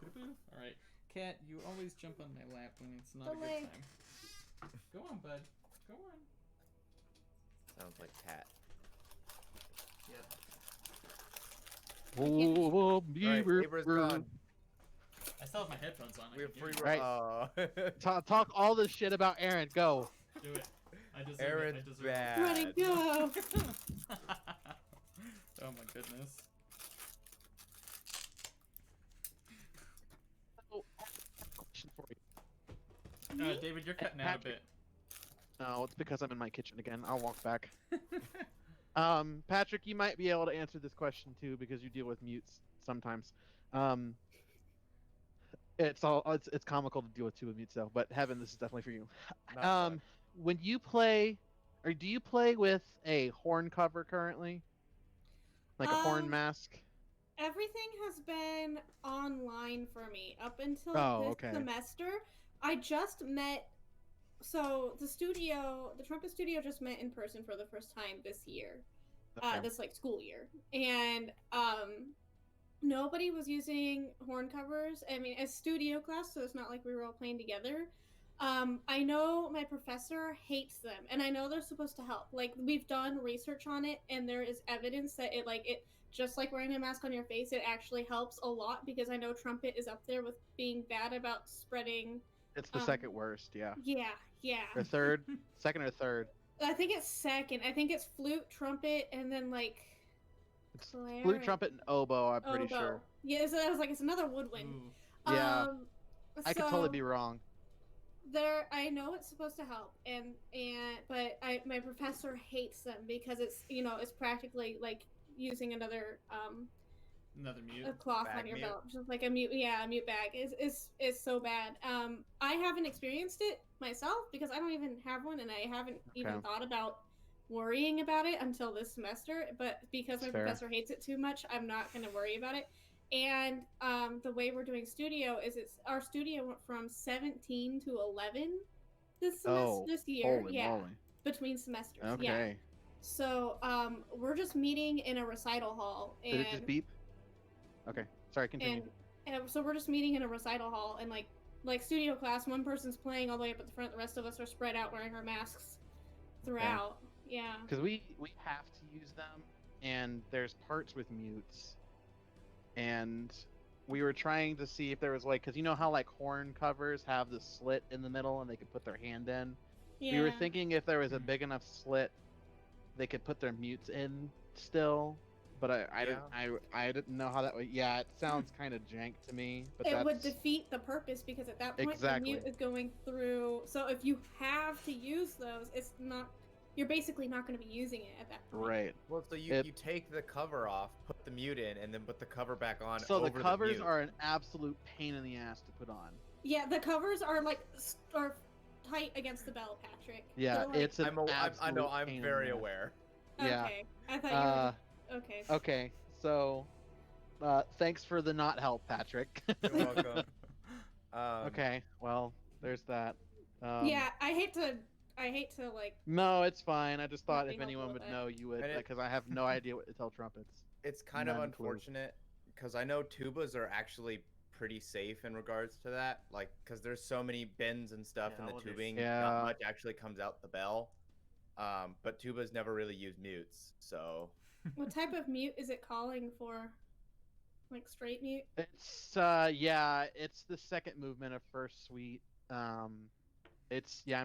All right, Cat, you always jump on my lap when it's not Delay. a good time. Go on, bud. Go on. Sounds like cat. Yep. Oh, Alright, Abra's gone. I still have my headphones on. We have free Right. Talk all this shit about Aaron. Go. Do it. I deserve Aaron's it. I deserve bad. Ready, go. it. Oh my goodness. Oh, question for you. David, you're cutting out a bit. No, it's because I'm in my kitchen again. I'll walk back. Patrick, you might be able to answer this question too because you deal with mutes sometimes. It's comical to deal with two mutes though, but Heaven, this is definitely for you. Not fun. When you play, or do you play with a horn cover currently, like a horn mask? Everything has been online for me up until this semester. I just met. So the trumpet studio just met in person for the first time this year, this like school year, and nobody was using horn covers. I mean, it's studio class, so it's not like we were all playing together. I know my professor hates them, and I know they're supposed to help. Like, we've done research on it, and there is evidence that it just like wearing a mask on your face, it actually helps a lot, because I know trumpet is up there with being bad about spreading. It's the second worst, yeah. Yeah. Or third, second or third. I think it's second. I think it's flute, trumpet, and then like. It's flute, trumpet, and oboe. I'm pretty sure. Yeah, so I was like, it's another woodwind. Yeah. I could totally be wrong. I know it's supposed to help, but my professor hates them because it's practically like using another mute, a cloth on your belt, just like a mute bag is so bad. I haven't experienced it myself because I don't even have one, and I haven't even thought about worrying about it until this semester. But because my professor hates it too much, I'm not going to worry about it. And the way we're doing studio is our studio went from 17 to 11 this semester this year. Moly. Between semesters. Okay. Yeah. So we're just meeting in a recital hall. And, did it just beep? Okay. Sorry, continue. And so we're just meeting in a recital hall, and like studio class, one person's playing all the way up at the front, the rest of us are spread out wearing our masks throughout. Okay. Yeah. Because we have to use them, and there's parts with mutes. And we were trying to see if there was because you know how like horn covers have the slit in the middle and they could put their hand in. Yeah. We were thinking if there was a big enough slit, they could put their mutes in still. But I didn't know how that would. Yeah, it sounds kind of jank to me. But it would defeat the purpose, because at that point the mute is going through. So if you have to use those, it's not. You're basically not going to be using it at that point. Right. Well, so you take the cover off, put the mute in, and then put the cover back on. So the covers are an absolute pain in the ass to put on. Yeah, the covers are are tight against the bell, Patrick. Yeah, it's an I know. I'm very aware. Yeah. Okay. I thought you were. Okay. Okay. So, thanks for the not help, Patrick. You're welcome. Okay. Well, there's that. Yeah, I hate to No, it's fine. I just thought if anyone would know, you would, because I have no idea what to tell trumpets. It's kind of unfortunate because I know tubas are actually pretty safe in regards to that, because there's so many bends and stuff in the tubing. Not much actually comes out the bell. But tubas never really use mutes, so. What type of mute is it calling for? Like straight mute? It's it's the second movement of first suite. I'm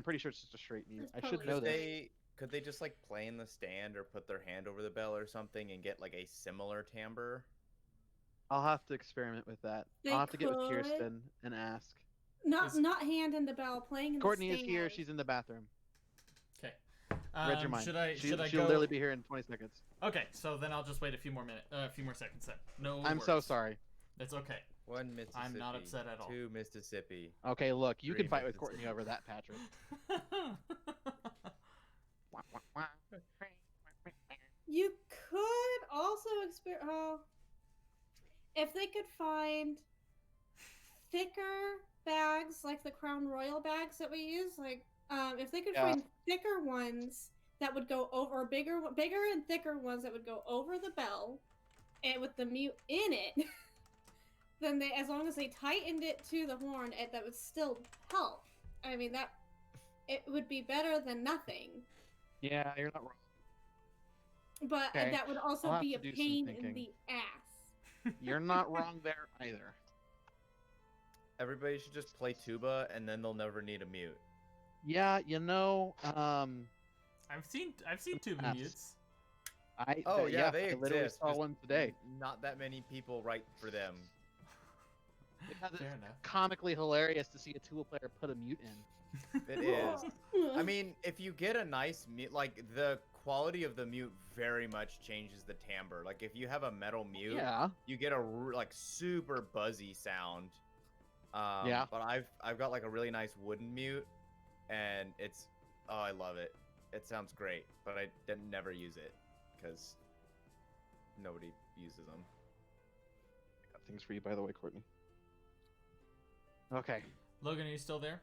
pretty sure it's just a straight mute. I should know that. Could they just play in the stand or put their hand over the bell or something and get a similar timbre? I'll have to experiment with that. I'll have to get with Kirsten and ask. Not hand in the bell, playing in Courtney the stand. is here. She's in the bathroom. Okay. Read your mind. Should I She'll go? literally be here in 20 seconds. Okay, so then I'll just wait a few more seconds then. No. I'm so sorry. It's okay. 1 Mississippi. I'm not upset at all. 2 Mississippi. Okay, look, you can fight with Courtney over that, Patrick. You could also if they could find thicker bags, like the Crown Royal bags that we use, if they could find thicker ones that would go over, or bigger and thicker ones that would go over the bell, and with the mute in it, then they, as long as they tightened it to the horn, that would still help. I mean, that it would be better than nothing. Yeah, you're not wrong. But Okay. that would also be a pain in the ass. You're not wrong there either. Everybody should just play tuba, and then they'll never need a mute. Yeah, you know, I've seen tuba mutes. They I literally exist. saw one today. Not that many people write for them. Because Fair it's enough. comically hilarious to see a tuba player put a mute in. It is. I mean, if you get a nice mute, like the quality of the mute very much changes the timbre. Like if you have a metal mute, you get a like super buzzy sound. But I've got like a really nice wooden mute, and I love it. It sounds great, but I never use it because nobody uses them. I got things for you, by the way, Courtney. Okay. Logan, are you still there?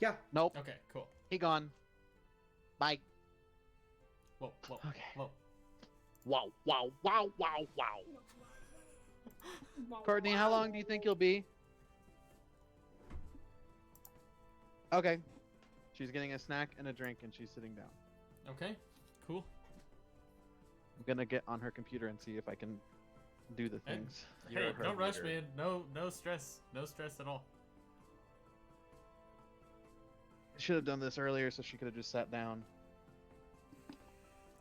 Yeah. Nope. Okay, cool. He gone. Bye. Whoa. Okay. Whoa. Wow. Courtney, how long do you think you'll be? Okay. She's getting a snack and a drink, and she's sitting down. Okay, cool. I'm gonna get on her computer and see if I can do the things. Hey, don't rush, man. No stress. No stress at all. I should have done this earlier so she could have just sat down.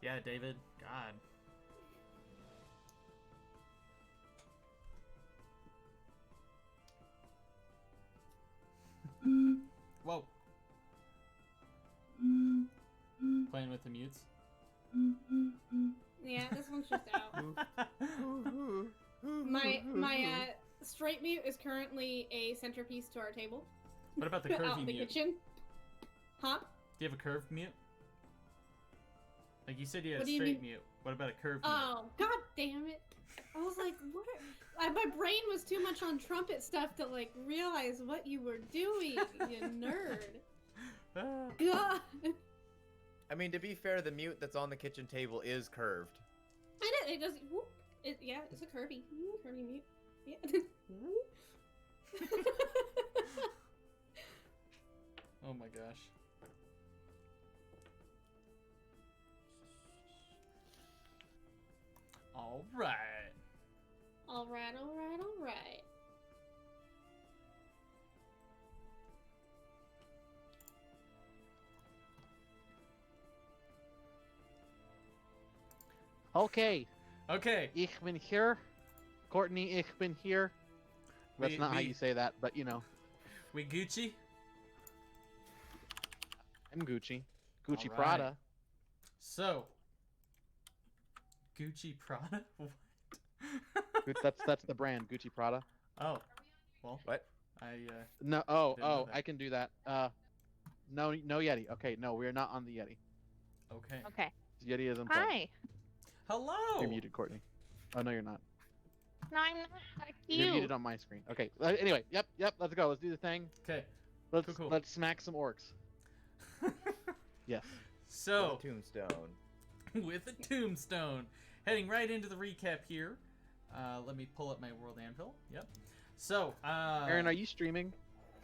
Yeah, David. God. Whoa. Playing with the mutes. Yeah, this one's just out. My straight mute is currently a centerpiece to our table. What about the curvy out in the mute? kitchen. Huh? Do you have a curved mute? Like you said, you had What a do you straight mean? mute. What about a curved mute? Oh, god damn it. I was like, what my brain was too much on trumpet stuff to like realize what you were doing, you nerd. God. I mean, to be fair, the mute that's on the kitchen table is curved. It does. Whoop. Yeah, it's a curvy mute. Yeah. Oh my gosh. All right. All right. Okay. Okay. Ich bin hier. Courtney, ich bin here. That's not how you say that, but you know. We Gucci? I'm Gucci. Gucci All right. Prada. So. Gucci Prada? What? That's the brand, Gucci Prada. Oh. Well. What? Didn't know that. I can do that. No Yeti. Okay, no, we're not on the Yeti. Okay. Yeti is unplugged. Hi. Hello. You're muted, Courtney. Oh no, you're not. No, I'm not. You're muted on my screen. Okay. Anyway, yep. Let's go. Let's do the thing. Okay. Cool. Let's smack some orcs. Yes. So. With a tombstone. With a tombstone. Heading right into the recap here. Let me pull up my World Anvil. Yep. So. Aaron, are you streaming?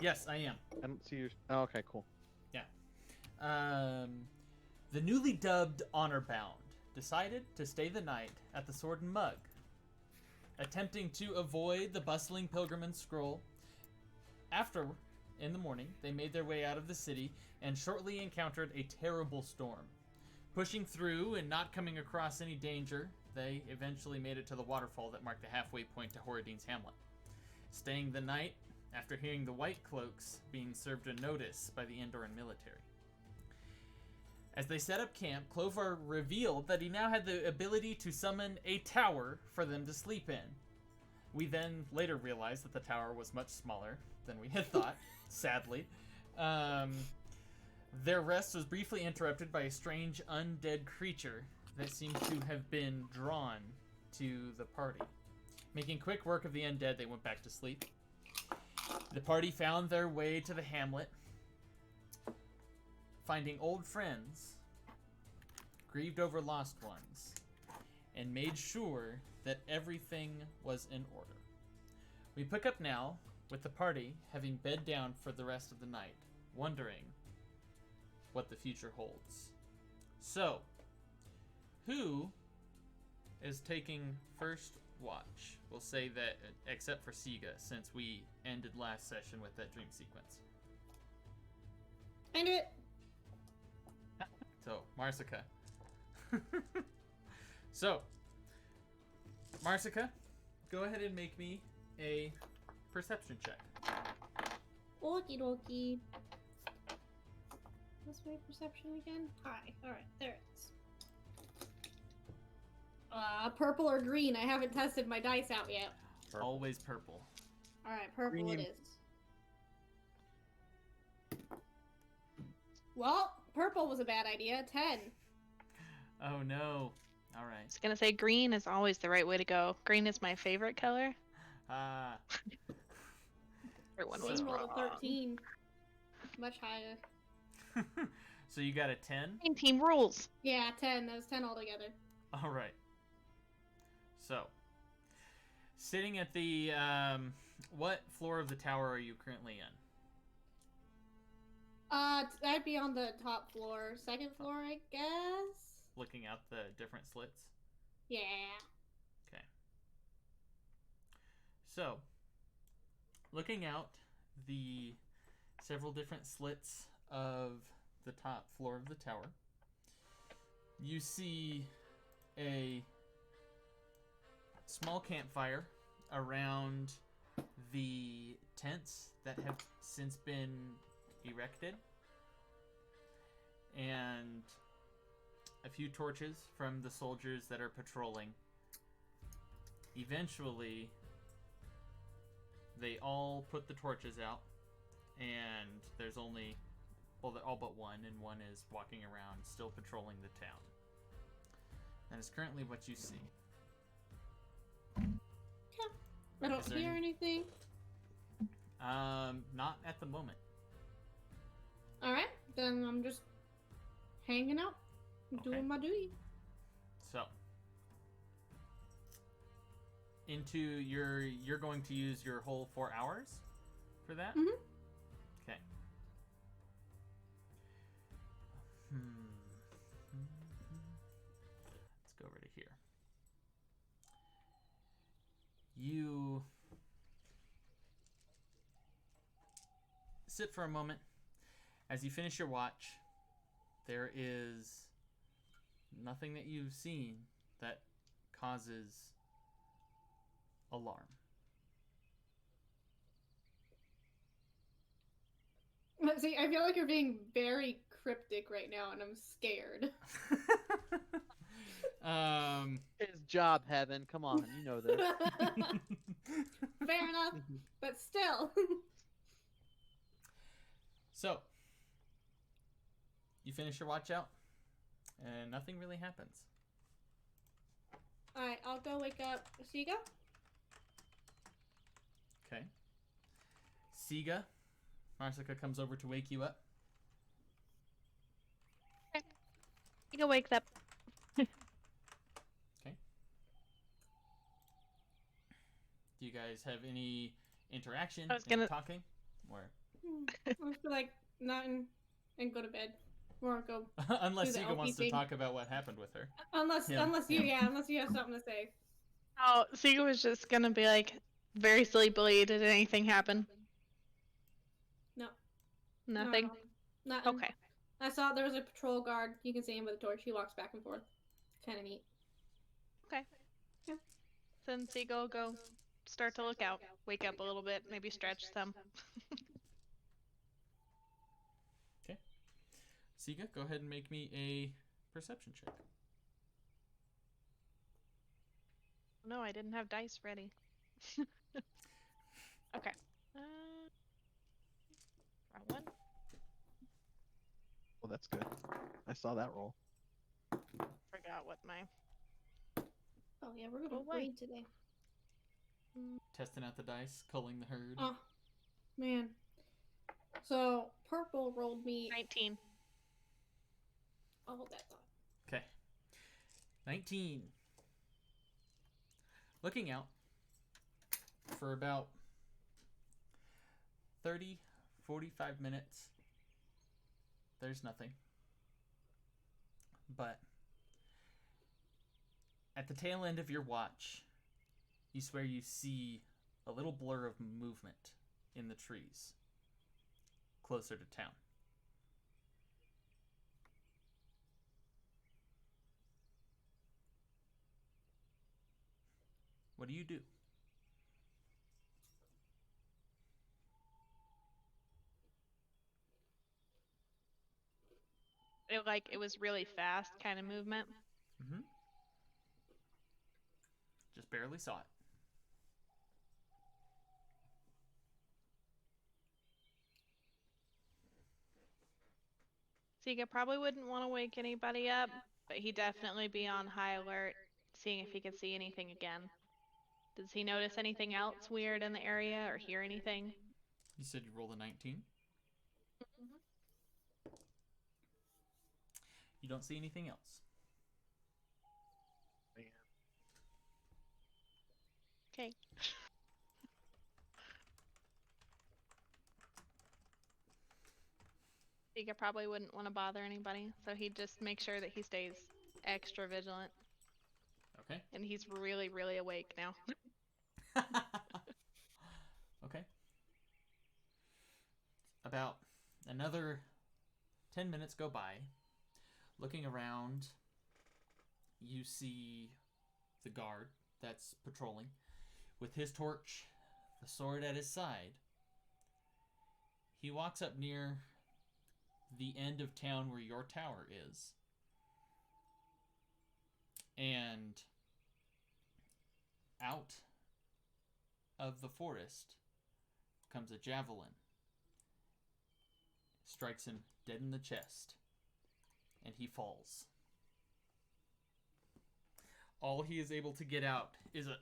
Yes, I am. I don't see your. Oh, okay, cool. Yeah. The newly dubbed Honorbound decided to stay the night at the Sword and Mug, attempting to avoid the bustling pilgrim scroll. After, in the morning, they made their way out of the city and shortly encountered a terrible storm. Pushing through and not coming across any danger, they eventually made it to the waterfall that marked the halfway point to Horadine's hamlet. Staying the night after hearing the White Cloaks being served a notice by the Andoran military. As they set up camp, Clovar revealed that he now had the ability to summon a tower for them to sleep in. We then later realized that the tower was much smaller than we had thought, sadly. Their rest was briefly interrupted by a strange undead creature that seemed to have been drawn to the party. Making quick work of the undead, they went back to sleep. The party found their way to the hamlet, finding old friends, grieved over lost ones, and made sure that everything was in order. We pick up now with the party having bed down for the rest of the night, wondering what the future holds. So, who is taking first watch? We'll say that, except for Siga, since we ended last session with that dream sequence. I do it. So, Marsica. So, Marsica, go ahead and make me a perception check. Okie dokie. What's my perception again? Hi. Alright, there it is. Purple or green? I haven't tested my dice out yet. Purple. Always purple. Alright, purple Green. it is. Well, purple was a bad idea. 10. Oh no. Alright. I was gonna say green is always the right way to go. Green is my favorite color. Everyone was rolled wrong. a 13. Much higher. So you got a 10? Team rules. Yeah, 10. That was 10 altogether. Alright. So, sitting at the, what floor of the tower are you currently in? I'd be on the top floor. Second floor, I guess? Looking out the different slits? Yeah. Okay. So, looking out the several different slits of the top floor of the tower, you see a small campfire around the tents that have since been erected, and a few torches from the soldiers that are patrolling. Eventually, they all put the torches out, and there's only, well, all but one, and one is walking around still patrolling the town. That is currently what you see. I don't hear anything. Not at the moment. Alright, then I'm just hanging out, doing my duty. So, you're going to use your whole 4 hours for that? Mhm. Okay. Let's go over to here. You sit for a moment. As you finish your watch, there is nothing that you've seen that causes alarm. See, I feel like you're being very cryptic right now, and I'm scared. His job, Heaven. Come on, you know this. Fair enough, but still. So, you finish your watch out, and nothing really happens. Alright, I'll go wake up Siga. Okay. Siga, Marsica comes over to wake you up. You can wake up. Okay. Do you guys have any interaction? I was any gonna- talking? Or I just feel like nothing and go to bed. Or go. unless do the Siga wants to LP thing. talk about what happened with her. Unless you have something to say. Oh, Siga was just gonna be like, very silly Billy, did anything happen? No. Nothing? No, nothing. Okay. I saw there was a patrol guard. You can see him with a torch. He walks back and forth. Kind of neat. Okay. Yeah. Then Siga will go start to look out. Wake up a little bit, maybe stretch some. Okay. Siga, go ahead and make me a perception check. No, I didn't have dice ready. Okay. Wrong one. Well, that's good. I saw that roll. Forgot what my... Oh yeah, we're gonna Oh, wait. raid today. Testing out the dice, culling the herd. Oh, man. So purple rolled me. 19. I'll hold that thought. Okay. 19. Looking out for about 30, 45 minutes, there's nothing. But at the tail end of your watch, you swear you see a little blur of movement in the trees closer to town. What do you do? It was really fast kind of movement. Mm-hmm. Just barely saw it. Sika probably wouldn't want to wake anybody up, but he'd definitely be on high alert, seeing if he could see anything again. Does he notice anything else weird in the area or hear anything? You said you rolled a 19? Mm-hmm. You don't see anything else. Okay. Sika probably wouldn't want to bother anybody, so he'd just make sure that he stays extra vigilant. Okay. And he's really, really awake now. Okay. About another 10 minutes go by. Looking around, you see the guard that's patrolling with his torch, the sword at his side. He walks up near the end of town where your tower is. And out of the forest comes a javelin. Strikes him dead in the chest. And he falls. All he is able to get out is a...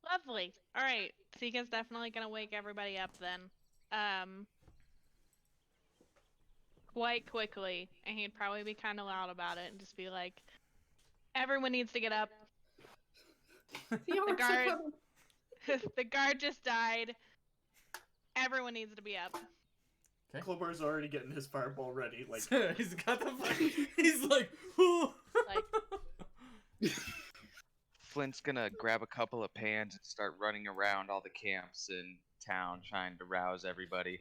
Lovely. All right. Sika's definitely going to wake everybody up then. Quite quickly. And he'd probably be kind of loud about it and just be like, everyone needs to get up. The guard just died. Everyone needs to be up. Okay. Clobar's already getting his fireball ready. Like he's got the. He's like. Flint's gonna grab a couple of pans and start running around all the camps in town, trying to rouse everybody.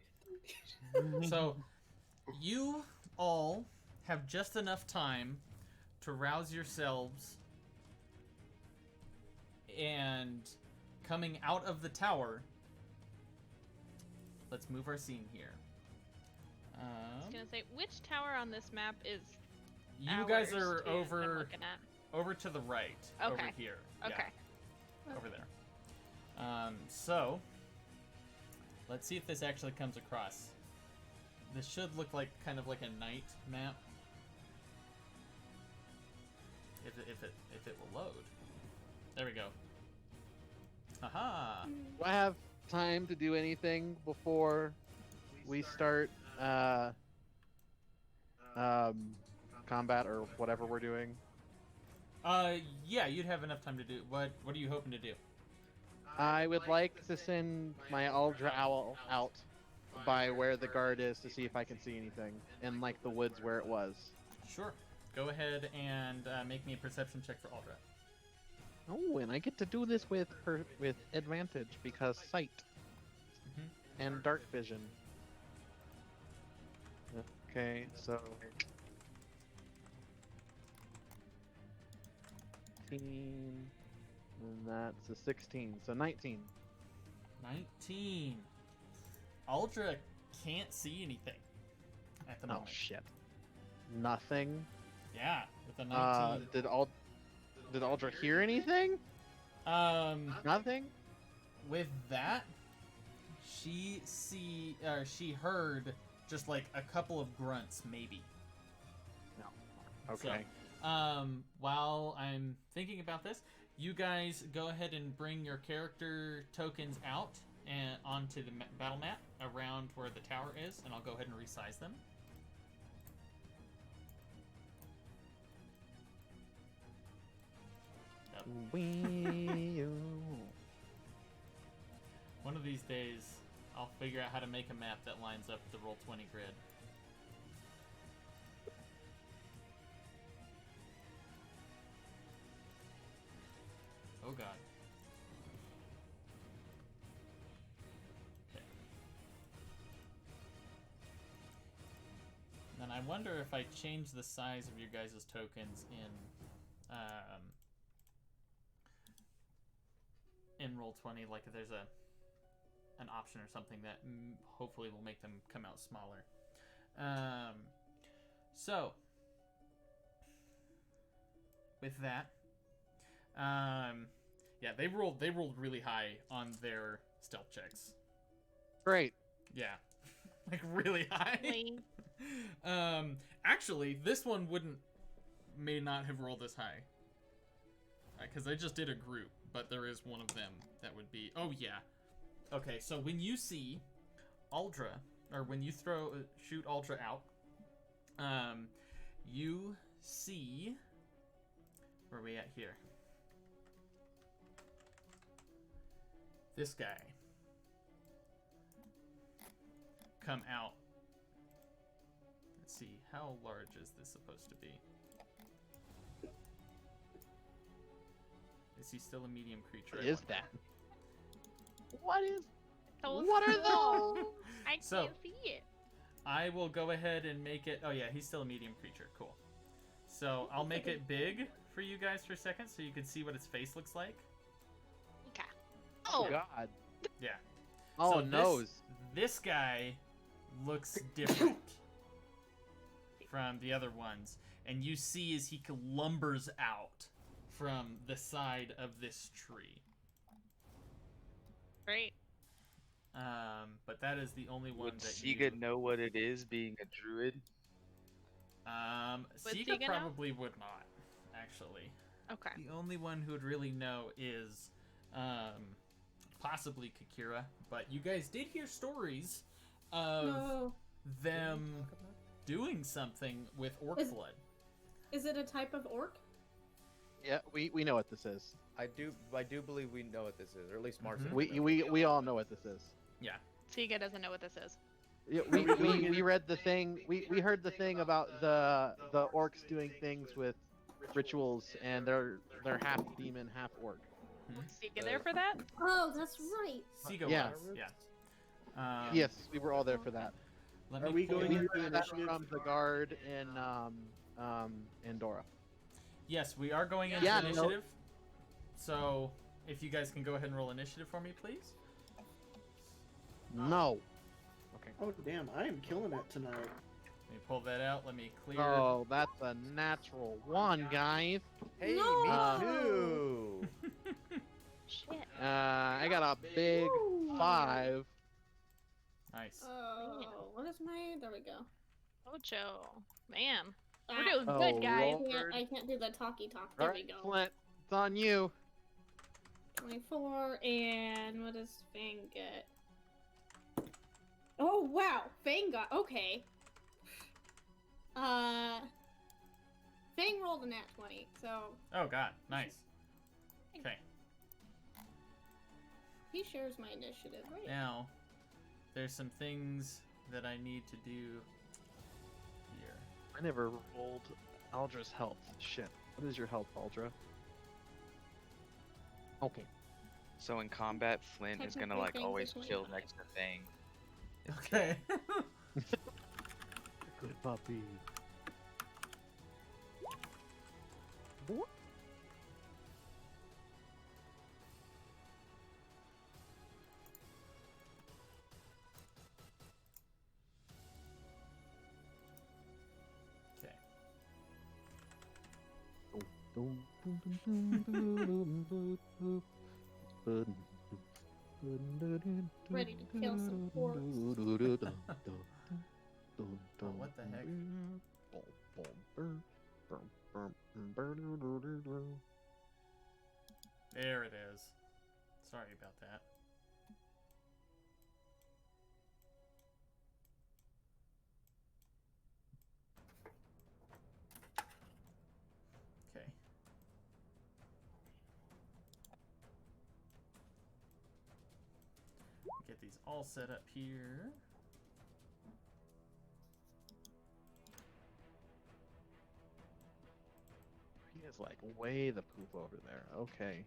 So, you all have just enough time to rouse yourselves, and coming out of the tower. Let's move our scene here. I was gonna say, which tower on this map is? You guys are over to the right. Okay. Over here. Okay. Yeah, over there. So let's see if this actually comes across. This should look like kind of like a night map. If it will load. There we go. Aha! Do I have time to do anything before we start combat or whatever we're doing? Yeah, you'd have enough time to do. What are you hoping to do? I would like to send my Aldra Owl out by where the guard is to see if I can see anything in like the woods where it was. Sure. Go ahead and make me a perception check for Aldra. Oh, and I get to do this with advantage because sight and dark vision. Okay, so 18, and that's a 16, so 19. 19. Aldra can't see anything at the moment. Oh shit! Nothing. Yeah, with a 19. Did Aldra hear anything? Nothing. With that, she heard just like a couple of grunts, maybe. No. Okay. So, while I'm thinking about this, you guys go ahead and bring your character tokens out and onto the battle map around where the tower is, and I'll go ahead and resize them. One of these days, I'll figure out how to make a map that lines up the Roll20 grid. Oh god. Okay. Then I wonder if I change the size of your guys' tokens in Roll20, like if there's an option or something that hopefully will make them come out smaller. So with that, yeah, they rolled really high on their stealth checks. Great. Yeah, like really high. Actually, this one may not have rolled this high, because I just did a group, but there is one of them that would be. Oh yeah. Okay, so when you see Aldra, or when you shoot Aldra out, you see, where are we at here? This guy come out. Let's see, how large is this supposed to be? Is he still a medium creature? What is that? What is? What are those? I can't see it. I will go ahead and make it. Oh yeah, he's still a medium creature. Cool. So I'll make it big for you guys for a second, so you can see what its face looks like. Okay. Oh God. Yeah. Oh, so nose. This guy looks different from the other ones, and you see as he lumbers out from the side of this tree. Great. But that is the only one Would that Siga know what it is, being a druid? Siga probably would not, actually. Okay. The only one who would really know is possibly Kakira, but you guys did hear stories of them doing something with orc blood. Is it a type of orc? Yeah, we know what this is. I do believe we know what this is, or at least Marcin. We all know what this is. Yeah. Siga doesn't know what this is. Yeah, we read the thing. We heard the thing about the orcs doing things with rituals, and they're half demon, half orc. Was Siga there for that? Oh, that's right. Siga was, yeah. Yes, we were all there for that. Are we going into the initiative? From the guard in Dora. Yes, we are going into initiative. So, if you guys can go ahead and roll initiative for me, please. No. Okay. Oh damn! I am killing it tonight. Let me pull that out. Let me clear. Oh, that's a natural one, guys. Hey, No! me too. Shit. I got a big 5. Nice. Oh, what is my? There we go. Ocho. Man. We're doing good, guys. I can't do the talky talk. All There right, we go. Flint, it's on you. 24, and what does Fang get? Oh wow, Fang got okay. Fang rolled a nat 20, so. Oh god, nice. Okay. He shares my initiative, right? Now, there's some things that I need to do here. I never rolled Aldra's health. Shit. What is your health, Aldra? Okay. So in combat, Flint is gonna like always chill next to Fang. Okay. Good puppy. Ready to kill some orcs. Oh, what the heck? There it is. Sorry about that. Okay. get these all set up here. He is like way the poop over there. Okay.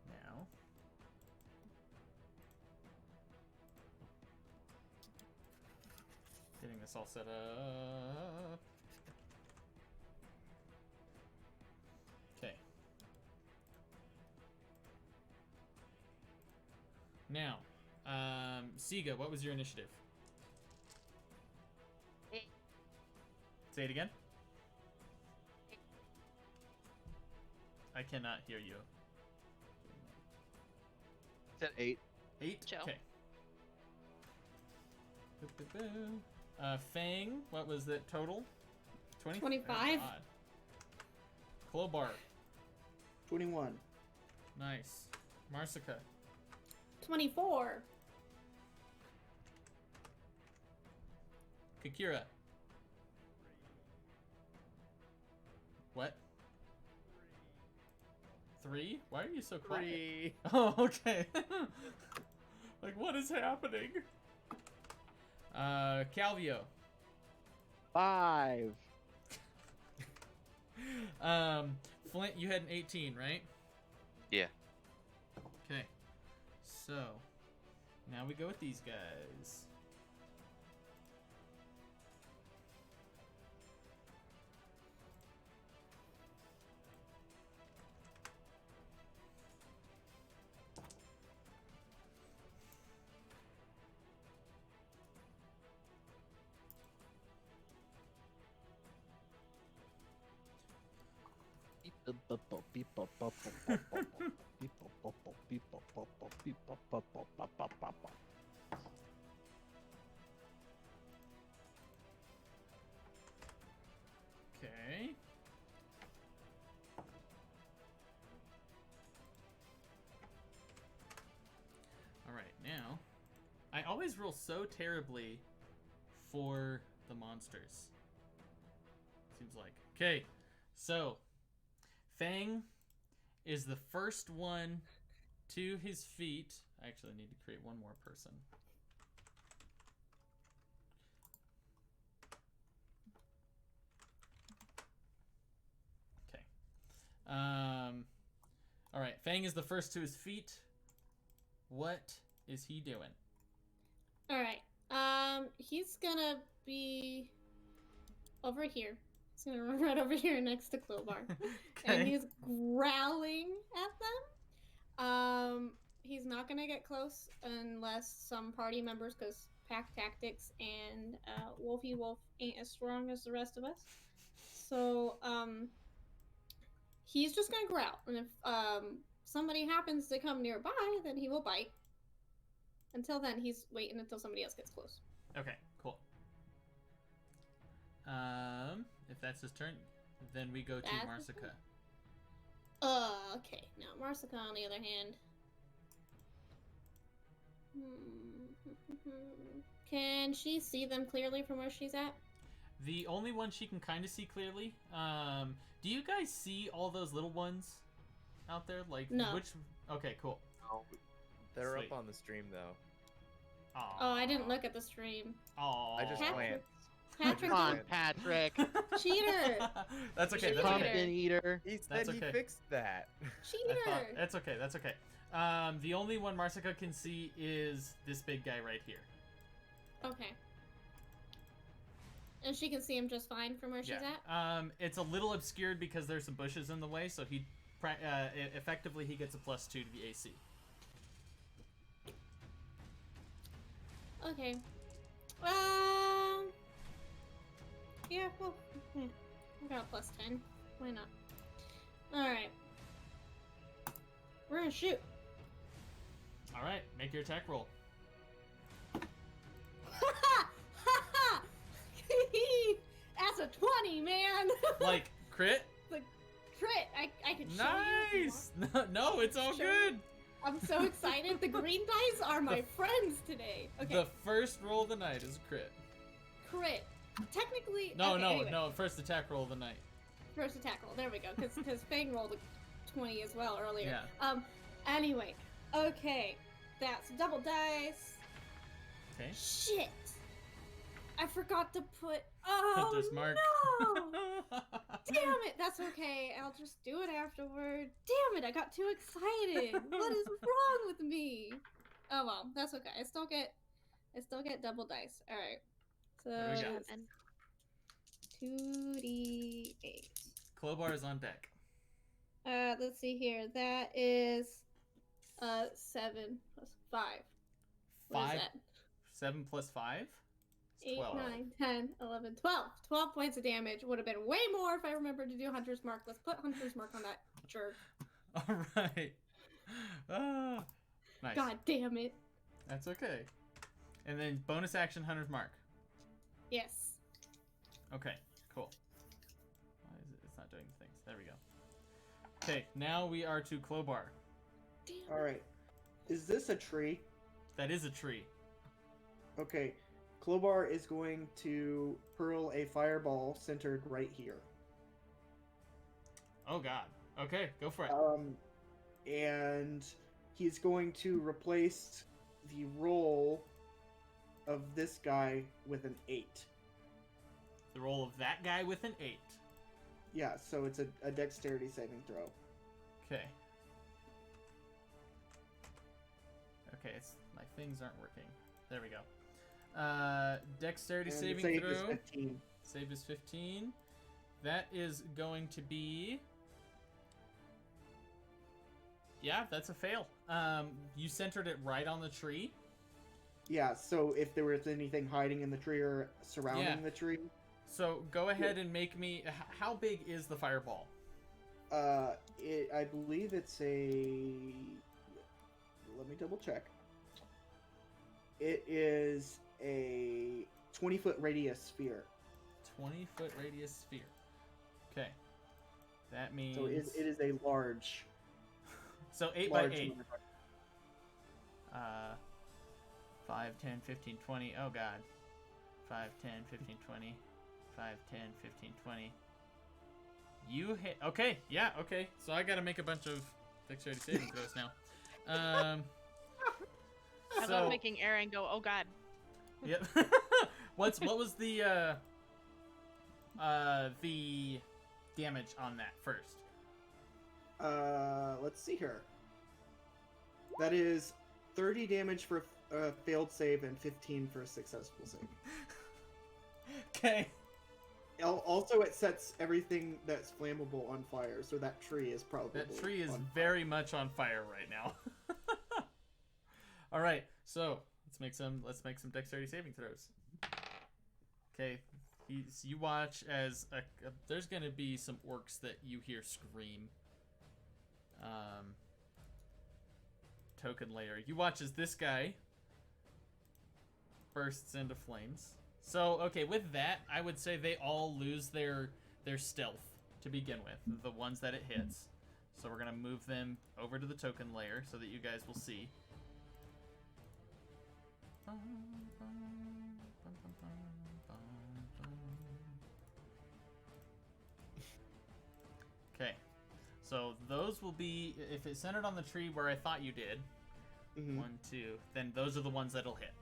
Now. Getting this all set up. Okay. Now, Siga, what was your initiative? 8. Say it again. 8. I cannot hear you. It's at 8. 8? Chill. Okay. Fang, what was the total? 20? 25. Oh, Clobar. 21. Nice. Marsica. 24. Kakira. What? 3? Why are you so quiet? 3. Oh, okay. Like, what is happening? Calvio. 5. Flint, you had an 18, right? Yeah. Okay. So, now we go with these guys. Okay. Alright, now, I always roll so terribly for the monsters. Seems like. Okay, so, Fang is the first one to his feet. I actually need to create one more person. Okay. All right. Fang is the first to his feet. What is he doing? All right. He's gonna be over here. He's gonna run right over here next to Clobar, and he's growling at them. He's not gonna get close unless some party members, because pack tactics and Wolfie Wolf ain't as strong as the rest of us. So he's just gonna growl, and if somebody happens to come nearby, then he will bite. Until then, he's waiting until somebody else gets close. Okay, cool. If that's his turn, then we go to Marsica. Okay. Now, Marsica, on the other hand. Can she see them clearly from where she's at? The only one she can kind of see clearly. Do you guys see all those little ones out there? Like, no. Which? Okay, cool. Oh, they're Sweet. up on the stream though. Aww. Oh, I didn't look at the stream. Aww. I just glanced. Patrick, Come on, Patrick. Cheater. That's okay. That's Pumpkin okay. eater. He said That's he okay. fixed that. Cheater. That's okay. That's okay. The only one Marsica can see is this big guy right here. Okay. And she can see him just fine from where she's at? It's a little obscured because there's some bushes in the way, so effectively he gets a +2 to the AC. Okay. Yeah, well, I got a +10. Why not? Alright. We're gonna shoot. Alright, make your attack roll. That's a 20, man! Like, crit? The crit! I can show you. Nice! No, it's all good! I'm so excited. The green dice are my friends today. Okay. The first roll of the night is a crit. Crit. Technically. No, okay, anyway. no. First attack roll of the night. First attack roll. There we go. Because Fang rolled a 20 as well earlier. Yeah. Anyway, okay. That's double dice. Okay. Shit! I forgot to put. Oh Hunter's mark. no! Damn it! That's okay. I'll just do it afterward. Damn it! I got too excited. What is wrong with me? Oh well, that's okay. I still get double dice. All right. So 2d8. Clobar is on deck. Let's see here. That is 7 plus 5. What is that? 7 plus 5? 8, 12. 9, 10, 11, 12. 12 points of damage. Would have been way more if I remembered to do Hunter's Mark. Let's put Hunter's Mark on that jerk. Alright. Nice. God damn it. That's okay. And then bonus action Hunter's Mark. Yes. Okay, cool. Why is it? It's not doing the things. There we go. Okay, now we are to Clobar. Alright. Is this a tree? That is a tree. Okay. Clobar is going to hurl a fireball centered right here. Oh god. Okay, go for it. And he's going to replace the roll of this guy with an 8. The roll of that guy with an 8. Yeah, so it's a dexterity saving throw. Okay. Okay, my things aren't working. There we go. Dexterity saving save throw. Is 15. Save is 15. That is going to be... Yeah, that's a fail. You centered it right on the tree. Yeah, so if there was anything hiding in the tree or surrounding the tree. So go ahead and make me... How big is the fireball? I believe it's a... Let me double check. It is a 20-foot radius sphere. 20-foot radius sphere. Okay. That means... So it is a large... So 8 by 8. 5, 10, 15, 20. Oh god. 5, 10, 15, 20. 5, 10, 15, 20. You hit... Okay, yeah, okay. So I gotta make a bunch of dexterity saving throws now. I love making Aaron go, oh god. Yep. What was the damage on that first? Let's see here. That is 30 damage for a failed save and 15 for a successful save. Okay. Also, it sets everything that's flammable on fire, so that tree is probably that tree is very much on fire right now. All right, so let's make some dexterity saving throws. Okay, you watch as there's gonna be some orcs that you hear scream. Token layer. You watch as this guy bursts into flames. So, okay, with that, I would say they all lose their stealth to begin with, the ones that it hits. So we're going to move them over to the token layer so that you guys will see. Okay, so those will be, if it's centered on the tree where I thought you did, 1, 2, then those are the ones that'll hit.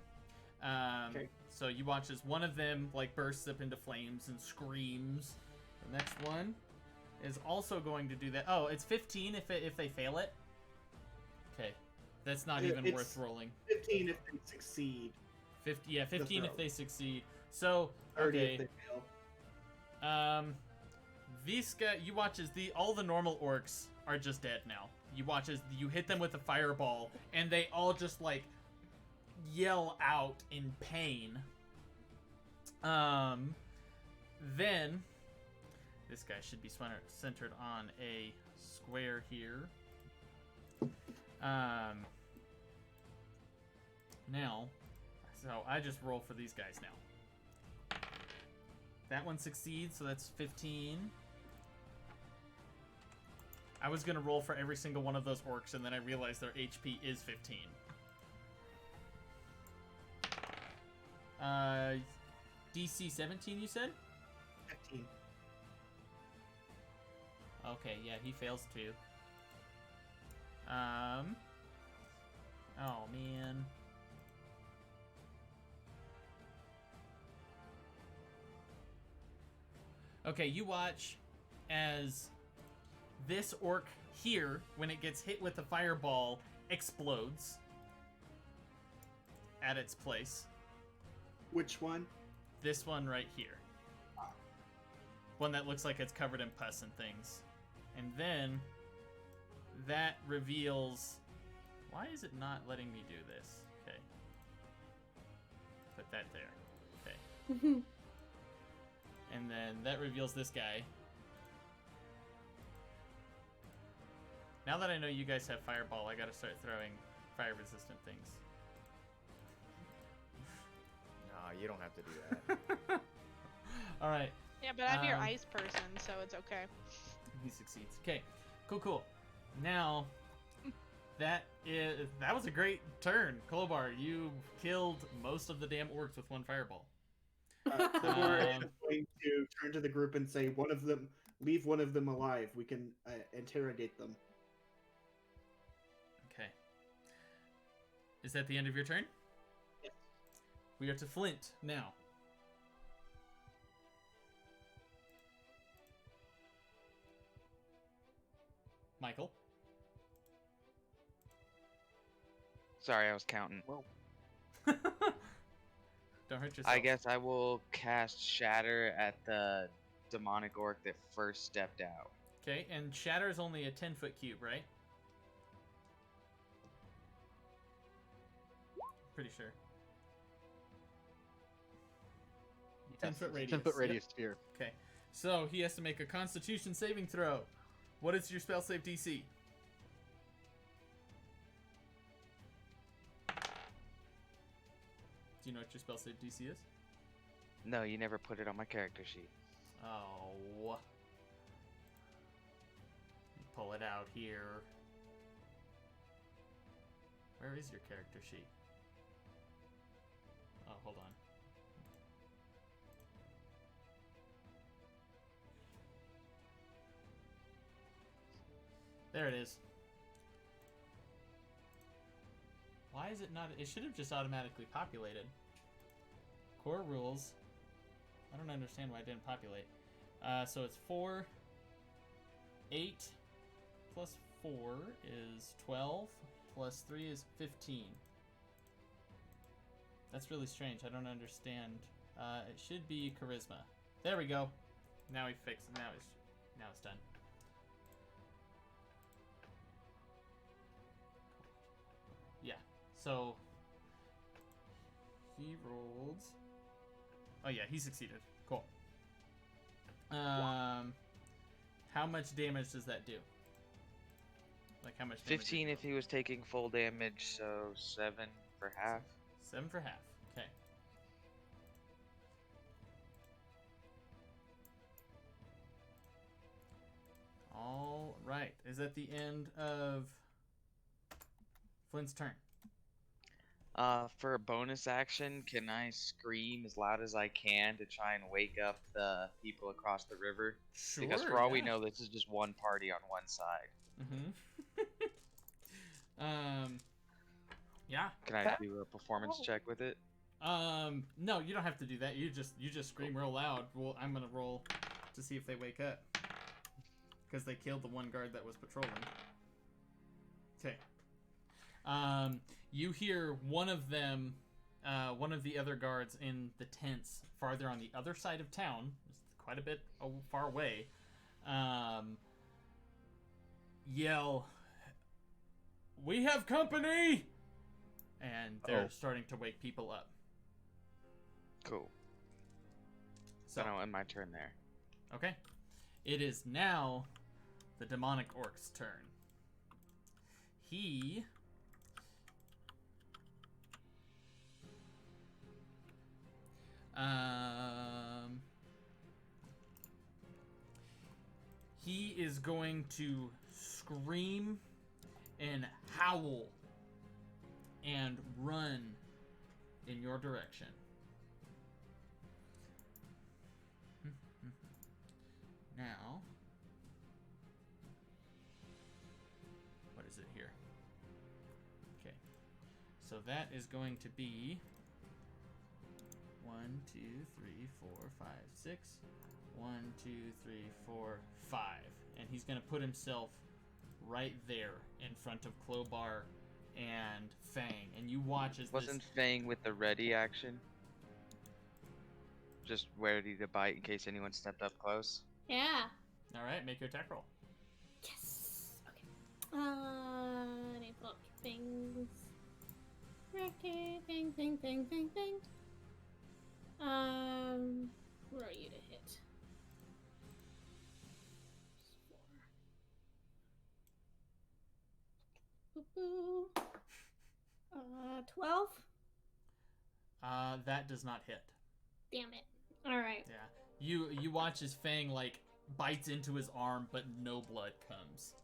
Okay. So you watch as one of them like bursts up into flames and screams. The next one is also going to do that. Oh, it's 15 if they fail it. Okay, that's not even worth rolling. 15 if they succeed. 15 if they succeed. So 30 if they fail. These guys, you watch as all the normal orcs are just dead now. You watch as you hit them with a fireball, and they all just like yell out in pain. Then this guy should be centered on a square here. Now, so I just roll for these guys now. That one succeeds, so that's 15. I was gonna roll for every single one of those orcs, and then I realized their HP is 15. DC 17, you said? 15. Okay, yeah, he fails too. Oh, man. Okay, you watch as this orc here, when it gets hit with a fireball, explodes at its place. Which one? This one right here. One that looks like it's covered in pus and things. And then that reveals... Why is it not letting me do this? Okay. Put that there. Okay. And then that reveals this guy. Now that I know you guys have fireball, I gotta start throwing fire-resistant things. Nah, you don't have to do that. All right. Yeah, but I'm your ice person, so it's okay. He succeeds. Okay, cool. Now, that was a great turn, Kolobar. You killed most of the damn orcs with one fireball. Kolobar is going to turn to the group and say, leave one of them alive. We can interrogate them. Okay. Is that the end of your turn? Yes. We are to Flint now. Michael? Sorry, I was counting. Whoa. Don't hurt yourself. I guess I will cast Shatter at the demonic orc that first stepped out. Okay, and Shatter is only a 10-foot cube, right? Pretty sure. 10-foot radius. 10-foot radius sphere. Okay, so he has to make a Constitution saving throw. What is your spell save DC? Do you know what your spell save DC is? No, you never put it on my character sheet. Oh. Pull it out here. Where is your character sheet? Oh, hold on. There it is. Why is it not? It should have just automatically populated. Core rules. I don't understand why it didn't populate. So it's 4. 8 plus 4 is 12. Plus 3 is 15. That's really strange. I don't understand. It should be charisma. There we go. Now he fixed it. Now it's done. Yeah. So he rolled. Oh yeah, he succeeded. Cool. How much damage does that do? Like how much? 15 if he was taking full damage, so 7 for half. 7 for half. Okay. All right. Is that the end of Flint's turn? For a bonus action, can I scream as loud as I can to try and wake up the people across the river? Sure. Because for all we know, this is just one party on one side. Yeah. Can I do a performance check with it? No, you don't have to do that. You just scream real loud. Well, I'm gonna roll to see if they wake up. Because they killed the one guard that was patrolling. Okay. You hear one of them, one of the other guards in the tents farther on the other side of town, quite a bit far away, yell, "We have company!" And they're starting to wake people up. Cool. So I'll end my turn there. Okay. It is now the demonic orc's turn. He is going to scream and howl and run in your direction. Now, what is it here? Okay. So that is going to be 1, 2, 3, 4, 5, 6. 1, 2, 3, 4, 5. And he's going to put himself right there in front of Clobar and Fang. And you watch as Wasn't Fang with the ready action? Just ready to bite in case anyone stepped up close? Yeah. All right, make your attack roll. Yes. Okay. Let me pull up things. Racket, thing. Where are you to hit? 4. 12. That does not hit. Damn it. All right. Yeah. You watch as Fang like bites into his arm, but no blood comes.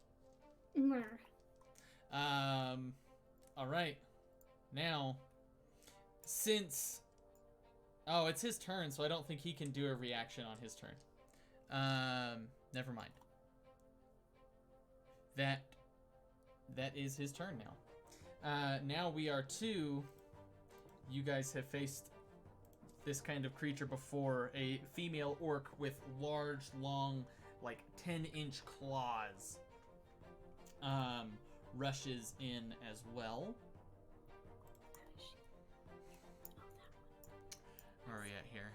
All right. Now, since it's his turn, so I don't think he can do a reaction on his turn. Never mind. That is his turn now. Now we are 2. You guys have faced this kind of creature before. A female orc with large, long, like 10-inch claws rushes in as well. Where are we at here?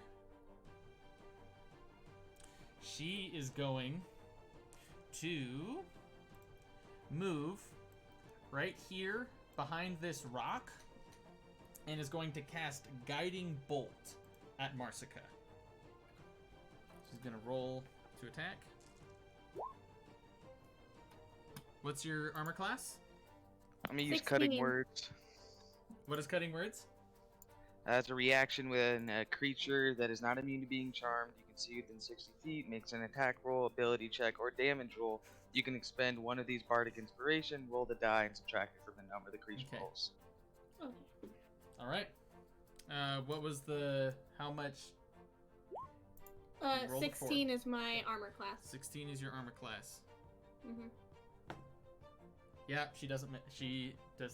She is going to move right here behind this rock and is going to cast Guiding Bolt at Marsica. She's going to roll to attack. What's your armor class? I'm going to use Cutting Words. What is Cutting Words? As a reaction when a creature that is not immune to being charmed, you can see within 60 feet, makes an attack roll, ability check, or damage roll. You can expend one of these Bardic Inspiration, roll the die, and subtract it from the number the creature rolls. Okay. All right. What was the... how much? 16 is my armor class. 16 is your armor class. Mm-hmm. Yeah, she does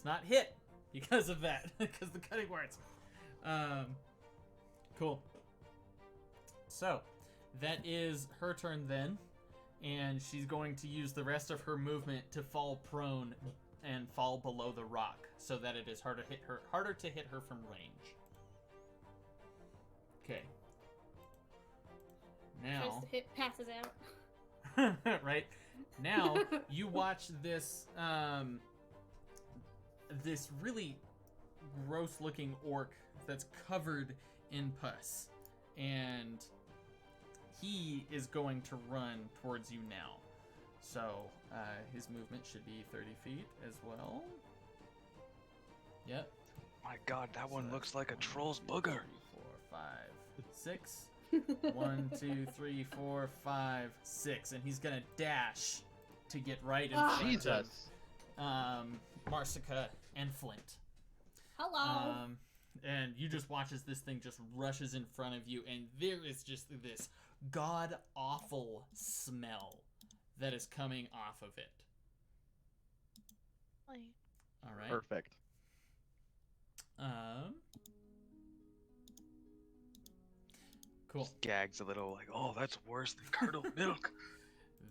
not hit because of that, because the Cutting Words. Cool. So, that is her turn then, and she's going to use the rest of her movement to fall prone and fall below the rock, so that it is harder to hit her from range. Okay. Now, passes out. right now, you watch this this really gross-looking orc that's covered in pus, and he is going to run towards you now. So his movement should be 30 feet as well. Yep. My God, that one looks like a troll's booger. 4, 5, 6. 1, 2, 3, 4, 5, 6, and he's gonna dash to get right in front of Marsica and Flint. Hello. And you just watch as this thing just rushes in front of you, and there is just this god-awful smell that is coming off of it. All right. Perfect. Cool. Just gags a little, like, oh, that's worse than curdled milk.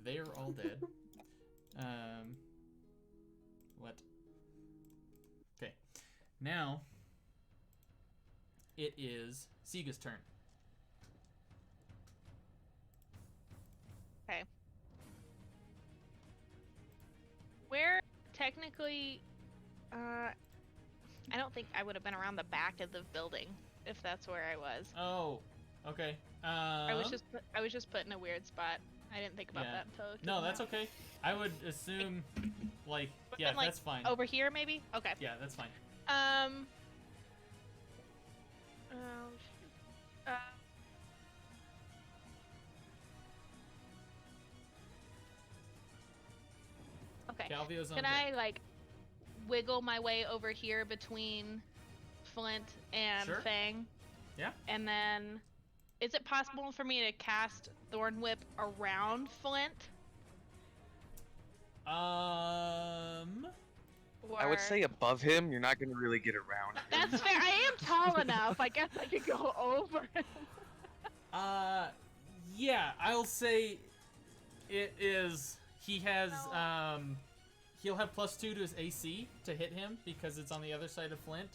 They're all dead. What? Okay. Now, it is Siga's turn. Okay. Where technically, I don't think I would have been around the back of the building if that's where I was. Oh, okay. I was just put in a weird spot. I didn't think about that until. No, that's okay. I would assume, like, yeah, like, that's fine. Over here, maybe. Okay. Yeah, that's fine. Okay. Calvio's on Can I like wiggle my way over here between Flint and Fang? Yeah. And then, is it possible for me to cast Thorn Whip around Flint? I I would say above him. You're not gonna really get around him. That's fair. I am tall enough. I guess I could go over him. Yeah, I'll say it is. He has he'll have +2 to his AC to hit him because it's on the other side of Flint.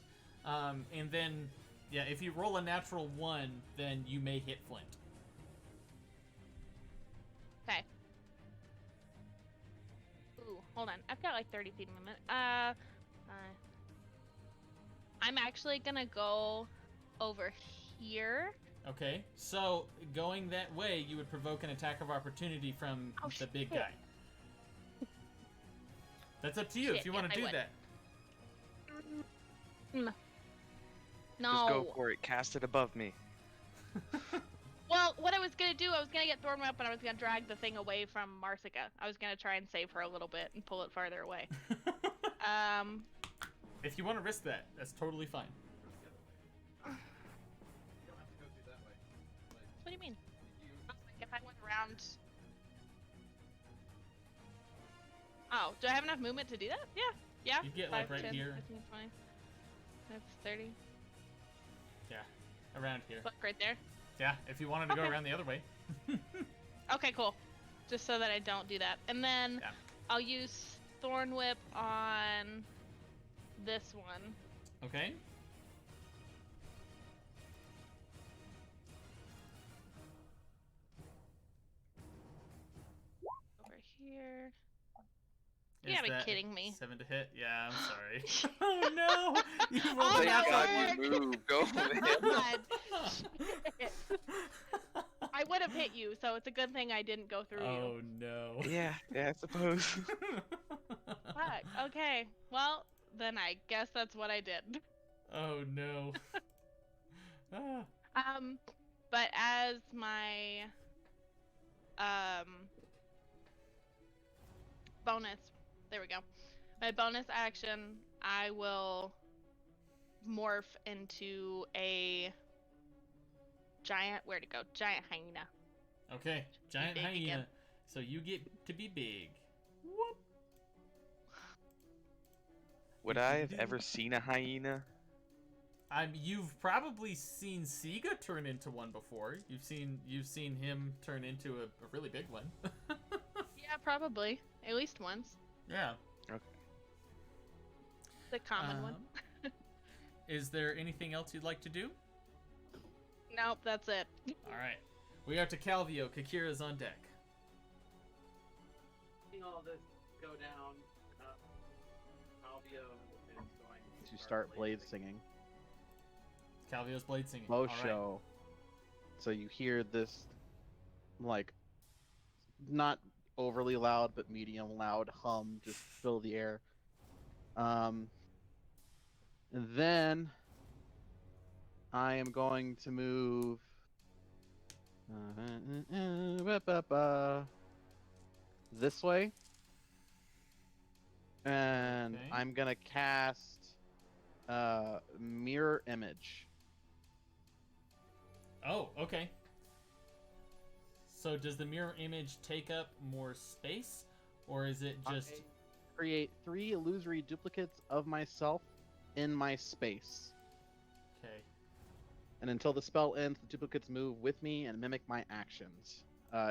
And then, yeah, if you roll a natural 1, then you may hit Flint. Okay. Ooh, hold on. I've got like 30 feet in a minute. I'm actually gonna go over here. Okay, so going that way, you would provoke an attack of opportunity from the big guy. That's up to you if you want to do that. No. Just go for it. Cast it above me. Well, what I was gonna do, I was gonna get Thorn Whip and I was gonna drag the thing away from Marsica. I was gonna try and save her a little bit and pull it farther away. If you want to risk that, that's totally fine. What do you mean? If I went around... Oh, do I have enough movement to do that? Yeah. Yeah. You get 5, like right 10, here. 15, 20. That's 30. Yeah, around here. Look, right there. Yeah, if you wanted to go around the other way. Okay, cool. Just so that I don't do that. And then I'll use Thorn Whip on this one. Okay. Over here. You gotta be kidding me. 7 to hit? Yeah, I'm sorry. Oh no! You rolled Oh, Thank God that you moved. Go for it. God. I would have hit you, so it's a good thing I didn't go through Oh you. no. Yeah, I suppose. Fuck. Okay. Well, then I guess that's what I did. Oh no. But as my bonus, there we go. My bonus action, I will morph into a giant, where'd it go? Giant hyena. Okay, giant big hyena. again. So you get to be big. Whoop. Would I have ever seen a hyena? You've probably seen Sega turn into one before. You've seen him turn into a really big one. Yeah, probably. At least once. Yeah. Okay. The common one. Is there anything else you'd like to do? Nope, that's it. All right. We are to Calvio. Kakira's on deck. Seeing all this go down, Calvio is going To start blade singing. Calvio's blade singing. Low All right. show. So you hear this, like, not overly loud, but medium loud hum just fill the air. And then I am going to move this way. And Okay. I'm going to cast Mirror Image. Oh, okay. So does the mirror image take up more space, or is it just... I create 3 illusory duplicates of myself in my space. Okay. And until the spell ends, the duplicates move with me and mimic my actions.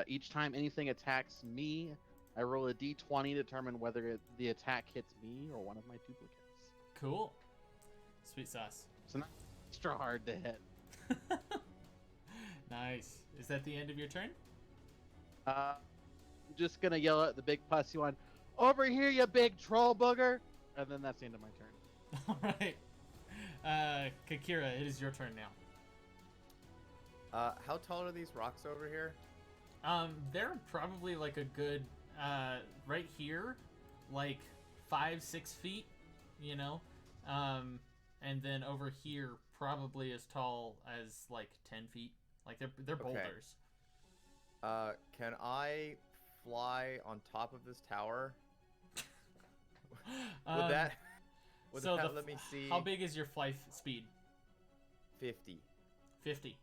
Each time anything attacks me, I roll a d20 to determine whether the attack hits me or one of my duplicates. Cool. Sweet sauce. So not extra hard to hit. Nice. Is that the end of your turn? I'm just gonna yell at the big pussy one, "Over here, you big troll booger!" And then that's the end of my turn. All right. Kakira, it is your turn now. How tall are these rocks over here? They're probably like a good, right here, like 5-6 feet, you know? And then over here, probably as tall as like 10 feet. Like they're boulders. Can I fly on top of this tower? Would that let me see? How big is your flight speed? 50. 50.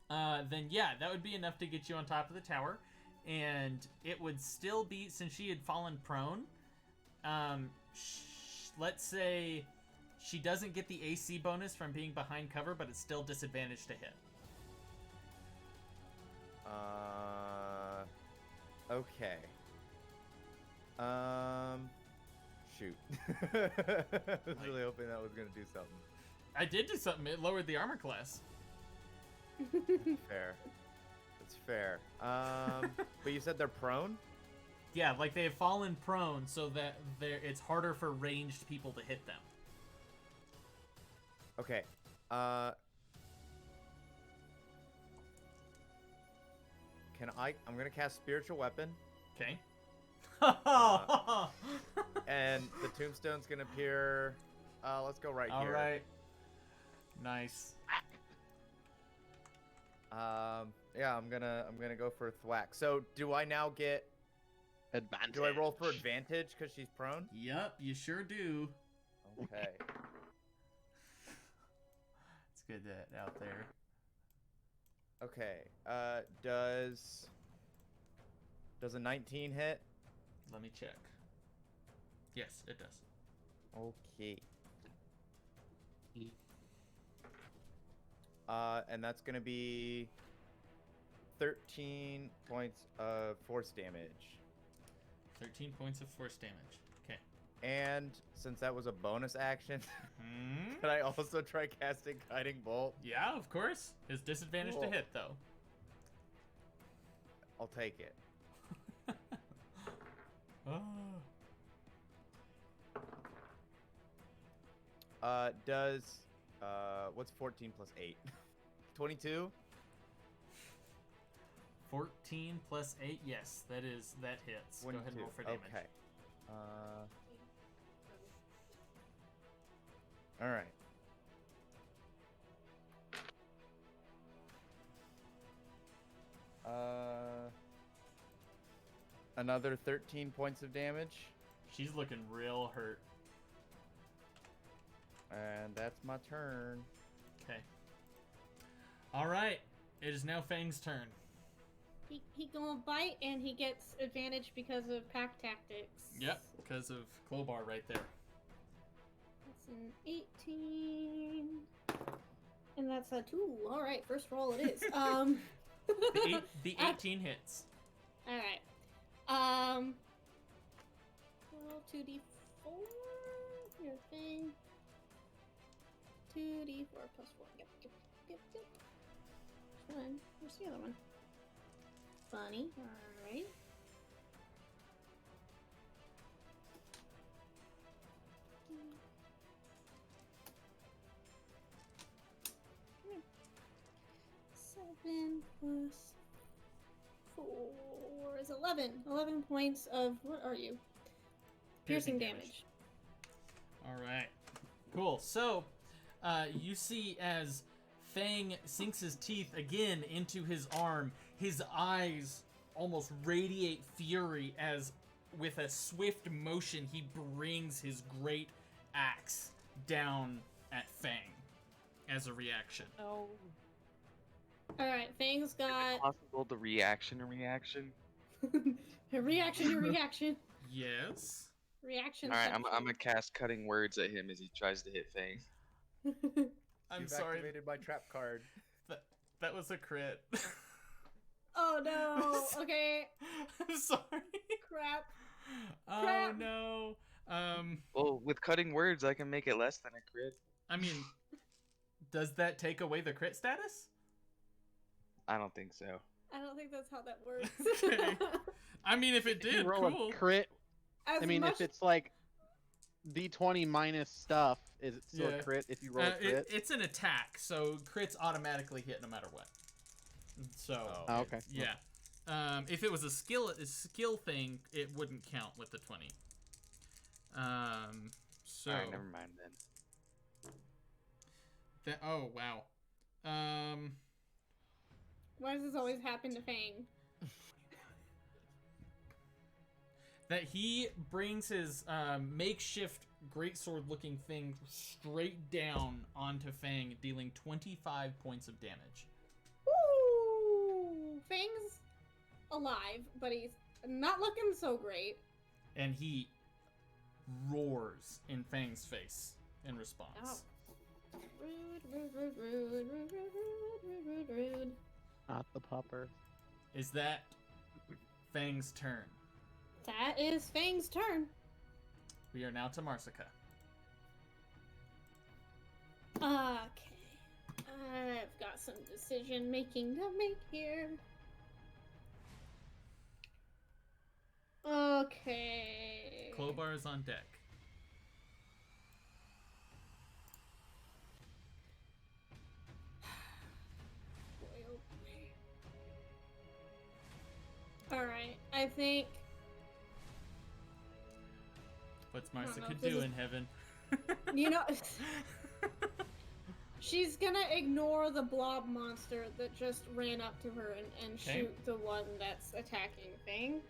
Then yeah, that would be enough to get you on top of the tower, and it would still be, since she had fallen prone, let's say she doesn't get the AC bonus from being behind cover, but it's still disadvantage to hit. Okay. Shoot. I was really hoping that was gonna do something. I did do something. It lowered the armor class. Fair. That's fair. But you said they're prone? Yeah, like they've fallen prone, so that it's harder for ranged people to hit them. Okay. I'm gonna cast Spiritual Weapon. Okay. And the tombstone's gonna appear. Let's go right here. All right. Nice. Yeah, I'm gonna go for thwack. So do I now get advantage? Do I roll for advantage because she's prone? Yep, you sure do. Okay. Let's get that out there. Okay. Does a 19 hit? Let me check. Yes, it does. Okay. And that's gonna be 13 points of force damage. 13 points of force damage. Okay. And since that was a bonus action, could I also try casting Guiding Bolt? Yeah, of course. It's disadvantage to hit, though. I'll take it. What's 14 plus 8? 22? 14 plus 8, yes, that hits. 22. Go ahead and roll for damage. Okay. All right. Another 13 points of damage. She's looking real hurt. And that's my turn. Okay. All right. It is now Fang's turn. He gonna bite, and he gets advantage because of pack tactics. Yep, because of Clobar right there. That's an 18. And that's a 2. All right, first roll it is. The 18 hits. All right. Roll 2d4. Your thing. 2d4 plus 4. Yep. Which one? Where's the other one? Funny. Alright. Seven plus 4 is 11. 11 points of, what are you? Piercing damage. Alright. Cool. So, you see as Fang sinks his teeth again into his arm, his eyes almost radiate fury as, with a swift motion, he brings his great axe down at Fang as a reaction. Oh. Alright, Fang's got... Is it possible to reaction? a reaction. Yes. Reaction. Alright, I'm gonna cast Cutting Words at him as he tries to hit Fang. I'm You've sorry. activated my trap card. That was a crit. Oh no. Okay. I'm sorry. Crap. Oh Crap. no. Well, with Cutting Words, I can make it less than a crit. I mean, does that take away the crit status? I don't think so. I don't think that's how that works. Okay. I mean, if it did, you roll cool. a crit. As I mean, much... if it's like D20 minus stuff, is it still a crit if you roll a crit? It's an attack, so crits automatically hit no matter what. So, okay. Yeah. If it was a skill thing, it wouldn't count with the 20. So. Alright, never mind then. Oh wow. Why does this always happen to Fang? That he brings his makeshift greatsword looking thing straight down onto Fang, dealing 25 points of damage. Woo! Fang's alive, but he's not looking so great. And he roars in Fang's face in response. Oh. Rude. Not the pupper. Is that Fang's turn? That is Fang's turn. We are now to Marsica. Okay. I've got some decision making to make here. Okay. Klobar is on deck. Alright, I think... What's Marsica doing, Heaven? You know... She's gonna ignore the blob monster that just ran up to her and shoot the one that's attacking Fang.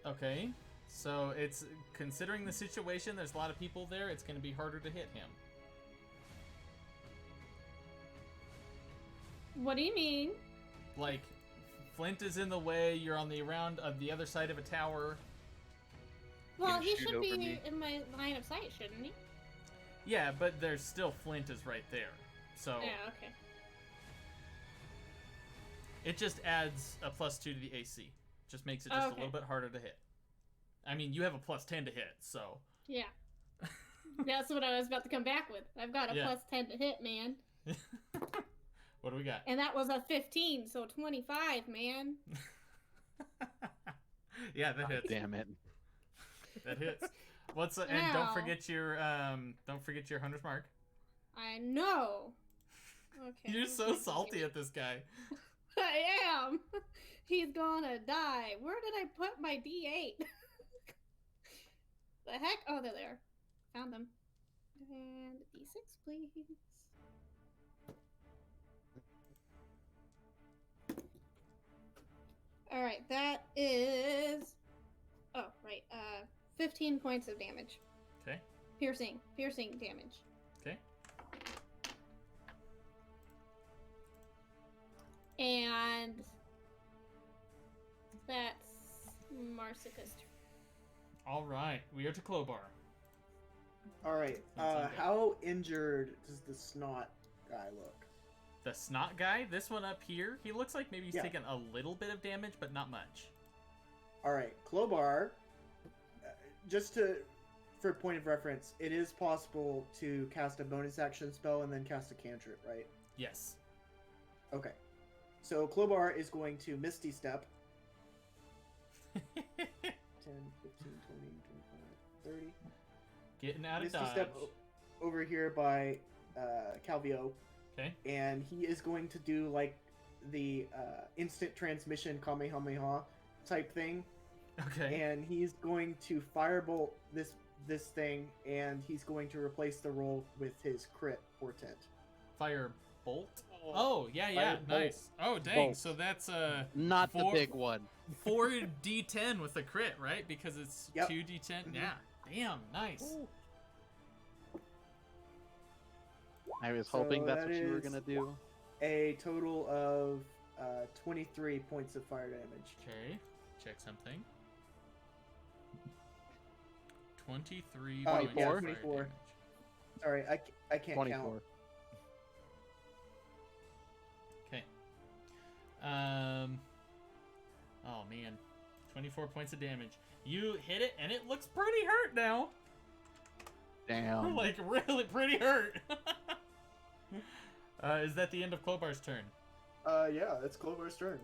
Okay, so it's, considering the situation, there's a lot of people there, it's gonna be harder to hit him. What do you mean? Like, Flint is in the way, you're on the other side of a tower. Well, he should be in my line of sight, shouldn't he? Yeah, but there's still Flint is right there. So yeah, okay. It just adds a +2 to the AC. Just makes it just a little bit harder to hit. I mean, you have a +10 to hit, so. Yeah. That's what I was about to come back with. I've got a +10 to hit, man. What do we got? And that was a 15, so 25, man. Yeah, that hits. Damn it. That hits. And don't forget your hunter's mark. I know. Okay. You're so salty at this guy. I am. He's gonna die. Where did I put my D8? The heck? Oh, they're there. Found them. And D6, please. Alright, that is... Oh, right. 15 points of damage. Okay. Piercing damage. Okay. And that's Marsica's turn. All right, we are to Klobar. All right. How injured does the snot guy look? The snot guy, this one up here, he looks like maybe he's taken a little bit of damage, but not much. All right, Klobar. For point of reference, it is possible to cast a bonus action spell and then cast a cantrip, right? Yes. Okay. So Klobar is going to Misty Step. 10, 15, 20, 25, 30. Getting out of Misty dodge. Step over here by Calvio. Okay. And he is going to do like the instant transmission Kamehameha type thing. Okay. And he's going to firebolt this thing, and he's going to replace the roll with his crit portent. Firebolt? Oh, yeah, nice. Oh, dang. Bolt. So that's not the big one. 4d10 with a crit, right? Because it's 2d10. Mm-hmm. Yeah. Damn, nice. Ooh. I was hoping that's what you were gonna do. A total of 23 points of fire damage. Okay, check something. 23 Oh, points of fire 24. damage. Sorry, I can't 24. count. Okay. Oh man, 24 points of damage. You hit it, and it looks pretty hurt now. Damn. Like really pretty hurt. Is that the end of Klobar's turn? Yeah, it's Klobar's turn.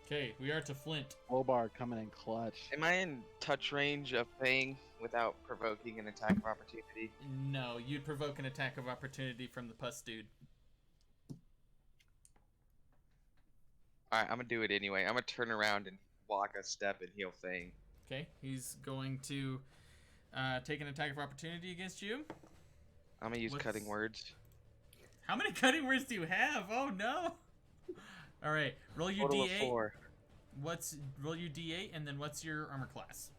Okay, we are to Flint. Klobar coming in clutch. Am I in touch range of Fang without provoking an attack of opportunity? No, you'd provoke an attack of opportunity from the pus dude. Alright, I'm gonna do it anyway. I'm gonna turn around and walk a step and heal Fang. Okay, he's going to take an attack of opportunity against you. I'm gonna use cutting words. How many cutting words do you have? Oh no! All right, roll your Total of D8. 4. Roll your D8, and then what's your armor class?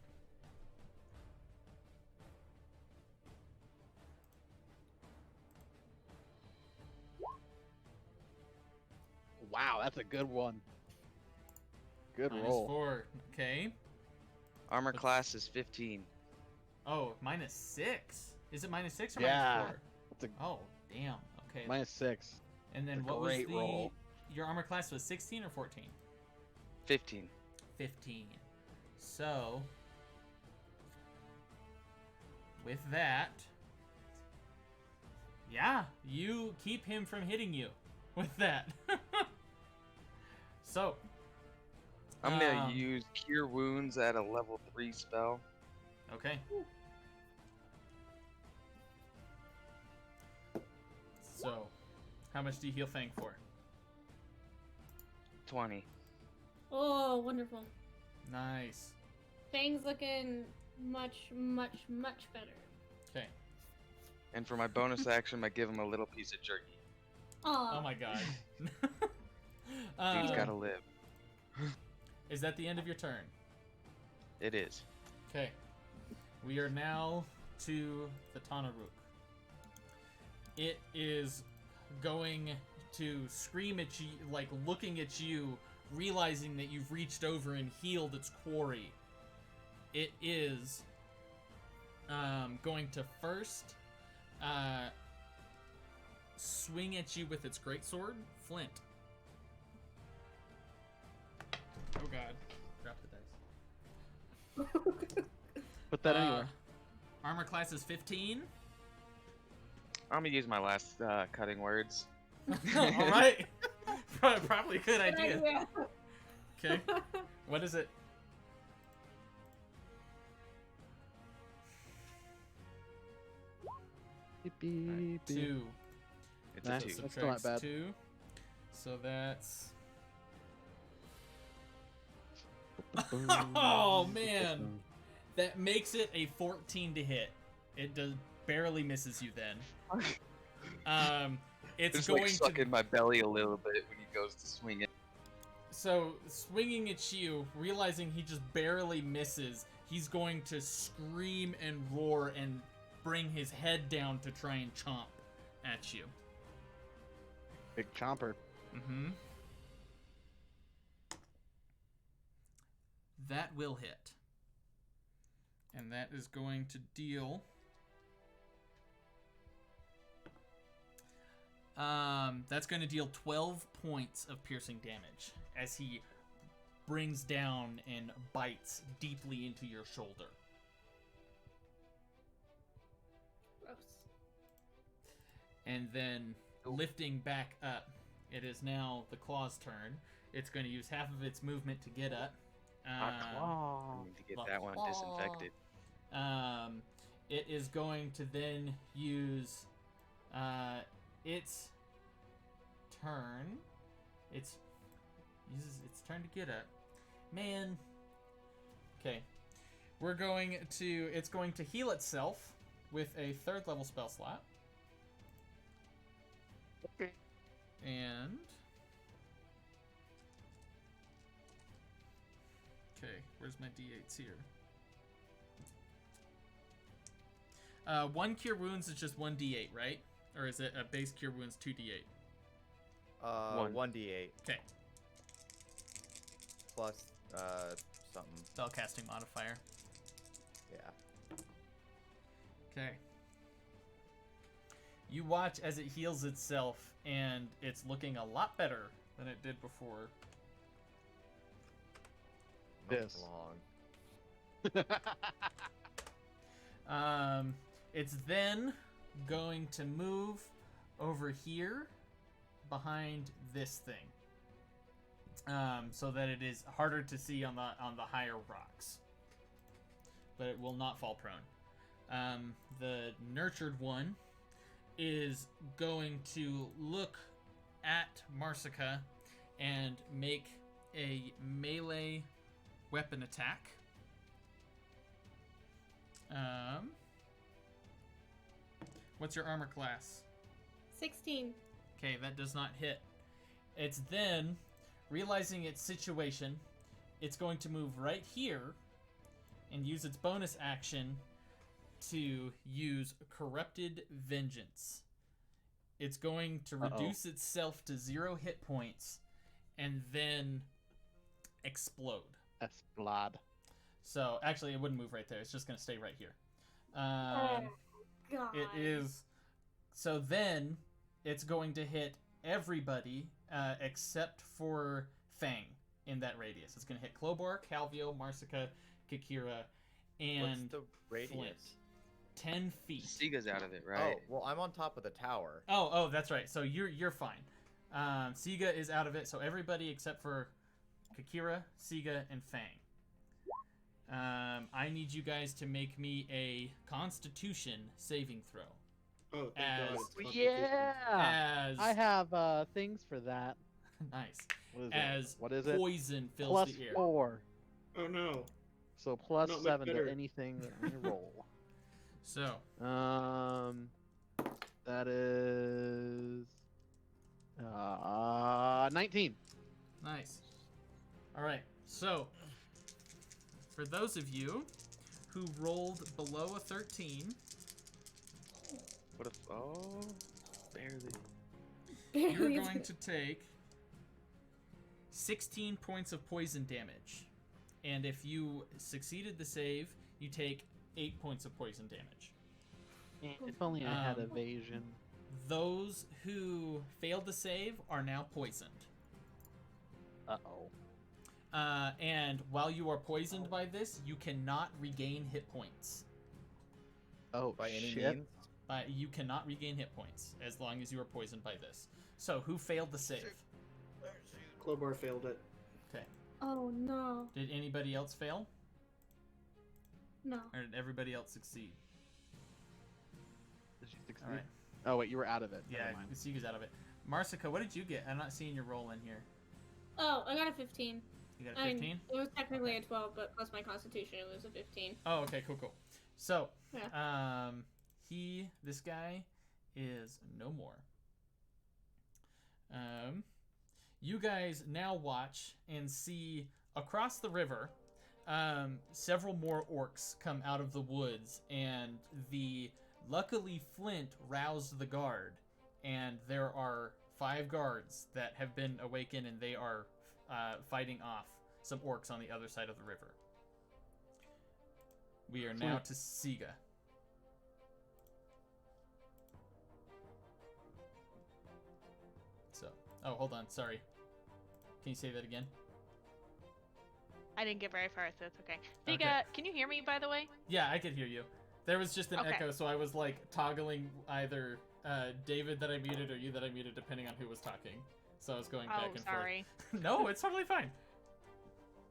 Wow, that's a good one. Good Minus roll. 4. Okay. Armor class is 15. Oh, -6. Is it -6 or Yeah. -4? Oh, damn. Okay. -6. And then what was your armor class was 16 or 14? 15. 15. So, with that, yeah, you keep him from hitting you with that. So, I'm gonna use Cure Wounds at a level 3 spell. Okay. So, how much do you heal Fang for? 20. Oh, wonderful. Nice. Fang's looking much, much, much better. Okay. And for my bonus action, I give him a little piece of jerky. Aww. Oh my god. Dude's gotta live. Is that the end of your turn? It is. Okay. We are now to the Tanaruk. It is going to scream at you, like looking at you, realizing that you've reached over and healed its quarry. It is going to first swing at you with its greatsword, Flint. Oh god. Drop the dice. Put that anywhere. Armor class is 15. I'm gonna use my last cutting words. Alright. Probably a good idea. Okay. What is it? Beep, beep, beep. 2. It's Nice. a 2. That's still not bad. 2. So that's... Oh, man. That makes it a 14 to hit. It does barely misses you then. It's just going like suck in my belly a little bit when he goes to swing it. So, swinging at you, realizing he just barely misses, he's going to scream and roar and bring his head down to try and chomp at you. Big chomper. Mm-hmm. That will hit. And that is going to deal... that's going to deal 12 points of piercing damage as he brings down and bites deeply into your shoulder. Gross. And then lifting back up, it is now the claw's turn. It's going to use half of its movement to get up. I need to get that one disinfected. It is going to then use its turn. It uses its turn to get up. Man. Okay. It's going to heal itself with a 3rd level spell slot. Okay. And okay, where's my d8s here? 1 cure wounds is just 1d8, right? Or is it a base cure wounds 2d8? 1d8. Okay. Plus something. Spellcasting modifier. Yeah. Okay. You watch as it heals itself, and it's looking a lot better than it did before. This. Long. It's then going to move over here behind this thing, so that it is harder to see on the higher rocks, but it will not fall prone. The nurtured one is going to look at Marsica and make a melee weapon attack. What's your armor class? 16. Okay, that does not hit. It's then, realizing its situation, it's going to move right here and use its bonus action to use Corrupted Vengeance. It's going to reduce itself to 0 hit points and then explode. Explode. So, actually, it wouldn't move right there. It's just going to stay right here. God. It is. So then it's going to hit everybody except for Fang in that radius. It's going to hit Klobar, Calvio, Marsica, Kikira, and what's the radius? Flint. 10 feet. Siga's out of it, right? Oh, well, I'm on top of the tower. Oh, that's right. So you're fine. Siga is out of it, so everybody except for Kikira, Siga, and Fang. I need you guys to make me a Constitution saving throw. Oh, thank God. It's Yeah. I have things for that. Nice. What is it? Poison fills Plus the air. 4. Oh no. So plus Not much 7 better. to anything that I roll. So. That is 19. Nice. All right. So, for those of you who rolled below a 13, What if? Oh, barely. you're going to take 16 points of poison damage. And if you succeeded the save, you take 8 points of poison damage. If only I had evasion. Those who failed the save are now poisoned. Uh-oh. And while you are poisoned by this, you cannot regain hit points. Oh, By any shit. means? You cannot regain hit points as long as you are poisoned by this. So, who failed the save? Klobar failed it. Okay. Oh no. Did anybody else fail? No. Or did everybody else succeed? Did you succeed? All right. Oh, wait, you were out of it. Yeah, Never mind. Sigu's out of it. Marsica, what did you get? I'm not seeing your roll in here. Oh, I got a 15. You got a 15? It was technically a 12, but plus my constitution, it was a 15. Oh, okay, cool. So, Yeah. this guy is no more. You guys now watch and see across the river, several more orcs come out of the woods, and luckily Flint roused the guard, and there are 5 guards that have been awakened, and they are fighting off some orcs on the other side of the river. We are now to Siga. So, oh, hold on, sorry. Can you say that again? I didn't get very far, so it's okay. Siga, Okay. can you hear me, by the way? Yeah, I could hear you. There was just an Okay. echo, so I was like toggling either David that I muted or you that I muted, depending on who was talking. So I was going back and sorry. forth. No, it's totally fine.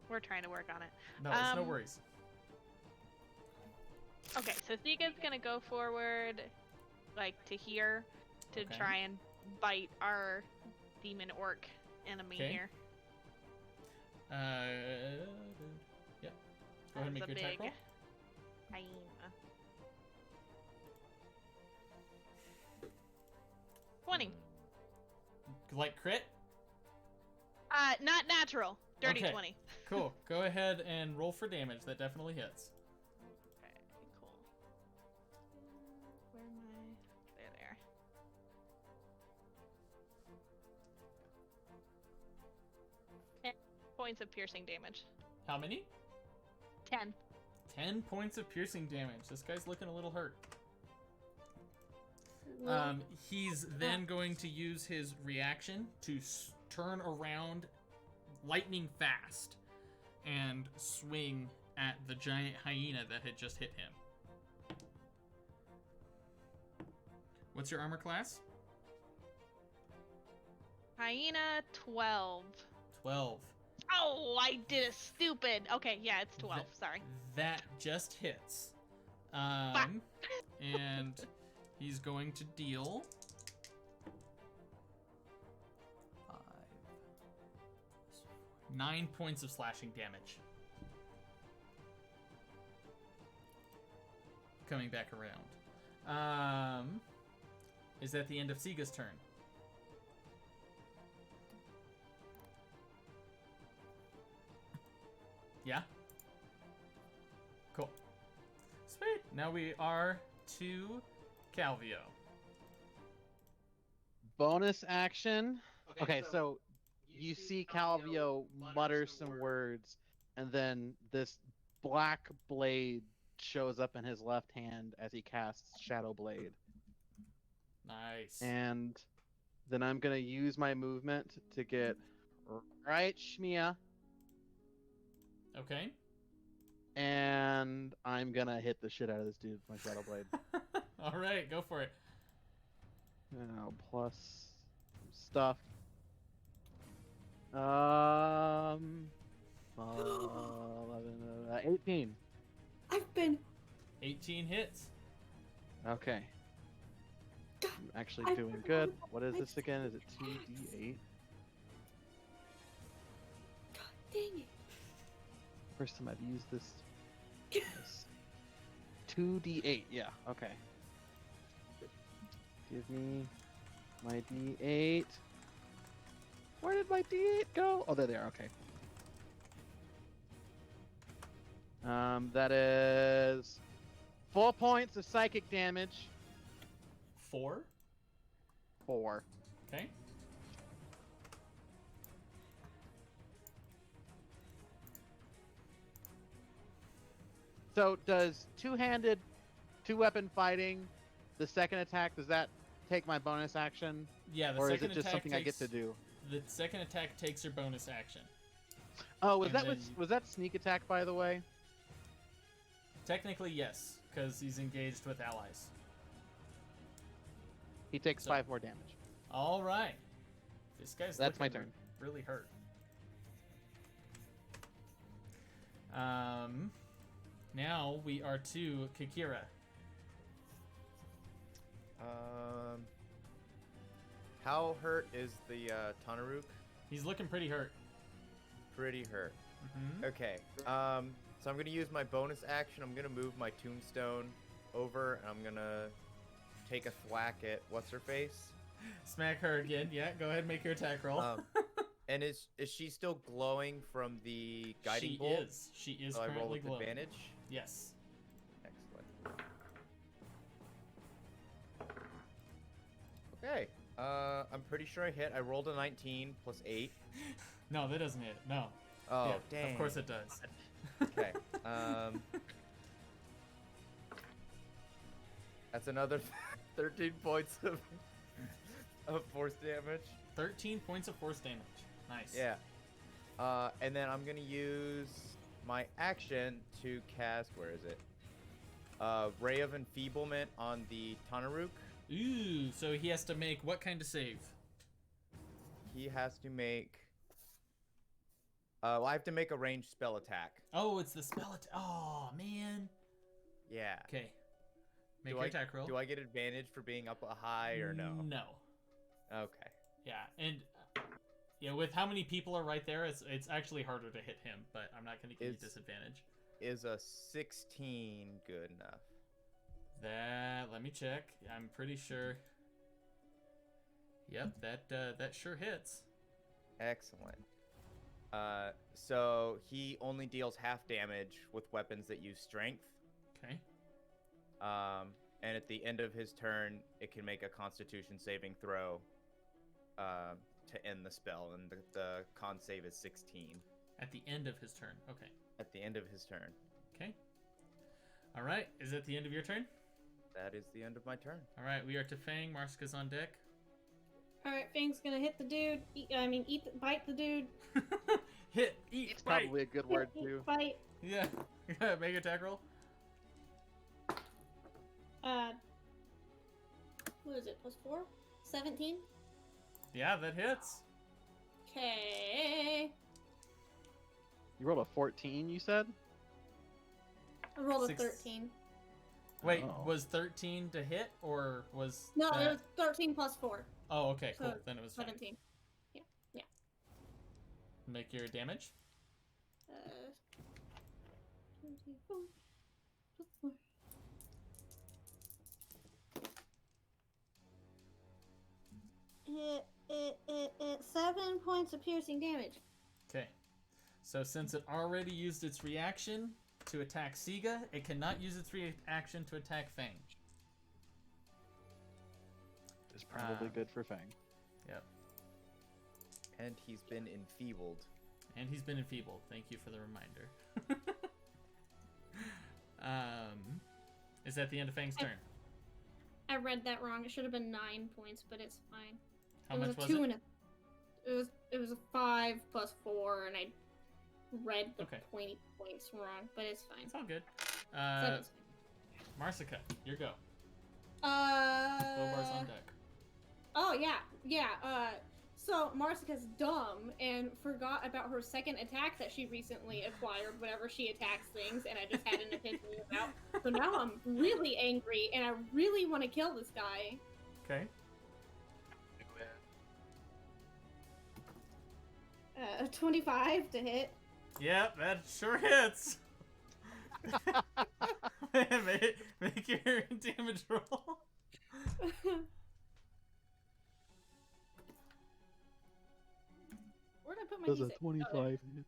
We're trying to work on it. No, it's no worries. Okay, so Siga's gonna go forward, like, to here, to Okay. try and bite our demon orc enemy Okay. here. Yeah. Go ahead and make That's your a attack roll. big hyena. 20. Like crit? Not natural. Dirty Okay. 20. Cool. Go ahead and roll for damage. That definitely hits. Okay, cool. Where am I? There. 10 points of piercing damage. How many? 10. 10 points of piercing damage. This guy's looking a little hurt. He's then going to use his reaction to turn around lightning fast and swing at the giant hyena that had just hit him. What's your armor class? Hyena 12. 12. Oh, I did a stupid. Okay, yeah, it's 12. Sorry. That just hits. And he's going to deal 9 points of slashing damage. Coming back around. Is that the end of Siga's turn? Yeah? Cool. Sweet. Now we are to Calvio. Bonus action. Okay, so you see Calvio mutter some words, and then this black blade shows up in his left hand as he casts Shadow Blade. Nice. And then I'm gonna use my movement to get right Shmia. Okay. And I'm gonna hit the shit out of this dude with my Shadow Blade. All right, go for it. Plus stuff. 18. I've been 18 hits. Okay. God, I'm actually doing good. What is this again? Is it 2d8? God dang it. First time I've used this. 2d8, yeah, okay. Give me my d8. Where did my d8 go? Oh, there they are, okay. That is 4 points of psychic damage. 4? 4. Okay. So does two-handed, two-weapon fighting, the second attack, does that take my bonus action? Yeah, the or second is it just attack something I get to do? The second attack takes your bonus action. Oh, was that sneak attack, by the way? Technically, yes, because he's engaged with allies. He takes 5 more damage. All right. This guy's That's my turn. Really hurt. Now we are to Kikira. How hurt is the Tanaruk? He's looking pretty hurt. Pretty hurt. Mm-hmm. Okay. So I'm gonna use my bonus action. I'm gonna move my tombstone over, and I'm gonna take a thwack at what's her face. Smack her again. Yeah, go ahead and make your attack roll. And is she still glowing from the guiding bolt? She is so currently I roll with glowing. advantage? Yes. Excellent. Okay. I'm pretty sure I hit. I rolled a 19 plus 8. No, that doesn't hit. No. Oh, yeah, dang. Of course it does. Okay. That's another 13 points of force damage. 13 points of force damage. Nice. Yeah. And then I'm gonna use my action to cast. Where is it? Ray of Enfeeblement on the Tanaruk. Ooh, so he has to make what kind of save? He has to make. Well, I have to make a ranged spell attack. Oh, it's the spell attack. Oh, man. Yeah. Okay. Make your attack roll. Do I get advantage for being up high or no? No. Okay. Yeah, and yeah, with how many people are right there, it's actually harder to hit him, but I'm not going to give you disadvantage. Is a 16 good enough? Let me check. I'm pretty sure. Yep, that sure hits. Excellent. So he only deals half damage with weapons that use strength. Okay. And at the end of his turn, it can make a Constitution saving throw to end the spell, and the con save is 16. At the end of his turn. Okay. At the end of his turn. Okay. All right. Is that the end of your turn? That is the end of my turn. All right. We are to Fang. Marska's on deck. All right, Fang's gonna hit the dude. Bite the dude. Eat, It's bite. probably a good word too. Bite. Yeah. Make your attack roll. What is it? Plus 4? 17? Yeah, that hits. Okay. You rolled a 14, you said? I rolled a 6. 13. Wait, Oh. was 13 to hit, or was No, that... it was 13 plus 4. Oh, okay, cool. So, Then it was fine. 17. Yeah. Make your damage. 24 plus 4. It 7 points of piercing damage. Okay. So since it already used its reaction to attack Siga, it cannot use its reaction to attack Fang. It's probably good for Fang. Yep. And he's been enfeebled. And he's been enfeebled. Thank you for the reminder. Is that the end of Fang's turn? I read that wrong. It should have been 9 points, but it's fine. How much was it? It was a 5 plus 4, and I read the pointy points wrong, but it's fine. It's all good. Marsica, your go. Crowbar's on deck. Oh yeah. So Marsica's dumb and forgot about her second attack that she recently acquired whenever she attacks things, and I just had an epiphany about. So now I'm really angry, and I really want to kill this guy. Okay. 25 to hit. Yep, that sure hits. Make your damage roll. Where'd I put my Does D6? a 25 hit?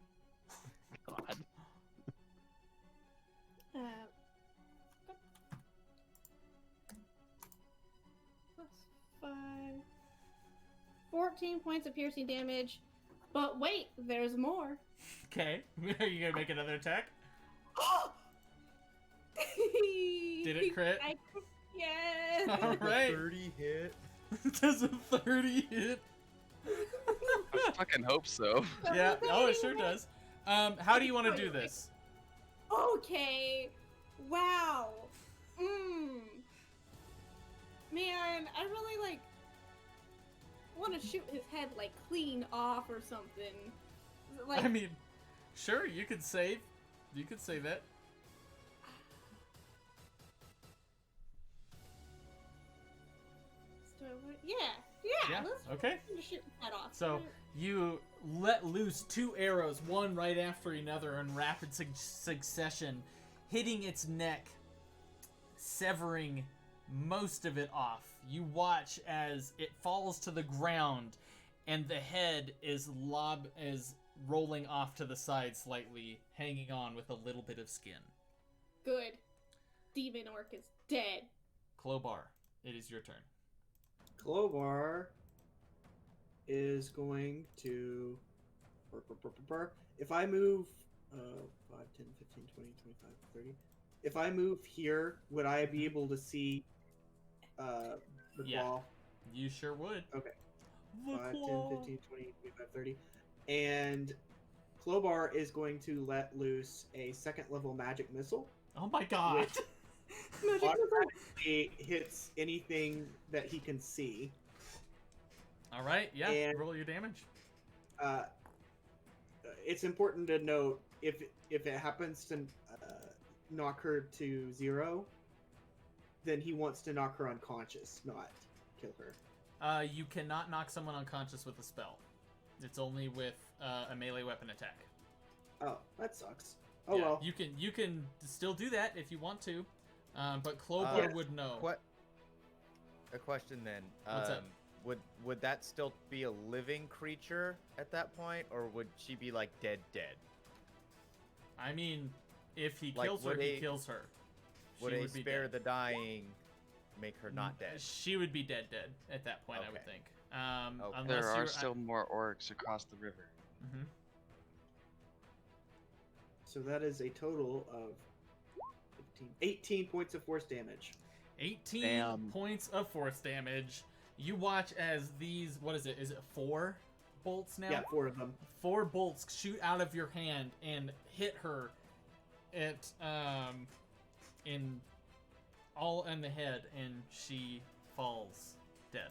God. Plus 5. 14 points of piercing damage. But wait, there's more. Okay. Are you gonna make another attack? Did it crit? Yes. All right. 30 hit. Does a 30 hit? I fucking hope so. Yeah. Oh, it sure does. How do you want to do this? Okay. Wow. Man, I really want to shoot his head clean off or something. I mean, sure, you could save. You could save it. Yeah. Okay. Let's shoot his head off. So you let loose 2 arrows, one right after another in rapid succession, hitting its neck, severing most of it off. You watch as it falls to the ground, and the head is rolling off to the side slightly, hanging on with a little bit of skin. Good. Demon Orc is dead. Clobar, it is your turn. Clobar is going to... If I move 5, 10, 15, 20, 25, 30... If I move here, would I be able to see the ball? You sure would. Okay. 5, 10, 15, 20, 25, 30. And Clobar is going to let loose a 2nd level magic missile. Oh my god. Which automatically hits anything that he can see. Alright, yeah, and, roll your damage. It's important to note, if it happens to knock her to 0, then he wants to knock her unconscious, not kill her. You cannot knock someone unconscious with a spell. It's only with a melee weapon attack. Oh, that sucks. Oh well. You can still do that if you want to, but Clobar would know. A question then. What's up? Would that still be a living creature at that point, or would she be dead? I mean, if he kills her, he kills her. Would a spare the dying make her not dead? She would be dead at that point, I would think. There are still more orcs across the river. Mm-hmm. So that is a total of 18 points of force damage. 18 points of force damage. You watch as these, what is it? Is it 4 bolts now? Yeah, 4 of them. 4 bolts shoot out of your hand and hit her in the head, and she falls dead.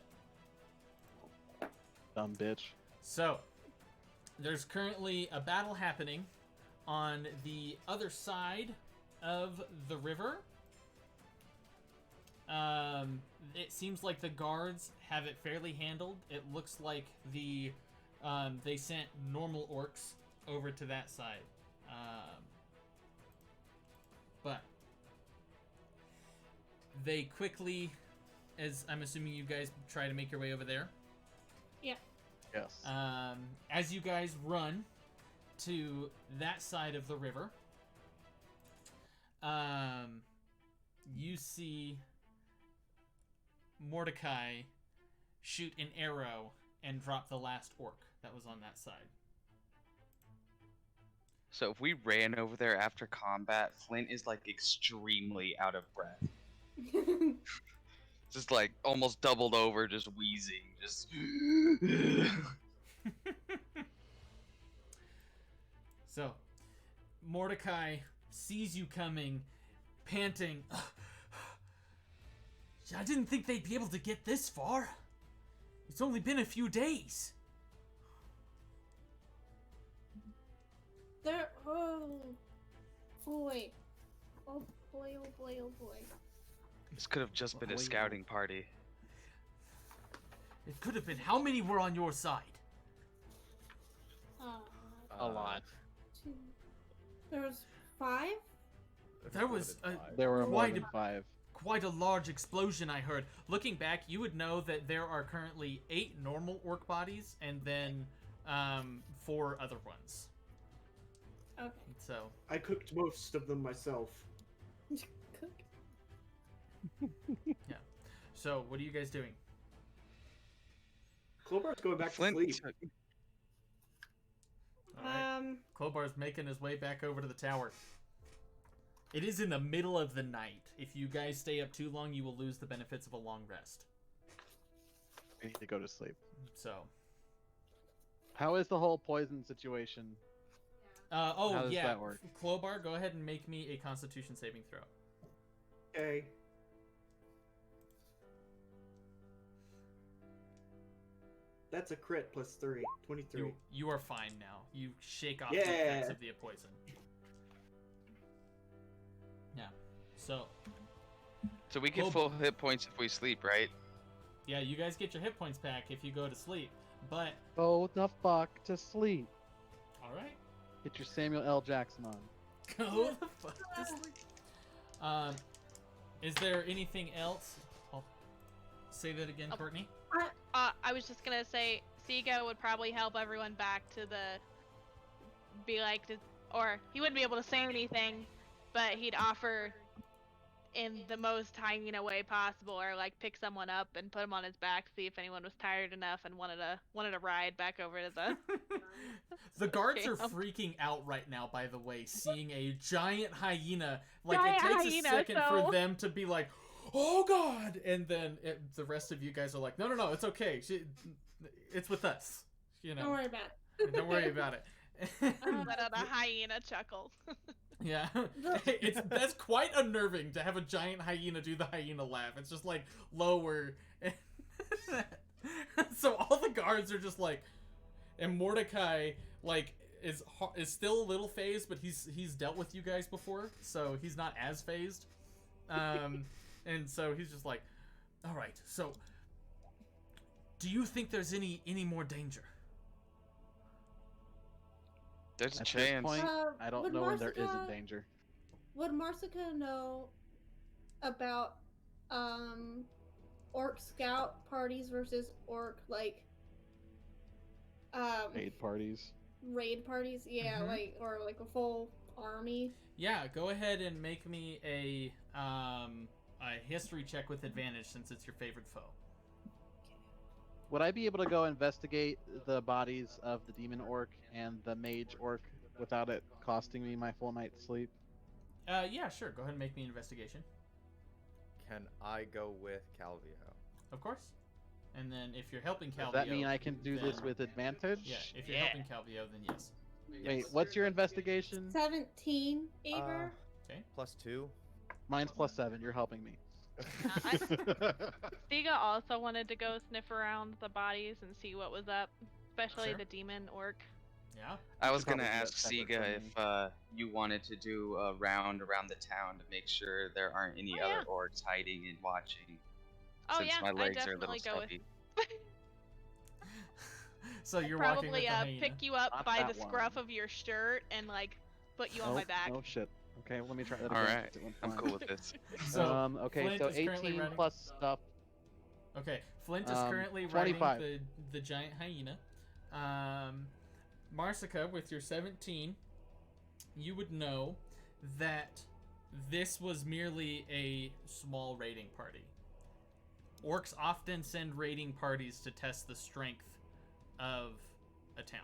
Dumb bitch. So, there's currently a battle happening on the other side of the river. It seems like the guards have it fairly handled. It looks like they sent normal orcs over to that side. But they quickly, as I'm assuming you guys try to make your way over there. Yeah. Yes. As you guys run to that side of the river, you see Mordecai shoot an arrow and drop the last orc that was on that side. So if we ran over there after combat, Flint is extremely out of breath. Just like almost doubled over, just wheezing, just. So, Mordecai sees you coming, panting. I didn't think they'd be able to get this far. It's only been a few days. Oh boy. Oh boy, oh boy, oh boy. This could have just been a scouting party. It could have been. How many were on your side? A lot. There was 5? There were more than 5. Quite a large explosion, I heard. Looking back, you would know that there are currently 8 normal orc bodies and then 4 other ones. Okay. So I cooked most of them myself. yeah. So what are you guys doing? Clobar's going back to sleep. All right. Clobar's making his way back over to the tower. It is in the middle of the night. If you guys stay up too long, you will lose the benefits of a long rest. We need to go to sleep. So. How is the whole poison situation? How does that work? Clobar, go ahead and make me a Constitution saving throw. Okay. That's a crit plus 3. 23. You are fine now. You shake off Yeah. the effects of the poison. Yeah. So we get full hit points if we sleep, right? Yeah, you guys get your hit points back if you go to sleep. But go the fuck to sleep. All right. Get your Samuel L. Jackson on. Go the fuck to sleep. Is there anything else? I'll say that again, Courtney. I was just gonna say, Siga would probably help everyone back to or he wouldn't be able to say anything, but he'd offer in the most hyena way possible, or like pick someone up and put him on his back, see if anyone was tired enough and wanted to ride back over to the. The guards are freaking out right now, by the way, seeing a giant hyena. Like, giant it takes a second so... for them to be like, oh god! And then the rest of you guys are like, no, it's okay. It's with us. You know. Don't worry about it. Don't worry about it. The hyena chuckle. Yeah, that's quite unnerving to have a giant hyena do the hyena laugh. It's just like lower. So all the guards are just like, and Mordecai like is still a little phased, but he's dealt with you guys before, so he's not as phased. And so he's just like, all right. So, do you think there's any more danger? There's a chance. Point, I don't know when there isn't danger. Would Marsica know about orc scout parties versus orc raid parties? Raid parties, yeah, or a full army. Yeah, go ahead and make me a history check with advantage since it's your favorite foe. Would I be able to go investigate the bodies of the demon orc and the mage orc without it costing me my full night's sleep? Yeah, sure. Go ahead and make me an investigation. Can I go with Calvio? Of course. And then if you're helping Calvio... Does that mean I can do this with advantage? Yeah, if you're helping Calvio, then yes. Wait, what's your investigation? 17, Aver. Okay. Plus 2. Mine's plus 7. You're helping me. Siga also wanted to go sniff around the bodies and see what was up, especially the demon orc. Yeah. I was gonna ask Siga if you wanted to do a round around the town to make sure there aren't any other orcs hiding and watching. Since my legs are a little stuffy. So you're probably walking with the hyena. Pick you up by the scruff of your shirt and like put you on my back. Oh shit. Okay, let me try that. Alright, I'm cool with this. So, okay, so 18 plus stuff. Okay, Flint is currently 25. riding the giant hyena. Marsica, with your 17, you would know that this was merely a small raiding party. Orcs often send raiding parties to test the strength of a town.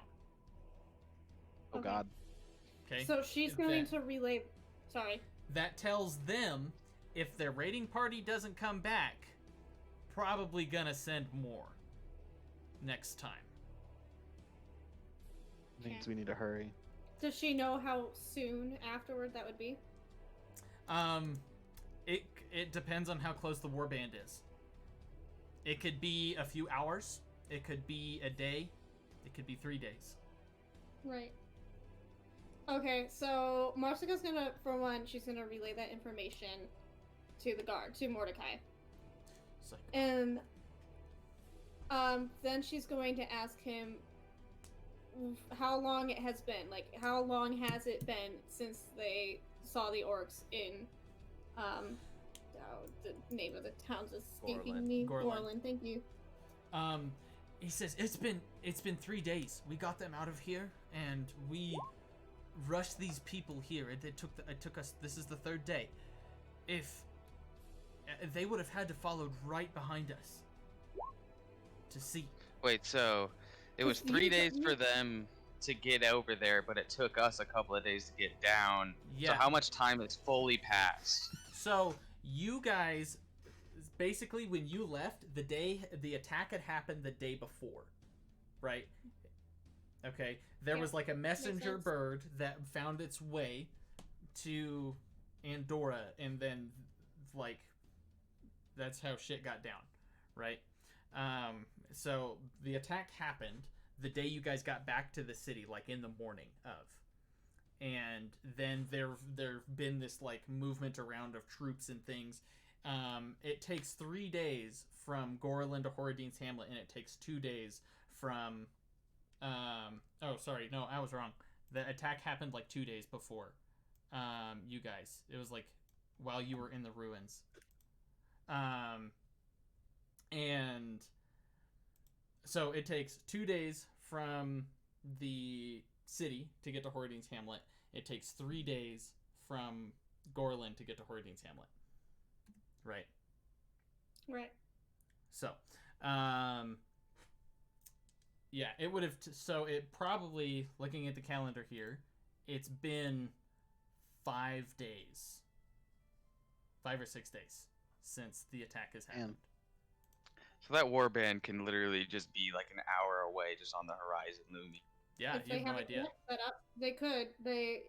Oh god. Okay. So she's going to relay... Sorry. That tells them if their raiding party doesn't come back, probably gonna send more next time. Means we need to hurry. Does she know how soon afterward that would be? It depends on how close the warband is. It could be a few hours. It could be a day. It could be 3 days. Right. Okay, so Marsica's gonna, for one, she's gonna relay that information to the guard, to Mordecai. And then she's going to ask him how long it has been. Like, how long has it been since they saw the orcs in, the name of the town's escaping me. Gorlin, thank you. He says it's been 3 days. We got them out of here, and we rushed these people here. It took us. This is the 3rd day. If they would have had to follow right behind us to see. Wait, so it was 3 days for them to get over there, but it took us a couple of days to get down. Yeah. So how much time has fully passed? So you guys, basically, when you left, the attack had happened the day before, right? Okay. There was like a messenger bird that found its way to Andorra, and then like that's how shit got down, right? So the attack happened the day you guys got back to the city, like in the morning of. And then there've been this like movement around of troops and things. It takes 3 days from Gorlin to Horadine's Hamlet, and it takes 2 days from oh sorry, no, I was wrong. The attack happened like 2 days before you guys. It was like while you were in the ruins. And so it takes 2 days from the city to get to Horadine's Hamlet. It takes 3 days from Gorlin to get to Horadine's Hamlet. Right. Right. So, yeah, it would have. So it probably, looking at the calendar here, it's been 5 days, 5 or 6 days since the attack has happened. So that warband can literally just be like an hour away, just on the horizon looming. Yeah, if you have no idea. Set up, they could. They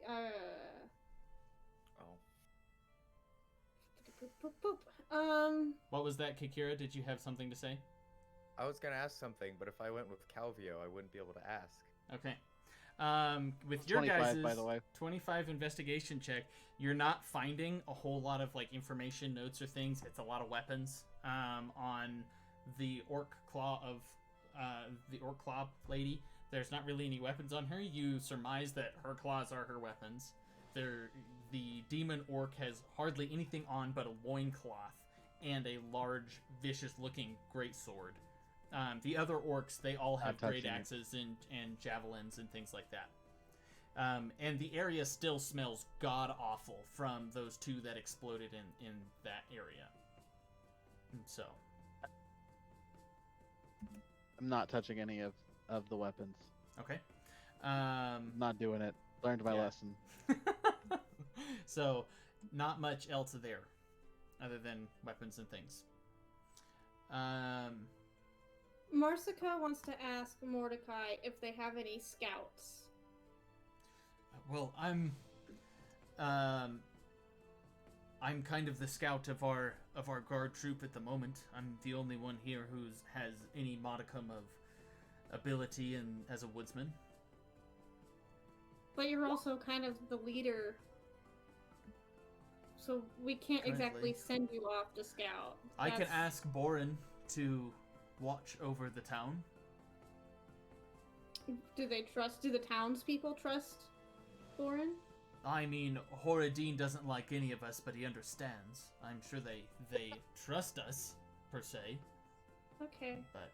What was that, Kikira? Did you have something to say? I was gonna ask something, but if I went with Calvio, I wouldn't be able to ask. Okay. With your guys' 25 investigation check, you're not finding a whole lot of like information, notes, or things. It's a lot of weapons on the orc claw lady. There's not really any weapons on her. You surmise that her claws are her weapons. The demon orc has hardly anything on but a loincloth and a large, vicious-looking greatsword. The other orcs, they all have great axes and javelins and things like that. And the area still smells god-awful from those 2 that exploded in that area. And so... I'm not touching any of the weapons. Okay. Not doing it. Learned my lesson. So, not much else there, other than weapons and things. Marsica wants to ask Mordecai if they have any scouts. Well, I'm kind of the scout of our guard troop at the moment. I'm the only one here who has any modicum of ability and as a woodsman. But you're also kind of the leader, so we can't exactly send you off to scout. I can ask Borin to watch over the town. Do the townspeople trust Borin? I mean, Horadine doesn't like any of us, but he understands. I'm sure they trust us, per se. Okay. But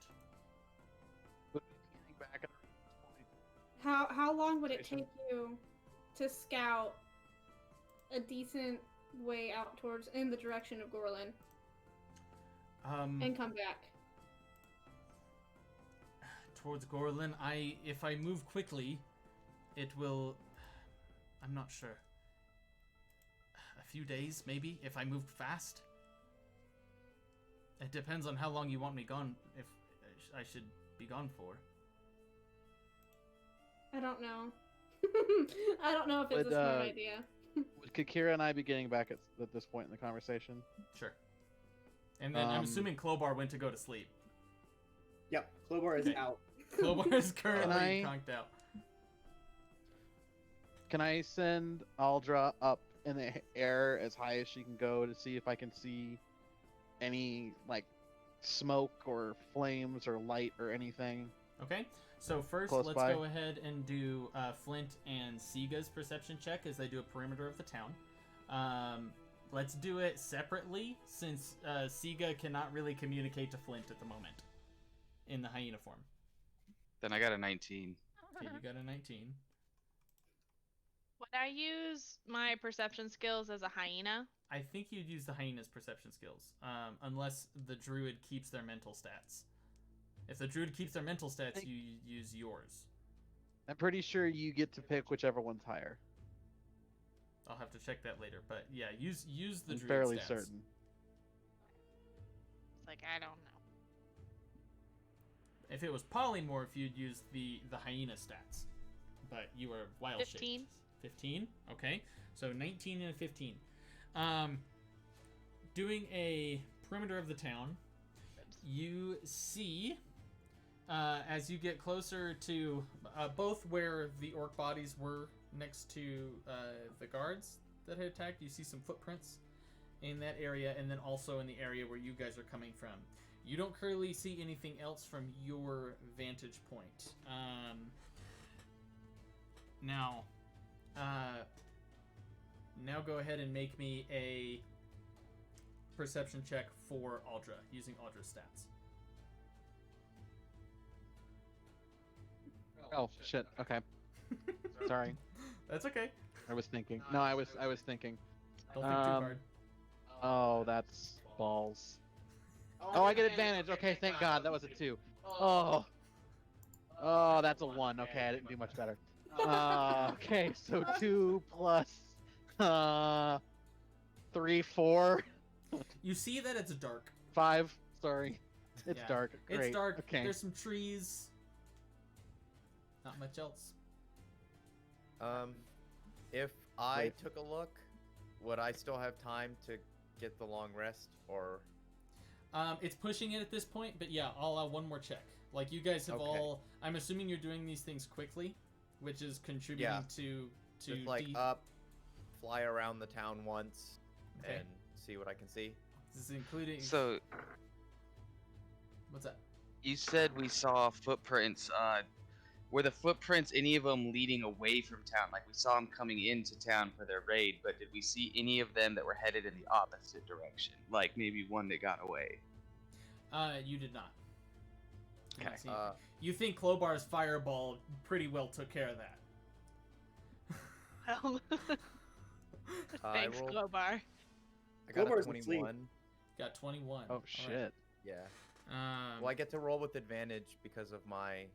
how long would it take you to scout a decent way out in the direction of Gorlin? And come back. Towards Gorlin, if I move quickly, it will. I'm not sure. A few days, maybe, if I moved fast. It depends on how long you want me gone, if I should be gone for. I don't know. I don't know if it's a smart idea. Would Kakira and I be getting back at this point in the conversation? Sure. And then I'm assuming Klobar went to go to sleep. Yep, Klobar is out. Klobar is currently conked out. Can I send Aldra up in the air as high as she can go to see if I can see any, like, smoke or flames or light or anything? Okay, so first let's go ahead and do Flint and Siga's perception check as they do a perimeter of the town. Let's do it separately since Siga cannot really communicate to Flint at the moment in the hyena form. Then I got a 19. Okay, you got a 19. Would I use my perception skills as a hyena? I think you'd use the hyena's perception skills, unless the druid keeps their mental stats. If the druid keeps their mental stats, you use yours. I'm pretty sure you get to pick whichever one's higher. I'll have to check that later, but yeah, use the druid fairly stats. certain. It's like, I don't know. If it was polymorph, you'd use the hyena stats, but you were wild 15. shaped. 15. Okay, so 19 and a 15. Doing a perimeter of the town, you see as you get closer to both where the orc bodies were next to the guards that had attacked, you see some footprints in that area, and then also in the area where you guys are coming from. You don't currently see anything else from your vantage point. Now go ahead and make me a perception check for Aldra, using Aldra's stats. Oh shit! Okay, sorry. That's okay. I was thinking. No, I was thinking. Don't think too hard. Oh, that's balls. Oh, I get advantage. Okay, thank God. That was a 2. Oh, that's a 1. Okay, I didn't do much better. Okay, so 2 plus 3, 4. You see that it's dark. 5. Sorry, it's dark. Great. It's dark. Okay. There's some trees. Not much else. If I took a look, would I still have time to get the long rest, or? It's pushing it at this point, but yeah, I'll allow one more check. Like, you guys have all... I'm assuming you're doing these things quickly, which is contributing to just like up, fly around the town once, and see what I can see. This is including... So... What's that? You said we saw footprints. Were the footprints, any of them leading away from town? Like, we saw them coming into town for their raid, but did we see any of them that were headed in the opposite direction? Like, maybe one that got away? You did not. Okay. You think Klobar's fireball pretty well took care of that. Well, thanks, Klobar. I got a 21. Got 21. Oh, shit. Right. Yeah. Well, I get to roll with advantage because of my...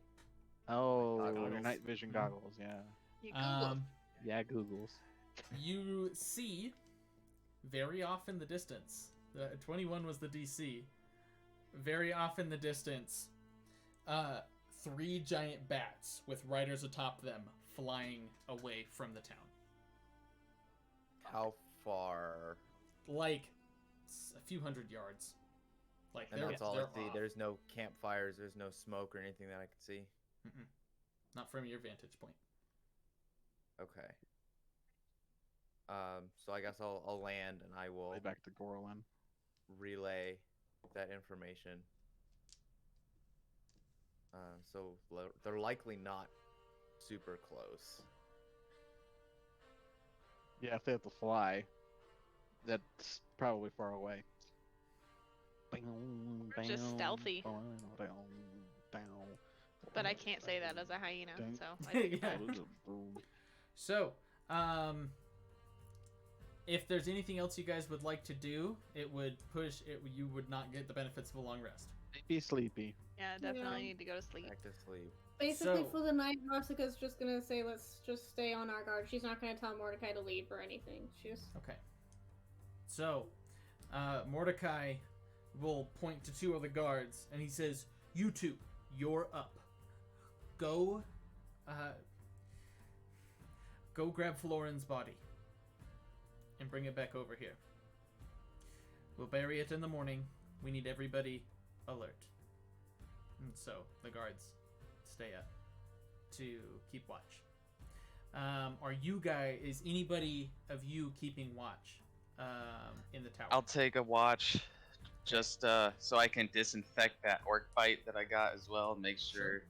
your night vision goggles, yeah. You Googled. Yeah, Googles. You see, very off in the distance, 21 was the DC, very off in the distance, 3 giant bats with riders atop them flying away from the town. How far? Like, a few hundred yards. Like, and that's all I see. There's no campfires, there's no smoke or anything that I can see? Mm-mm. Not from your vantage point. Okay. So I guess I'll land and I will... back to Gorlin. Relay that information. So they're likely not super close. Yeah, if they have to fly, that's probably far away. We're just stealthy. But I can't say that as a hyena, so I think So, if there's anything else you guys would like to do, it would push it. You would not get the benefits of a long rest. Be sleepy. Yeah, definitely need to go to sleep. Back to sleep. Basically, for the night, Marsica's just gonna say, let's just stay on our guard. She's not gonna tell Mordecai to leave or anything. She's... Okay. So, Mordecai will point to 2 of the guards, and he says, "You two, you're up. Go grab Florin's body and bring it back over here. We'll bury it in the morning. We need everybody alert." And so the guards stay up to keep watch. Is anybody of you keeping watch in the tower? I'll take a watch, just so I can disinfect that orc bite that I got as well, and make sure,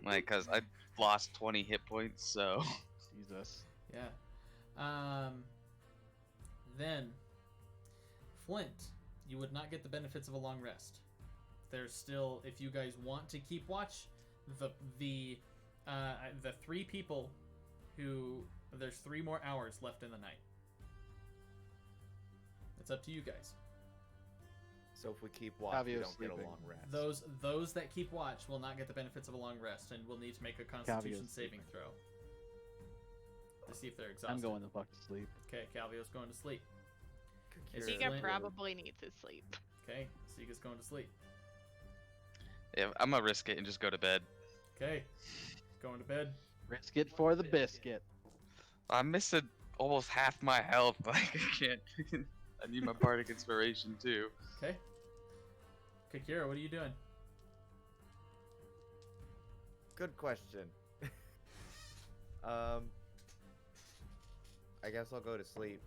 like, cause I lost 20 hit points, so. Jesus. Yeah. Then, Flint, you would not get the benefits of a long rest. There's still, if you guys want to keep watch, the 3 people who, there's 3 more hours left in the night. It's up to you guys. So if we keep watch, we don't get a long rest. Those that keep watch will not get the benefits of a long rest and will need to make a Constitution saving throw to see if they're exhausted. I'm going the fuck to sleep. Okay, Calvio's going to sleep. Sega probably needs his sleep. Okay, Sega's going to sleep. Yeah, I'm gonna risk it and just go to bed. Okay, going to bed. Risk it for the biscuit. I'm missing almost half my health. Like, I can't. I need my bardic inspiration too. Okay. Kakira, what are you doing? Good question. I guess I'll go to sleep.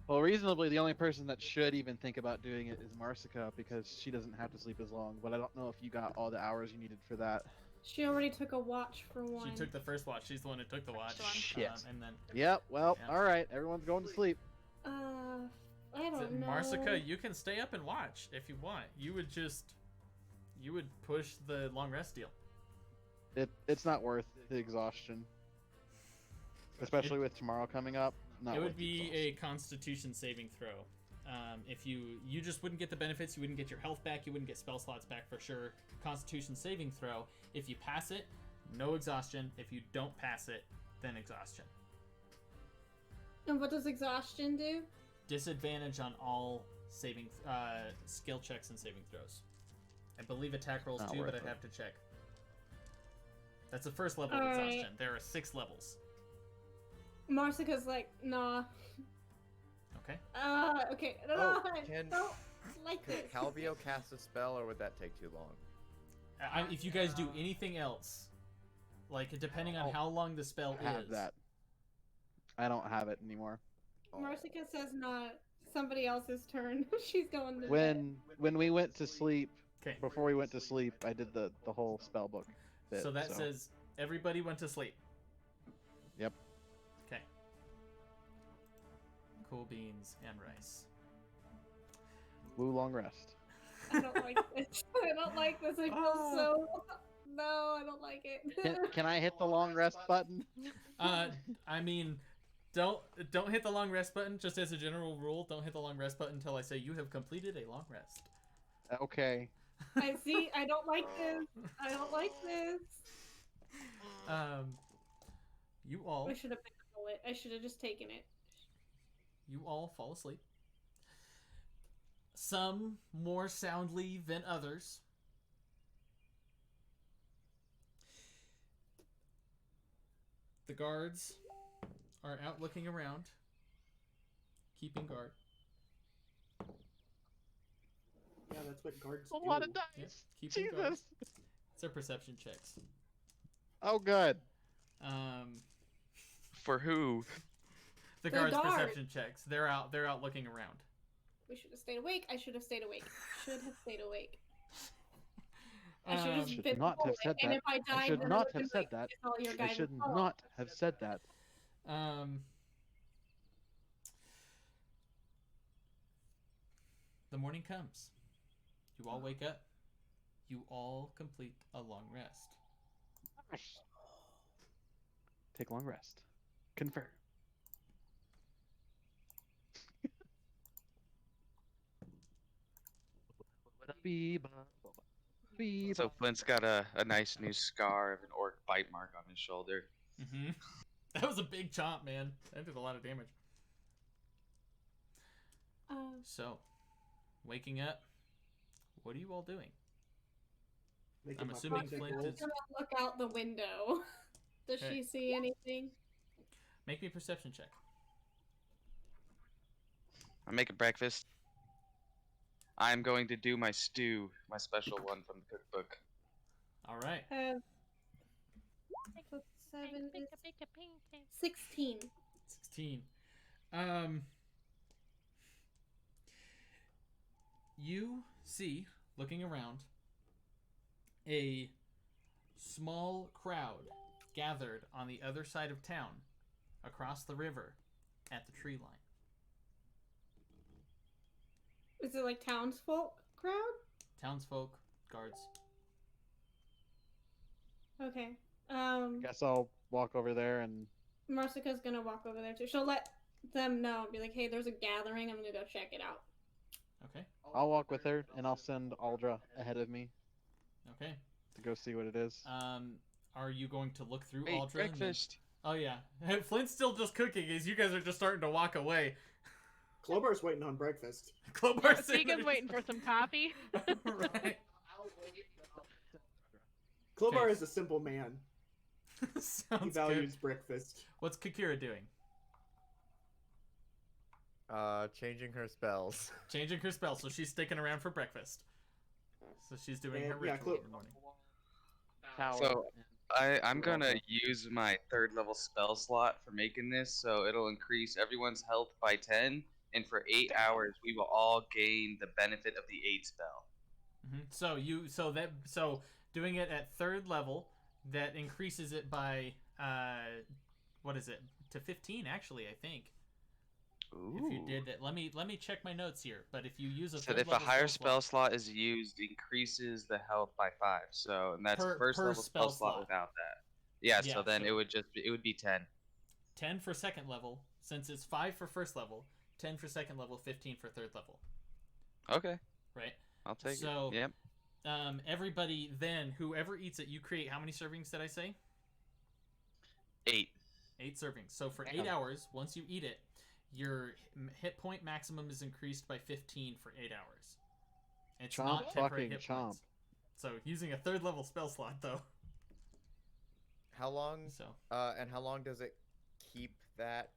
Well, reasonably, the only person that should even think about doing it is Marsica, because she doesn't have to sleep as long. But I don't know if you got all the hours you needed for that. She already took a watch for one. She took the first watch. She's the one who took the watch. Shit. And then. Yep. Well, all right. Everyone's going to sleep. I don't know. Marsica, you can stay up and watch if you want. You would push the long rest deal. It's not worth the exhaustion, especially with tomorrow coming up. It would be a Constitution saving throw. If you just wouldn't get the benefits, you wouldn't get your health back, you wouldn't get spell slots back for sure. Constitution saving throw. If you pass it, no exhaustion. If you don't pass it, then exhaustion. And what does exhaustion do? Disadvantage on all saving skill checks and saving throws. I believe attack rolls too, but I'd have to check. That's the first level of exhaustion. There are 6 levels. Marsica's like, nah. Okay. Okay. Can Calvio cast a spell, or would that take too long? If you guys do anything else, like depending on how long the spell is. That. I don't have it anymore. Marsica says not. Somebody else's turn. She's going to bed. When we went to sleep, before we went to sleep, I did the whole spell book bit, so that says everybody went to sleep. Yep. Okay. Cool beans and rice. Woo long rest. I don't like this. I don't like this. I feel so... No, I don't like it. Can I hit the long rest button? I mean... Don't hit the long rest button. Just as a general rule, don't hit the long rest button until I say you have completed a long rest. Okay. I see. I don't like this. I don't like this. You all. I should have been a bullet. I should have just taken it. You all fall asleep. Some more soundly than others. The guards are out looking around, keeping guard. Yeah, that's what guards do. A lot of dice. Yep, keeping guard. It's their perception checks. Oh, good. For who? The guards' perception checks. They're out looking around. We should have stayed awake. I should have stayed awake. Should have stayed awake. I should have should not have said that. And if I died, I should not have said that. I should not have said that. The morning comes. You all wake up. You all complete a long rest. Take long rest. Confer. So Flint's got a nice new scar of an orc bite mark on his shoulder. That was a big chomp, man. That did a lot of damage. So, waking up, what are you all doing? I'm assuming Flint is gonna look out the window. Does she see anything? Make me a perception check. I'm making breakfast. I'm going to do my stew, my special one from the cookbook. All right. 7 is 16. 16. You see, looking around, a small crowd gathered on the other side of town, across the river, at the tree line. Is it like townsfolk crowd? Townsfolk, guards. Okay. Guess I'll walk over there and. Marsica's gonna walk over there too. She'll let them know, be like, "Hey, there's a gathering. I'm gonna go check it out." Okay. I'll walk with her, and I'll send Aldra ahead of me. Okay. To go see what it is. Are you going to look through Hey, Aldra? breakfast. Oh yeah, Flint's still just cooking. As you guys are just starting to walk away. Clobar's waiting on breakfast. Clobar's Deacon's waiting for some coffee. Right. Clobar is a simple man. He values breakfast. What's Kakira doing? Changing her spells. Changing her spells, so she's sticking around for breakfast. So she's doing her ritual in the morning. So I'm gonna use my 3rd level spell slot for making this, so it'll increase everyone's health by 10, and for 8 hours we will all gain the benefit of the 8 spell. So doing it at 3rd level, that increases it by what is it, to 15 actually, I think. Ooh. If you did that, let me check my notes here. But if you use a so if a higher spell slot is used, increases the health by 5. So and that's first level spell slot without that. Yeah. So then it would be 10. 10 for 2nd level, since it's 5 for 1st level. 10 for 2nd level, 15 for 3rd level. Okay. Right. I'll take it. So yep. Everybody then, whoever eats it, you create how many servings did I say? 8. 8 servings. So for 8 hours, once you eat it, your hit point maximum is increased by 15 for 8 hours. It's not temporary hit points. So using a 3rd level spell slot though. How long? And how long does it keep that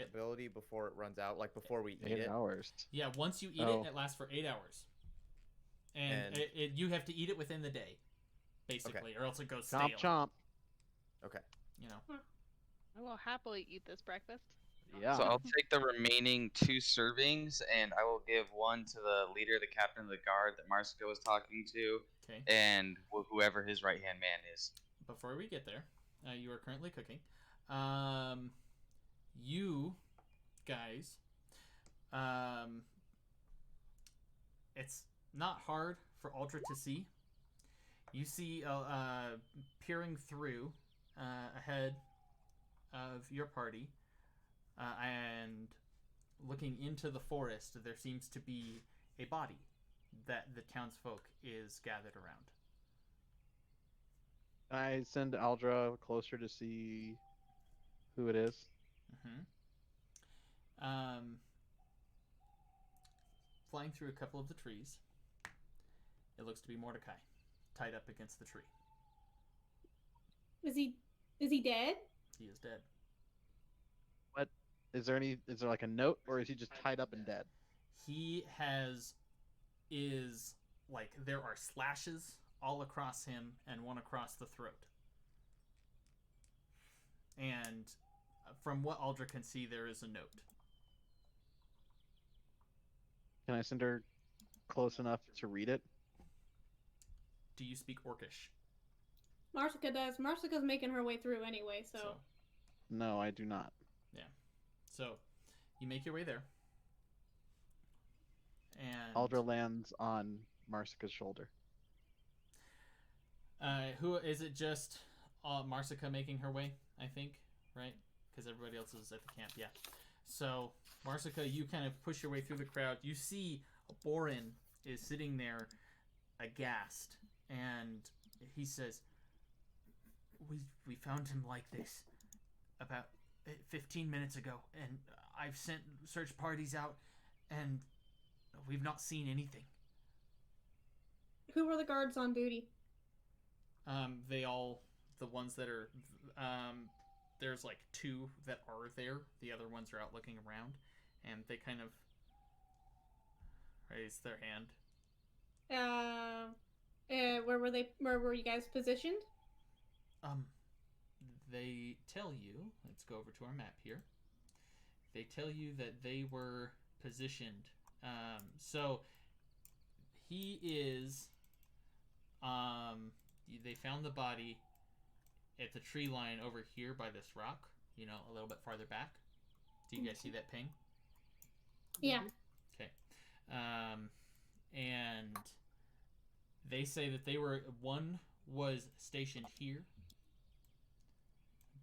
ability before it runs out? Like before we eat it? 8 hours. Yeah, once you eat it, it lasts for 8 hours. And you have to eat it within the day, basically, or else it goes stale. Chomp. Okay. You know. I will happily eat this breakfast. Yeah. So I'll take the remaining 2 servings, and I will give one to the leader, the captain of the guard that Marsica was talking to, and whoever his right-hand man is. Before we get there, you are currently cooking. You guys, it's not hard for Aldra to see. You see, peering through ahead of your party, and looking into the forest, there seems to be a body that the townsfolk is gathered around. I send Aldra closer to see who it is. Flying through a couple of the trees, it looks to be Mordecai, tied up against the tree. Is he dead? He is dead. What? Is there like a note, or is he just tied up and dead? He is like, there are slashes all across him and one across the throat. And from what Aldra can see, there is a note. Can I send her close enough to read it? Do you speak Orcish? Marsica does. Marsica's making her way through anyway, so... No, I do not. Yeah. So, you make your way there. And... Aldra lands on Marsica's shoulder. Who is it? Just Marsica making her way, I think, right? Because everybody else is at the camp. Yeah. So Marsica, you kind of push your way through the crowd. You see Borin is sitting there, aghast, and he says, "We found him like this about 15 minutes ago, and I've sent search parties out, and We've not seen anything. Who were the guards on duty? The ones that are, there's like 2 that are there. The other ones are out looking around, and they kind of raise their hand. Where were they? Where were you guys positioned? They tell you, let's go over to our map here. They tell you that they were positioned. So he is, they found the body at the tree line over here by this rock, a little bit farther back. Do you guys see that ping? Yeah. Okay. And they say that one was stationed here,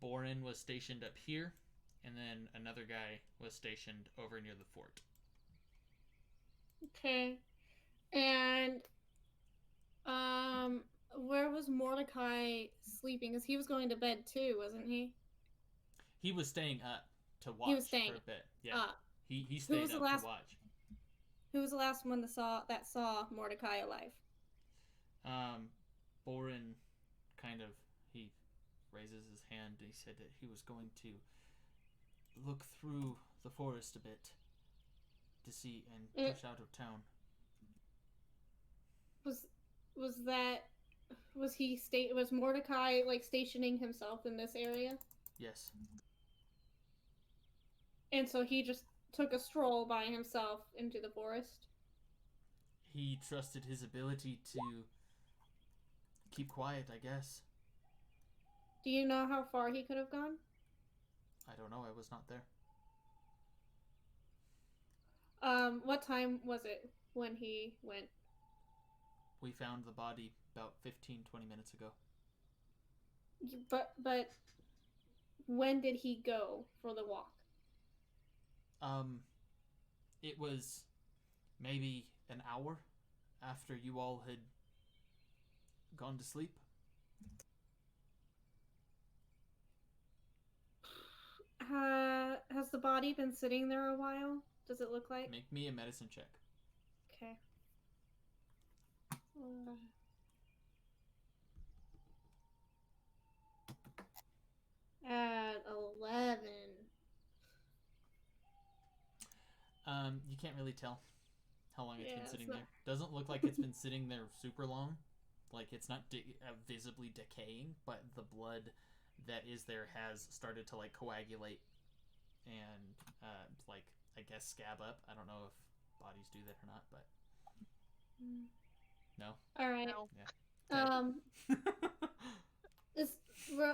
Boren was stationed up here, and then another guy was stationed over near the fort. Okay. And where was Mordecai sleeping? Because he was going to bed too, wasn't he? He was staying up to watch he was staying for a bit. Yeah. Up. He stayed up to watch. Who was the last one that saw Mordecai alive? Boren he raises his hand and he said that he was going to look through the forest a bit to see and push out of town. Was Mordecai stationing himself in this area? Yes. And so he just took a stroll by himself into the forest? He trusted his ability to keep quiet, I guess. Do you know how far he could have gone? I don't know. I was not there. What time was it when he went? We found the body about 15, 20 minutes ago. But when did he go for the walk? It was maybe an hour after you all had gone to sleep. Has the body been sitting there a while? Does it look like? Make me a medicine check. Okay. At 11. You can't really tell how long it's been sitting there. Doesn't look like it's been sitting there super long. Like, it's not visibly decaying, but the blood that is there has started to coagulate and I guess scab up. I don't know if bodies do that or not, but no. All right. No. Yeah.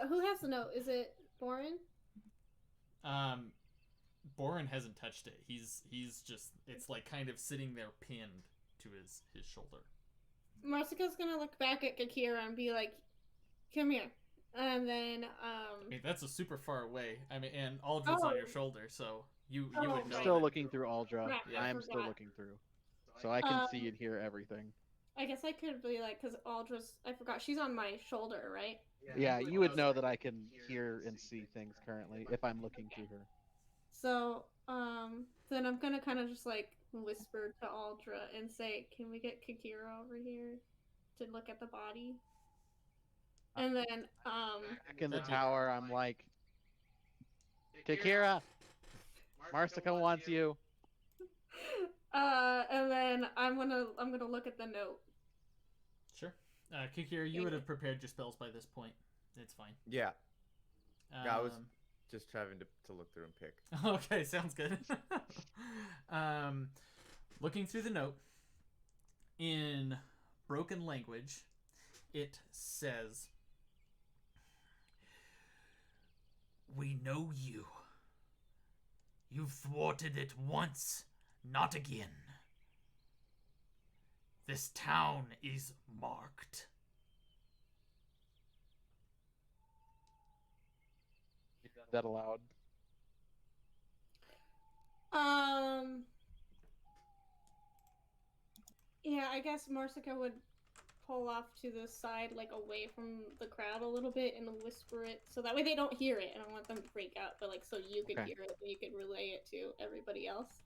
Who has the note? Is it Boren? Boren hasn't touched it. He's just, it's kind of sitting there pinned to his shoulder. Marsica's gonna look back at Kakira and be like, "Come here." And then I mean, that's a super far away. I mean, and Aldra's on your shoulder, so you would know. I'm still looking through Aldra. Right, I am still looking through, so I can see and hear everything. I guess I could be because Aldra's, I forgot, she's on my shoulder, right? Yeah, you would know that I can hear and see things currently if I'm looking through her. So, then I'm gonna kind of just whisper to Aldra and say, "Can we get Kakira over here to look at the body?" And then, back in the tower, I'm like, "Kakira, Marsica wants you." And then I'm gonna look at the note. Sure. Kakira, you would have prepared your spells by this point. It's fine. Yeah. I was just trying to look through and pick. Okay, sounds good. Looking through the note, in broken language, it says, "We know you. You've thwarted it once, not again. This town is marked." Read that aloud. Yeah, I guess Marsica would pull off to the side, away from the crowd a little bit, and whisper it, so that way they don't hear it. I don't want them to freak out, but so you could hear it, and you could relay it to everybody else.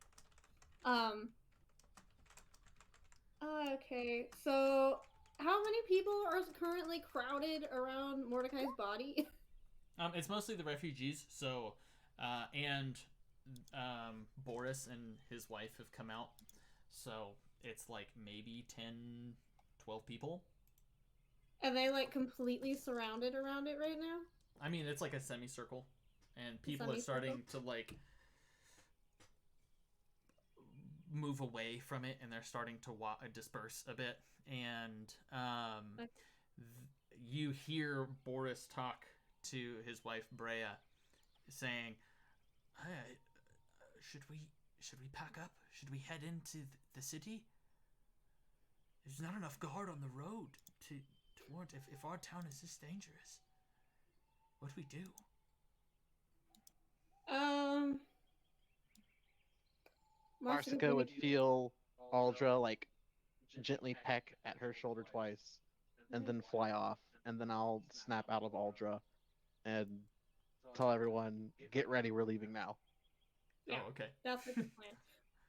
Okay, so how many people are currently crowded around Mordecai's body? It's mostly the refugees. So, and Boris and his wife have come out. So it's like maybe 10, 12 people. Are they like completely surrounded around it right now? I mean, it's like a semicircle, and people are starting to like move away from it, and they're starting to disperse a bit. And you hear Boris talk to his wife Brea, saying, "Hey, should we pack up? Should we head into the city? There's not enough guard on the road to warrant if our town is this dangerous. What do we do?" Marsica would feel Aldra like gently peck at her shoulder twice, and then fly off. And then I'll snap out of Aldra and tell everyone, "Get ready, we're leaving now." Yeah, oh, okay. That's a good plan.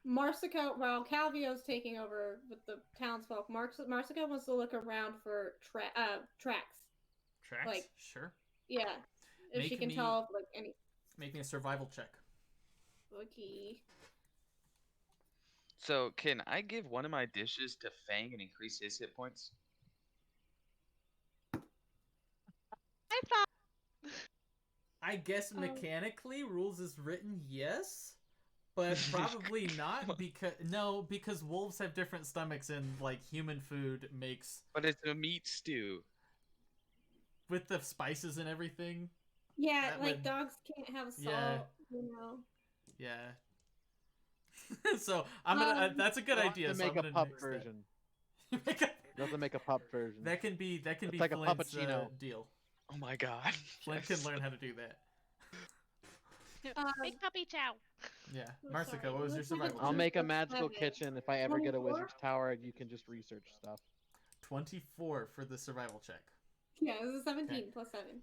Marsica, while Calvio's taking over with the townsfolk, Marsica wants to look around for tracks. Tracks? Like, sure. Yeah, if she can tell like any. Make me a survival check. Okay. So, can I give one of my dishes to Fang and increase his hit points? I thought. I guess mechanically, rules is written, yes, but probably not because wolves have different stomachs and like human food makes. But it's a meat stew. With the spices and everything. Yeah, like dogs can't have salt, you know. Yeah. So I'm gonna. That's a good idea. To make a pup version. You have to make a pup version. That can be it's like Flint's, a puppuccino deal. Oh my god. Flint can learn how to do that. Big puppy chow. Yeah, Marsica, what was your survival? I'll make a magical kitchen if I ever get a wizard's tower, and you can just research stuff. 24 for the survival check. Yeah, it was a 17 plus 7.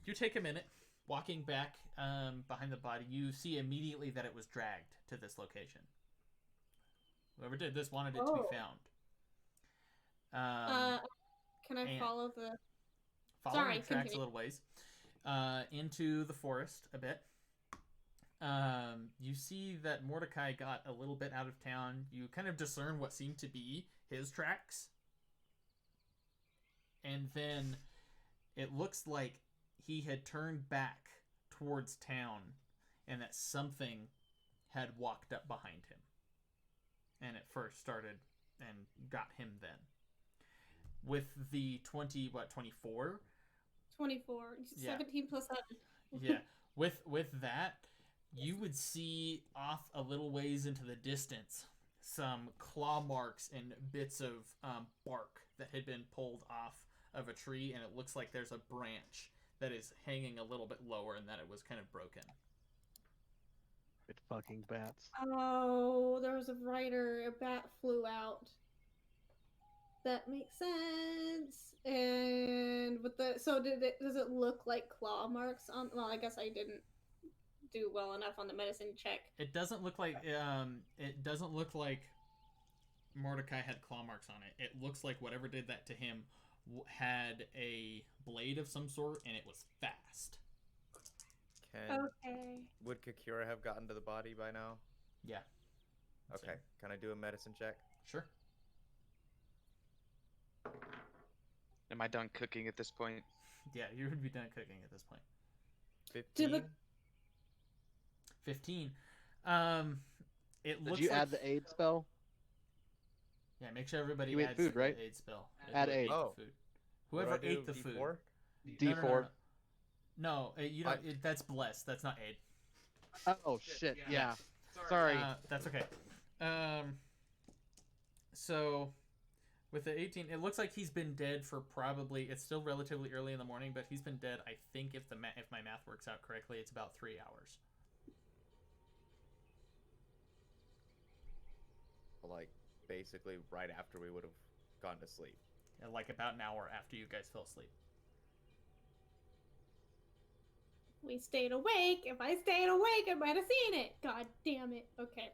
You take a minute. Walking back behind the body, you see immediately that it was dragged to this location. Whoever did this wanted it to be found. Can I follow the... Follow the tracks a little ways. Into the forest a bit. You see that Mordecai got a little bit out of town. You kind of discern what seemed to be his tracks. And then it looks like he had turned back towards town and that something had walked up behind him. And it first started and got him then. With the 24? 24. 17 plus 7. Yeah. With that, you would see off a little ways into the distance some claw marks and bits of bark that had been pulled off of a tree, and it looks like there's a branch that is hanging a little bit lower and that it was kind of broken. It fucking bats. Oh, there was a rider. A bat flew out. That makes sense. And with the does it look like claw marks on? Well, I guess I didn't do well enough on the medicine check. It doesn't look like Mordecai had claw marks on it. It looks like whatever did that to him had a blade of some sort, and it was fast. Would Kakira have gotten to the body by now? Yeah. Okay. Can I do a medicine check? Sure. Am I done cooking at this point? Yeah, you would be done cooking at this point. 15. 15. It looks. Did you add the aid spell? Yeah, make sure everybody you adds food, right? the aid spell. Add aid. Food. Whoever ate the food. D4. No, you don't. That's blessed. That's not aid. Oh shit! Yeah. Sorry. That's okay. So, with the 18, it looks like he's been dead for probably. It's still relatively early in the morning, but he's been dead. I think if my math works out correctly, it's about 3 hours. Like basically right after we would have gone to sleep. Yeah, like about an hour after you guys fell asleep. We stayed awake. If I stayed awake, I might have seen it. God damn it. Okay.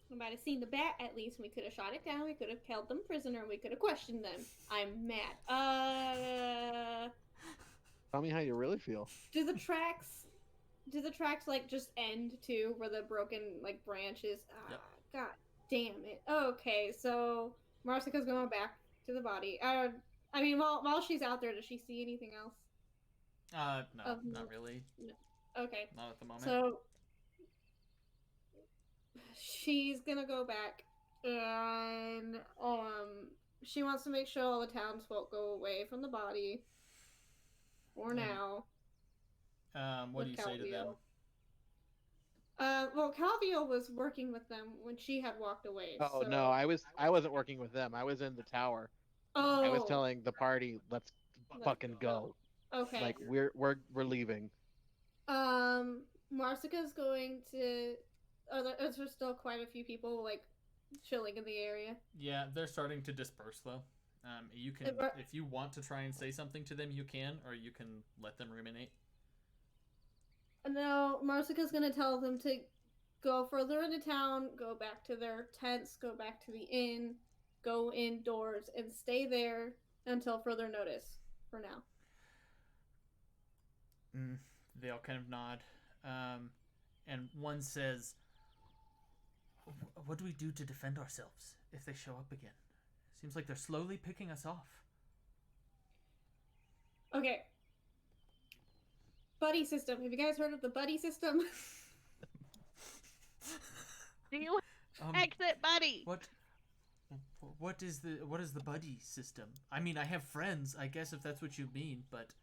We might have seen the bat at least. We could have shot it down. We could have held them prisoner. We could have questioned them. I'm mad. Tell me how you really feel. Do the tracks like just end too, where the broken like branches? Yep. God damn it. Okay, so Marsica's going back to the body. I mean, while she's out there, does she see anything else? No, not really. No. Okay. Not at the moment. So she's gonna go back, and she wants to make sure all the townsfolk go away from the body. For now. What do you say to them? Well, Calvio was working with them when she had walked away. Oh so... no, I wasn't working with them. I was in the tower. Oh. I was telling the party, let's fucking go. Okay. Like we're leaving. Marsica's going to. Is there still quite a few people like chilling in the area? Yeah, they're starting to disperse though. You can, if you want to try and say something to them, you can, or you can let them ruminate. No, Marsica's gonna tell them to go further into town, go back to their tents, go back to the inn, go indoors, and stay there until further notice. For now. They all kind of nod, and one says, "What do we do to defend ourselves if they show up again? Seems like they're slowly picking us off." Okay. Buddy system. Have you guys heard of the buddy system? Do you exit buddy? What is the buddy system? I mean, I have friends, I guess, if that's what you mean, but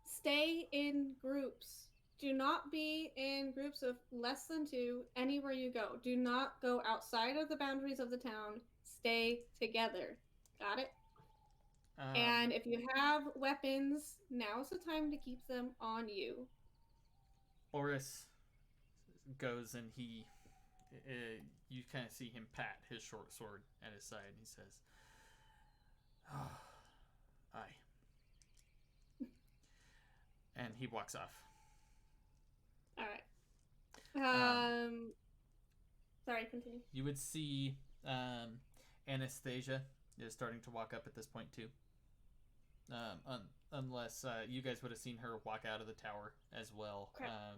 stay in groups. Do not be in groups of less than 2 anywhere you go. Do not go outside of the boundaries of the town. Stay together. Got it? And if you have weapons, now's the time to keep them on you. Boris goes and you kind of see him pat his short sword at his side, and he says, "Oh, aye." And he walks off. All right. Sorry, continue. You would see Anastasia is starting to walk up at this point too. Unless you guys would have seen her walk out of the tower as well.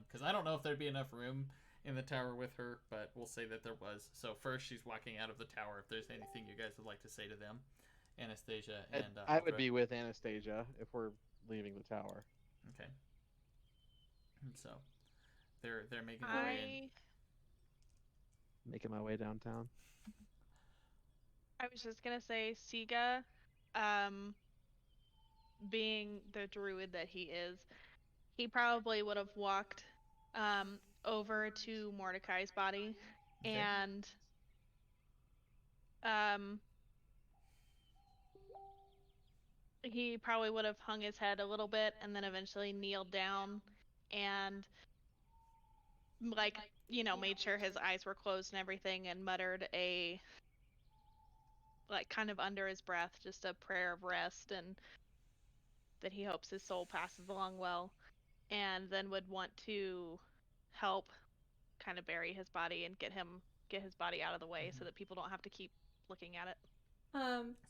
Because I don't know if there'd be enough room in the tower with her, but we'll say that there was. So first she's walking out of the tower. If there's anything you guys would like to say to them, Anastasia and I would be with Anastasia if we're leaving the tower. Okay. So they're making their way in. Making my way downtown. I was just gonna say, Siga, being the druid that he is, he probably would have walked over to Mordecai's body, okay. And he probably would have hung his head a little bit and then eventually kneeled down and made sure his eyes were closed and everything, and muttered a kind of under his breath, just a prayer of rest, and that he hopes his soul passes along well, and then would want to help kind of bury his body and get his body out of the way, so that people don't have to keep looking at it.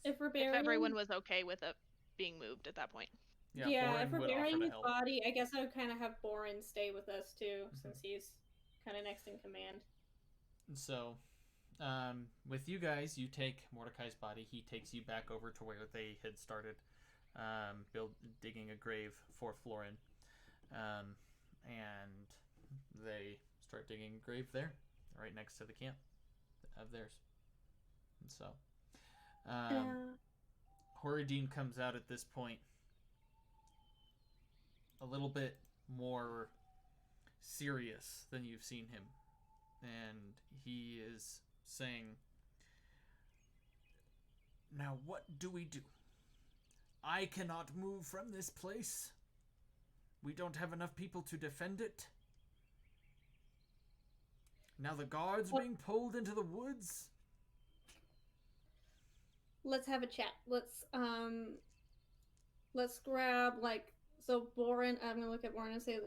If everyone was okay with it being moved at that point. Yeah, if we're burying his body, I guess I would kind of have Boren stay with us too, since he's kind of next in command. So, with you guys, you take Mordecai's body. He takes you back over to where they had started digging a grave for Florin. And they start digging a grave there, right next to the camp of theirs. And so, Horadine comes out at this point a little bit more serious than you've seen him. And he is saying, "Now what do we do? I cannot move from this place. We don't have enough people to defend it. Now the guards are being pulled into the woods." Let's have a chat. Let's grab so Boren, I'm gonna look at Boren and say,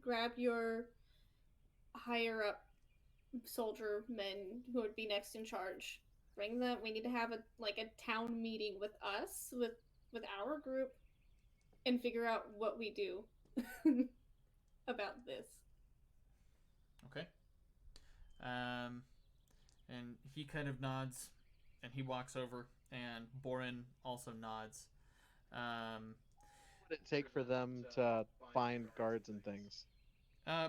grab your higher up soldier men who would be next in charge. Bring them. We need to have a town meeting with us, with our group, and figure out what we do about this. Okay. And he kind of nods, and he walks over, and Borin also nods. What would it take for them to find guards and things?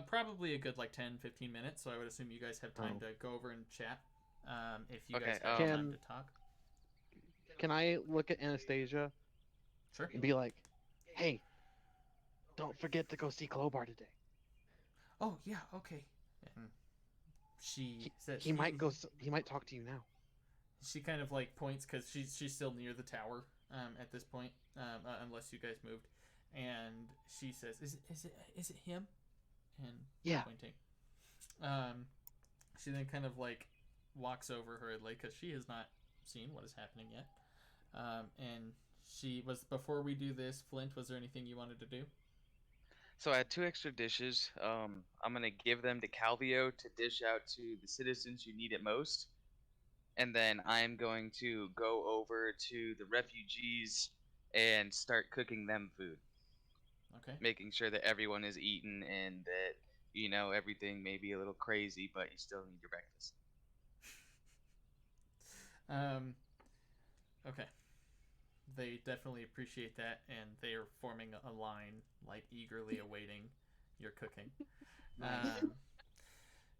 Probably a good 10-15 minutes, so I would assume you guys have time to go over and chat. If you guys have time to talk. Can I look at Anastasia? Sure. And be like, hey, don't forget to go see Klobar today. Oh, yeah, okay. And she says... He might talk to you now. She kind of points, because she's still near the tower at this point, unless you guys moved. And she says, is it him? And yeah. Pointing. She then kind of walks over hurriedly, because she has not seen what is happening yet. And she was, before we do this, Flint, was there anything you wanted to do? So I had 2 extra dishes. I'm gonna give them to Calvio to dish out to the citizens who need it most, and then I'm going to go over to the refugees and start cooking them food. Okay. Making sure that everyone is eaten and that everything may be a little crazy, but you still need your breakfast. Okay. They definitely appreciate that, and they are forming a line, eagerly awaiting your cooking.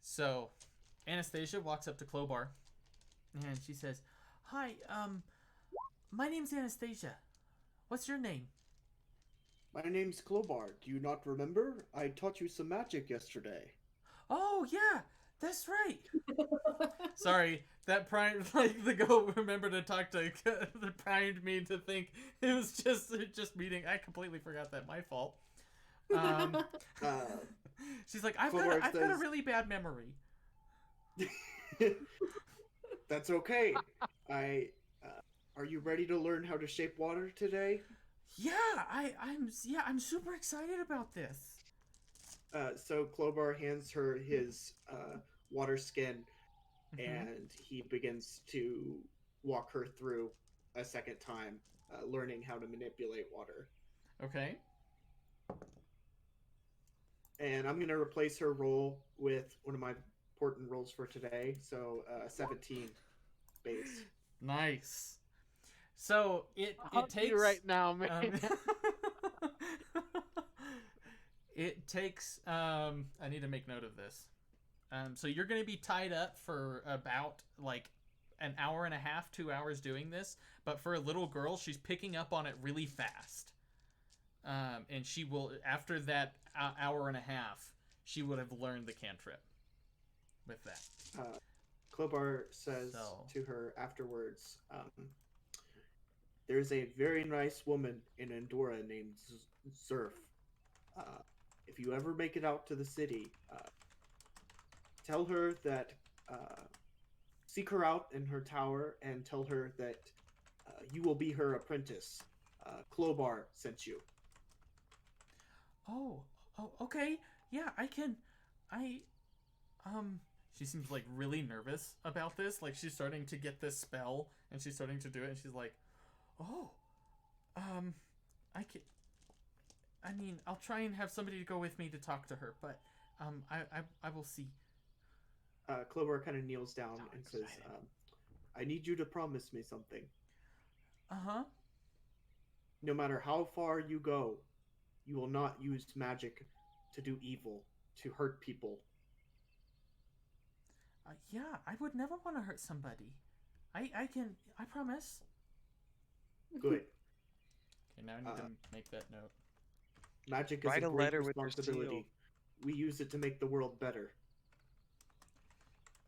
So, Anastasia walks up to Klobar, and she says, "Hi, my name's Anastasia. What's your name?" My name's Klobar. Do you not remember? I taught you some magic yesterday. Oh, yeah, that's right. Sorry, that primed, the go remember to talk to, that primed me to think it was just meeting. I completely forgot that. My fault. She's like, I've got a really bad memory. That's okay. Are you ready to learn how to shape water today? Yeah, I'm super excited about this. So Klobar hands her his water skin, and he begins to walk her through a second time, learning how to manipulate water. Okay. And I'm going to replace her roll with one of my important rolls for today, so 17 base. Nice. So it takes right now, man. It takes I need to make note of this. So you're going to be tied up for about an hour and a half, 2 hours doing this, but for a little girl, she's picking up on it really fast. And she will, after that hour and a half, she would have learned the cantrip with that. Klobar says to her afterwards, there's a very nice woman in Andorra named Zerf. If you ever make it out to the city, tell her that, seek her out in her tower and tell her that you will be her apprentice. Klobar sent you. Oh, okay. Yeah, she seems really nervous about this. She's starting to get this spell, and she's starting to do it, and she's like, oh, I'll try and have somebody to go with me to talk to her, but, I will see. Klobar kind of kneels down and says, I need you to promise me something. Uh-huh. No matter how far you go, you will not use magic to do evil, to hurt people. Yeah, I would never want to hurt somebody. I promise. Good. Okay, now I need to make that note. Magic is a great responsibility. We use it to make the world better.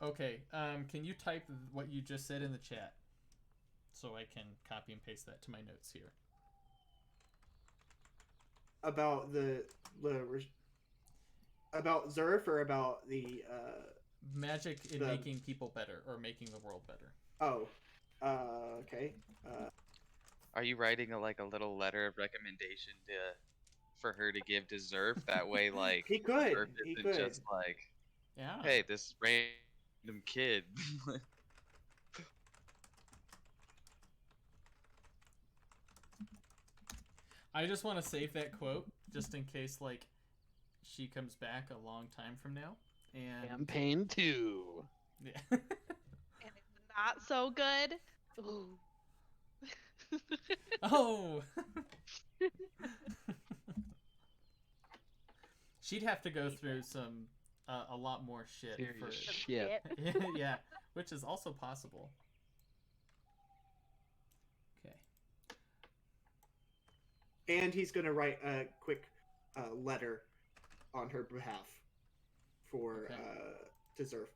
Okay, can you type what you just said in the chat? So I can copy and paste that to my notes here. About about Zerf, or about the magic in making people better, or making the world better. Oh, okay. Are you writing a little letter of recommendation for her to give to Zerf? That way, he could. Zerf isn't just yeah. Hey, this random random kid. I just want to save that quote just in case, like, she comes back a long time from now. And Campaign 2. Yeah. And it's not so good. Ooh. Oh. She'd have to go through some a lot more shit for shit. Yeah, which is also possible. Okay. And he's gonna write a quick letter on her behalf for to Zerf.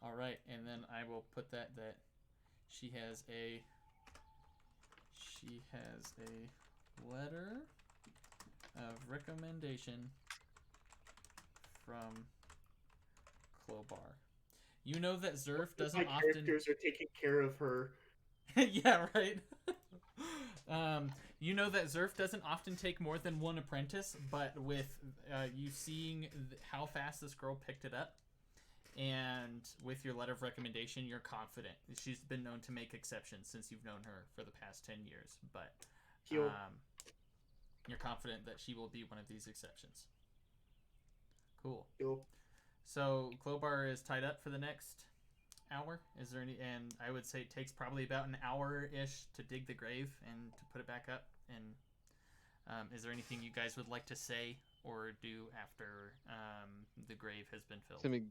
All right, and then I will put that she has a letter of recommendation from Klobar. You know that Zerf doesn't often. Characters are taking care of her. Yeah, right. You know that Zerf doesn't often take more than one apprentice, but with you seeing how fast this girl picked it up, and with your letter of recommendation, you're confident. She's been known to make exceptions since you've known her for the past 10 years, but you're confident that she will be one of these exceptions. Cool. So Klobar is tied up for the next hour. Is there any? And I would say it takes probably about an hour-ish to dig the grave and to put it back up. And is there anything you guys would like to say or do after the grave has been filled? Assuming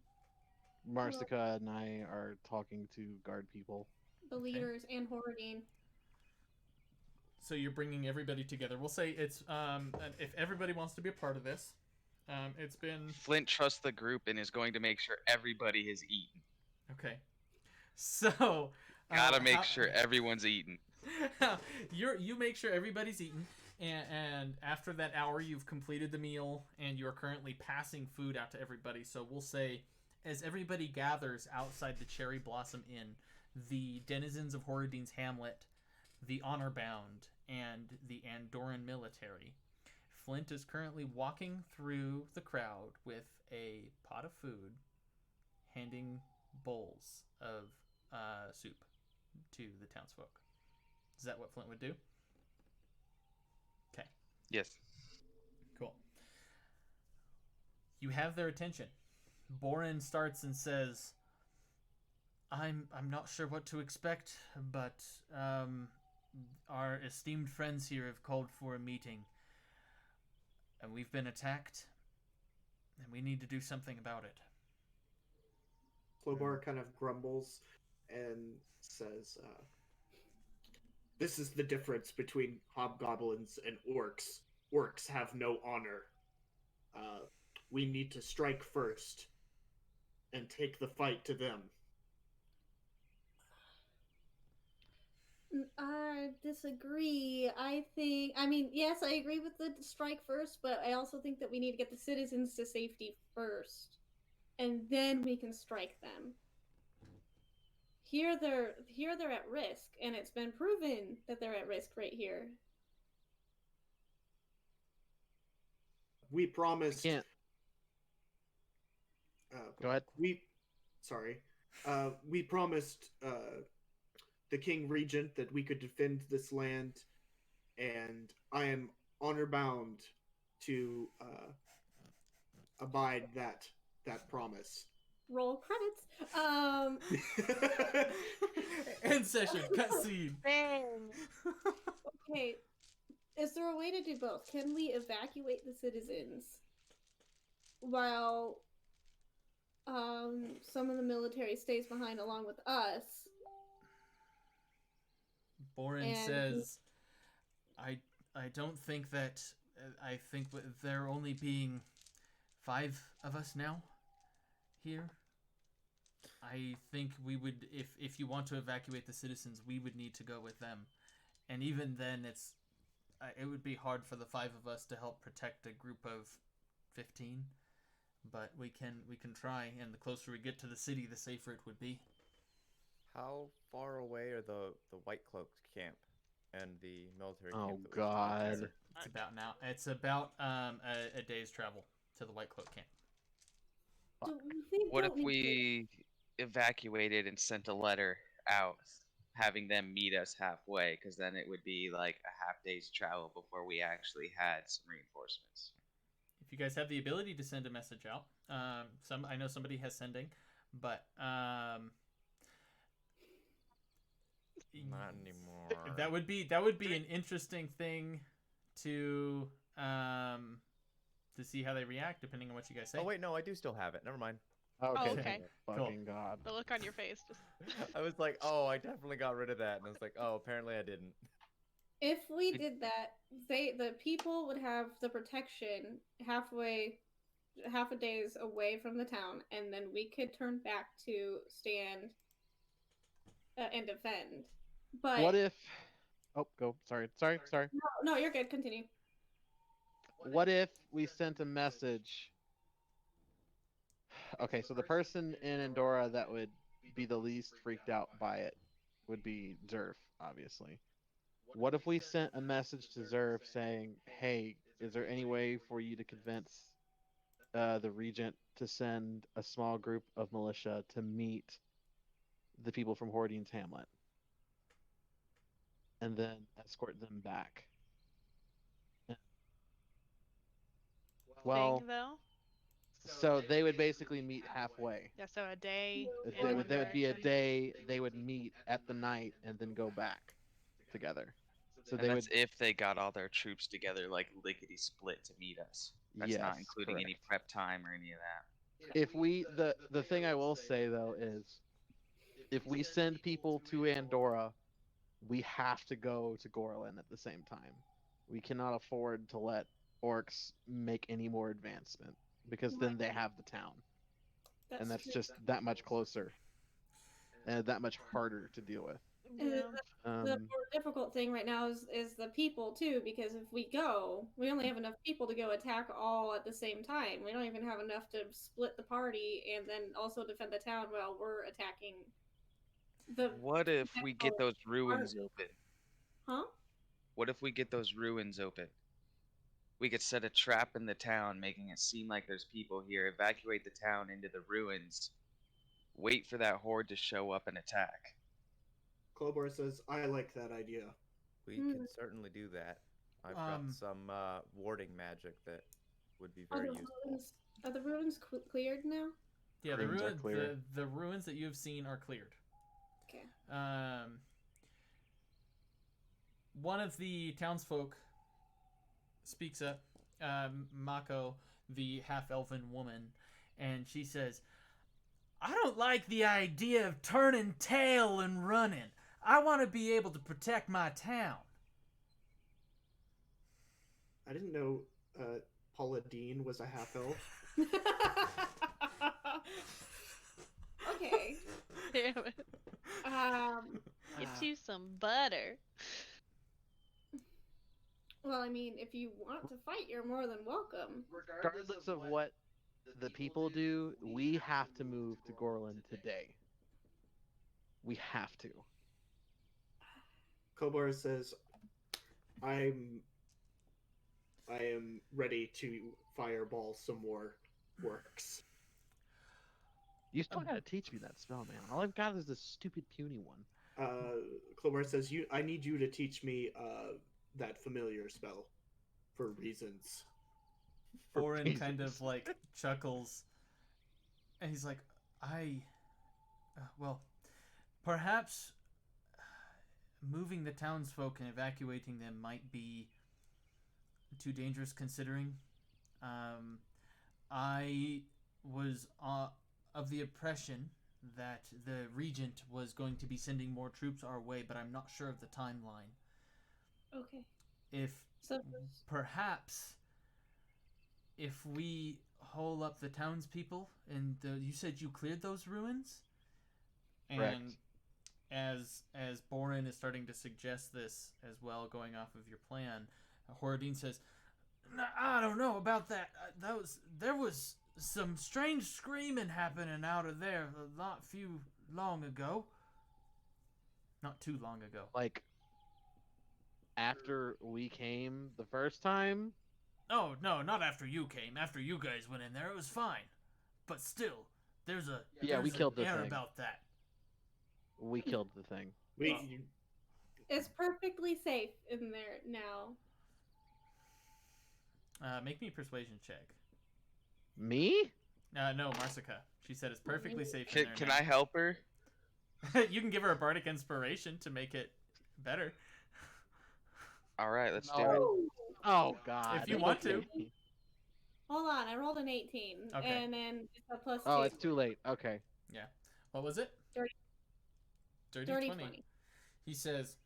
Marsica and I are talking to guard people. The leaders and Horadine. So you're bringing everybody together. We'll say it's if everybody wants to be a part of this, it's been. Flint trusts the group and is going to make sure everybody has eaten. Okay. So gotta make sure everyone's eaten. You make sure everybody's eaten, and after that hour, you've completed the meal, and you're currently passing food out to everybody. So we'll say, as everybody gathers outside the Cherry Blossom Inn, the denizens of Horadine's Hamlet, the Honorbound, and the Andorran military, Flint is currently walking through the crowd with a pot of food, handing bowls of soup to the townsfolk. Is that what Flint would do? Okay. Yes. Cool. You have their attention. Boren starts and says, I'm not sure what to expect, but our esteemed friends here have called for a meeting. And we've been attacked, and we need to do something about it. Klobar kind of grumbles and says, this is the difference between hobgoblins and orcs. Orcs have no honor. We need to strike first and take the fight to them. I disagree. Yes, I agree with the strike first, but I also think that we need to get the citizens to safety first, and then we can strike them. Here they're at risk, and it's been proven that they're at risk right here. We promised. Go ahead. We promised the King Regent that we could defend this land, and I am honor bound to abide that promise. Roll credits. End session. Cutscene. Okay. Is there a way to do both? Can we evacuate the citizens while some of the military stays behind along with us? Boren says, I don't think that. I think there only being 5 of us now here. I think we would, if you want to evacuate the citizens, we would need to go with them, and even then, it would be hard for the 5 of us to help protect a group of 15. But we can try, and the closer we get to the city, the safer it would be. How far away are the White Cloaked camp and the military camp? Oh God! It's about a day's travel to the White Cloak camp. What if we evacuated and sent a letter out having them meet us halfway? Because then it would be like a half day's travel before we actually had some reinforcements. If you guys have the ability to send a message out, I know somebody has sending, but not anymore. That would be an interesting thing to see how they react depending on what you guys say. Oh wait, no, I do still have it. Never mind. Okay. Fucking God. The look on your face just. I was like, oh, I definitely got rid of that, and I was like, oh, apparently I didn't. If we did that, the people would have the protection half a day's away from the town, and then we could turn back to stand and defend. But what if? Oh, go. Sorry. No, you're good. Continue. What if we sent a message? Okay, so the person in Andorra that would be the least freaked out by it would be Zerf, obviously. What if we sent a message to Zerf saying, hey, is there any way for you to convince the Regent to send a small group of militia to meet the people from Hordine's Hamlet? And then escort them back. Well, Big, though? So they would basically meet halfway. Yeah, so a day. There would be a day they would meet at the night and then go back together. So and that's if they got all their troops together like lickety split to meet us. That's not including any prep time or any of that. If we the thing I will say though is if we send people to Andorra, we have to go to Gorlin at the same time. We cannot afford to let Orcs make any more advancement because then they have the town. And that's just that much closer and that much harder to deal with. Yeah. The more difficult thing right now is the people too, because if we go, we only have enough people to go attack all at the same time. We don't even have enough to split the party and then also defend the town while we're attacking the. What if we get those ruins open? Huh? What if we get those ruins open? We could set a trap in the town, making it seem like there's people here, evacuate the town into the ruins, wait for that horde to show up and attack. Clobar says, I like that idea. We could certainly do that. I've got some warding magic that would be very useful. Are the ruins cleared now? Yeah, the ruins that you've seen are cleared. Okay. One of the townsfolk speaks up, Mako, the half-elven woman, and she says, I don't like the idea of turning tail and running. I want to be able to protect my town. I didn't know Paula Dean was a half-elf. Okay. Damn it. Get you some butter. Well, I mean, if you want to fight, you're more than welcome. Regardless of what the people do, we have to move to Gorlin today. We have to. Kobar says, I am ready to fireball some more works. You still gotta teach me that spell, man. All I've got is this stupid puny one. Kobar says, I need you to teach me that familiar spell for reasons. Orin kind of like chuckles, and he's like, well, perhaps moving the townsfolk and evacuating them might be too dangerous considering. I was of the impression that the Regent was going to be sending more troops our way, but I'm not sure of the timeline. Okay. Perhaps if we hole up the townspeople, and you said you cleared those ruins? Correct. And as Borin is starting to suggest this as well, going off of your plan, Horadine says, I don't know about that. There was some strange screaming happening out of there not too long ago. Like, after we came the first time? Oh, no, not after you came. After you guys went in there, it was fine. but still, there's a we killed the air thing. about that. We killed the thing. It's perfectly safe in there now. Make me a persuasion check. Me? No, Marsica. She said it's perfectly safe in there Can now. I help her? You can give her a bardic inspiration to make it better. All right, let's do it. Oh God! If you want to. Hold on, I rolled an 18, okay. And then it's a +2. Oh, it's too late. Okay. Yeah. What was it? Dirty 20. He says,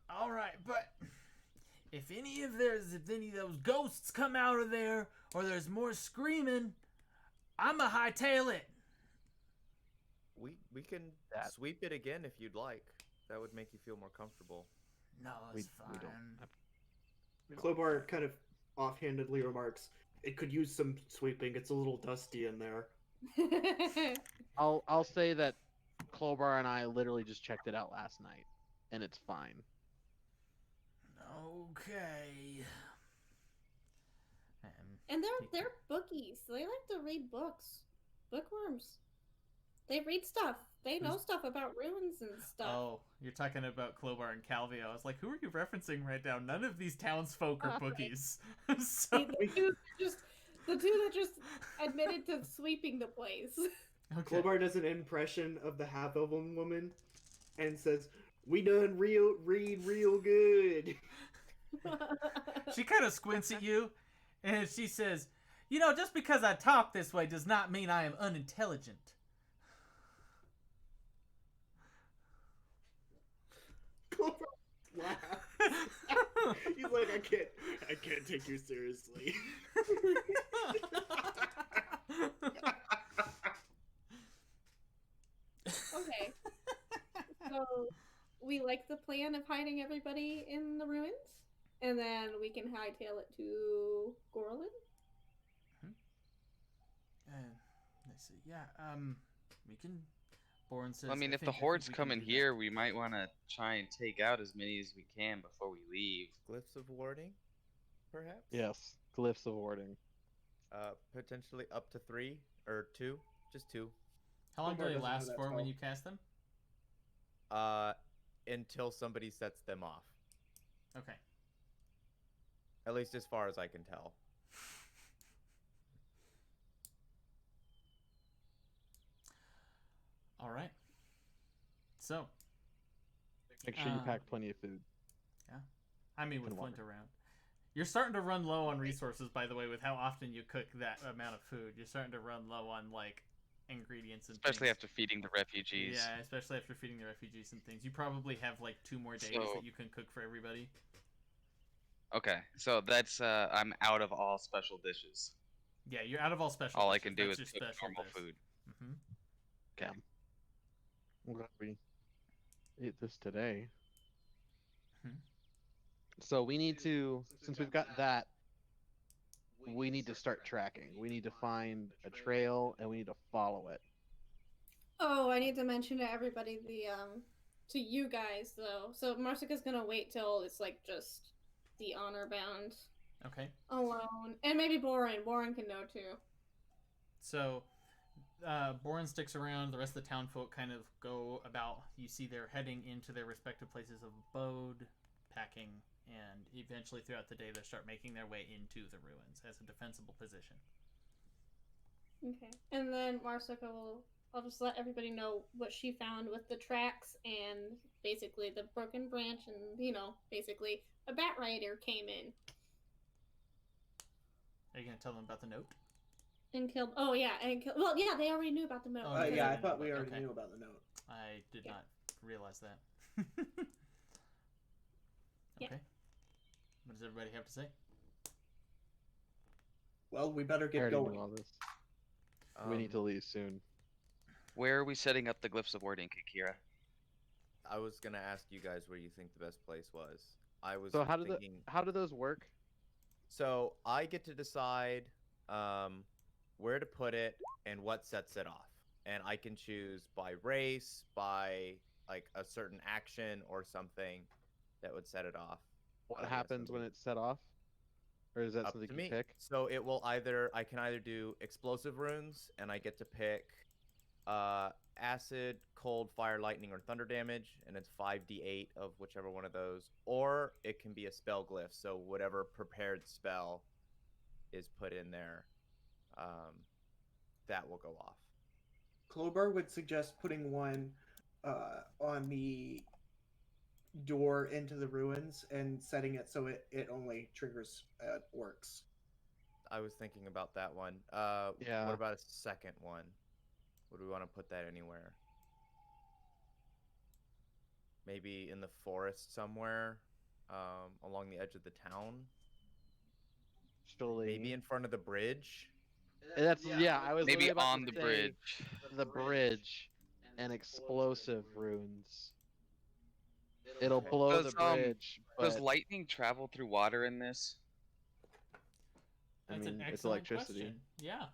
"All right, but if any of those ghosts come out of there, or there's more screaming, I'ma hightail it." We can sweep it again if you'd like. That would make you feel more comfortable. No, it's fine. Klobar kind of offhandedly remarks, "It could use some sweeping. It's a little dusty in there." I'll say that Klobar and I literally just checked it out last night, and it's fine. Okay. And they're bookies. They like to read books. Bookworms. They read stuff. They know stuff about ruins and stuff. Oh, you're talking about Klobar and Calvio. I was like, who are you referencing right now? None of these townsfolk are bookies. So... the two that just admitted to sweeping the place. Okay. Klobar does an impression of the half-elven woman and says, "We done read real good." She kind of squints at you, and she says, "You know, just because I talk this way does not mean I am unintelligent." He's like, I can't take you seriously. Okay. So we like the plan of hiding everybody in the ruins, and then we can hightail it to Gorlin. Let's see. Yeah. We can. Bourne says. I mean, if the hordes come in here, we might want to try and take out as many as we can before we leave. Glyphs of warding, perhaps? Yes, glyphs of warding. Potentially up to 3 or 2, just 2. How long do they last for when you cast them? Until somebody sets them off. Okay. At least as far as I can tell. All right. So. Make sure you pack plenty of food. Yeah. I mean, with Flint around. You're starting to run low on resources, by the way, with how often you cook that amount of food. You're starting to run low on, like, ingredients and especially things. After feeding the refugees. Yeah, especially after feeding the refugees and things. You probably have, like, 2 more days that you can cook for everybody. Okay, so that's, I'm out of all special dishes. Yeah, you're out of all special all dishes. I can do That's is cook normal food. Mm-hmm. Okay. I'm glad we ate this today. Mm-hmm. So we need to, since we've got that, we need to start tracking. We need to find a trail and we need to follow it. Oh, I need to mention to everybody to you guys though. So Marsica's gonna wait till it's like just the Honorbound. Okay. Alone, and maybe Boren. Boren can know too. So, Boren sticks around. The rest of the townfolk kind of go about. You see they're heading into their respective places of abode, packing, and eventually throughout the day they start making their way into the ruins as a defensible position. Okay. And then Marsica will... I'll just let everybody know what she found with the tracks and basically the broken branch and, you know, basically a bat rider came in. Are you going to tell them about the note? And killed... Oh, yeah. And killed... Well, yeah, they already knew about the note. Yeah, I thought we already knew about the note. I did not realize that. Yeah. Okay. What does everybody have to say? Well, we better get going. All this. We need to leave soon. Where are we setting up the glyphs of warding, Kikira? I was gonna ask you guys where you think the best place was. I was so thinking... how do those work? So I get to decide where to put it and what sets it off, and I can choose by race, by like a certain action or something that would set it off. What happens when it's set off? or is that Up something to you me. pick? So I can either do explosive runes, and I get to pick acid, cold, fire, lightning, or thunder damage, and it's 5d8 of whichever one of those, or it can be a spell glyph. So whatever prepared spell is put in there, that will go off. Klobar would suggest putting one on the door into the ruins and setting it so it only triggers orcs. I was thinking about that one. Yeah. What about a second one? Would we want to put that anywhere? Maybe in the forest somewhere, along the edge of the town. Surely. Maybe in front of the bridge. That's I was maybe about on to the say bridge. The bridge and explosive runes. It'll blow the bridge. Does But, lightning travel through water in this? That's an it's excellent electricity. question. Yeah,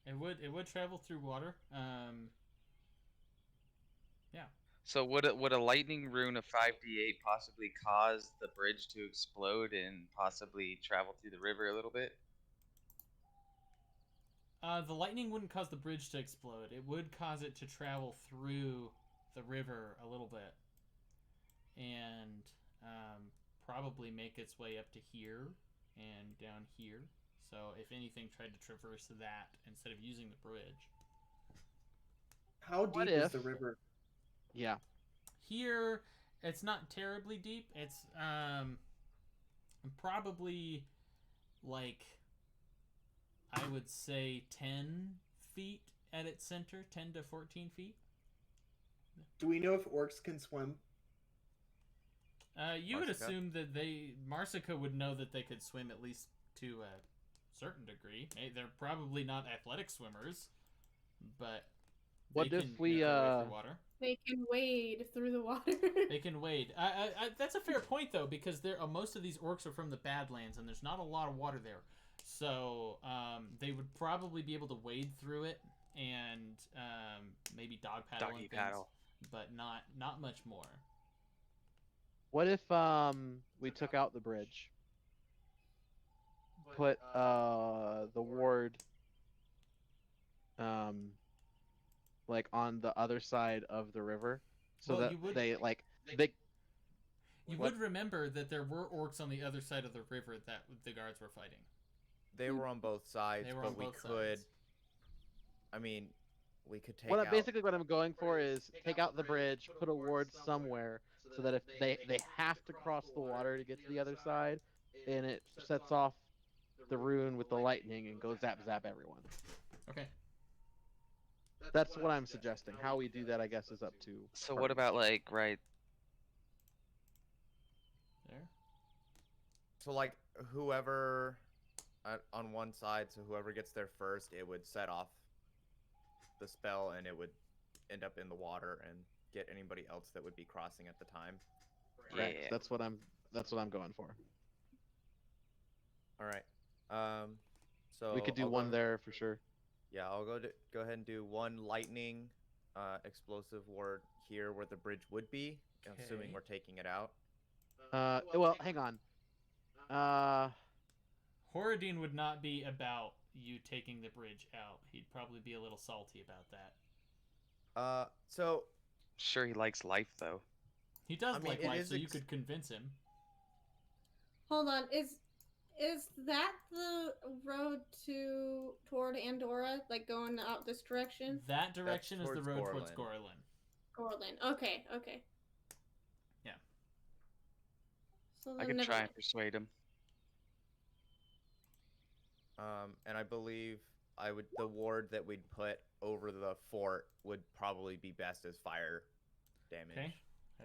it would travel through water. Yeah. So would a lightning rune of 5d8 possibly cause the bridge to explode and possibly travel through the river a little bit? The lightning wouldn't cause the bridge to explode. It would cause it to travel through the river a little bit, and probably make its way up to here and down here. So if anything tried to traverse that instead of using the bridge. How deep is the river? Yeah. Here, it's not terribly deep. It's probably like, I would say 10 feet at its center, 10 to 14 feet. Do we know if orcs can swim? You would assume that Marsica would know that they could swim at least to a certain degree. They're probably not athletic swimmers, but what if we water. They can wade through the water. They can wade. That's a fair point though, because most of these orcs are from the Badlands, and there's not a lot of water there. So they would probably be able to wade through it and maybe dog paddle and things, but not much more. What if we took out the bridge? Put the ward like on the other side of the river, so that you would remember that there were orcs on the other side of the river that the guards were fighting. They were on both sides, but we could. Sides. I mean, we could take out. Basically, what I'm going for is take out the bridge, put a ward somewhere, so that if they have to cross the water to get to the other side, and it sets off the rune with the lightning and goes zap everyone. Okay. That's what I'm suggesting. How we do that, I guess, is up to. So what about like right there? So like whoever on one side, so whoever gets there first, it would set off the spell, and it would end up in the water and get anybody else that would be crossing at the time. Right. Yeah. That's what I'm going for. All right. So we could do one there for sure. Yeah, I'll go ahead and do one lightning explosive ward here where the bridge would be, assuming we're taking it out. Well, hang on. Horadine would not be about you taking the bridge out. He'd probably be a little salty about that. So sure, he likes life though. He does like life, so you could convince him. Hold on, is that the road toward Andorra, like going out this direction? That direction is the road towards Gorlin. Gorlin. Okay. Yeah. So I could try and persuade him. And I believe the ward that we'd put over the fort would probably be best as fire damage. Okay.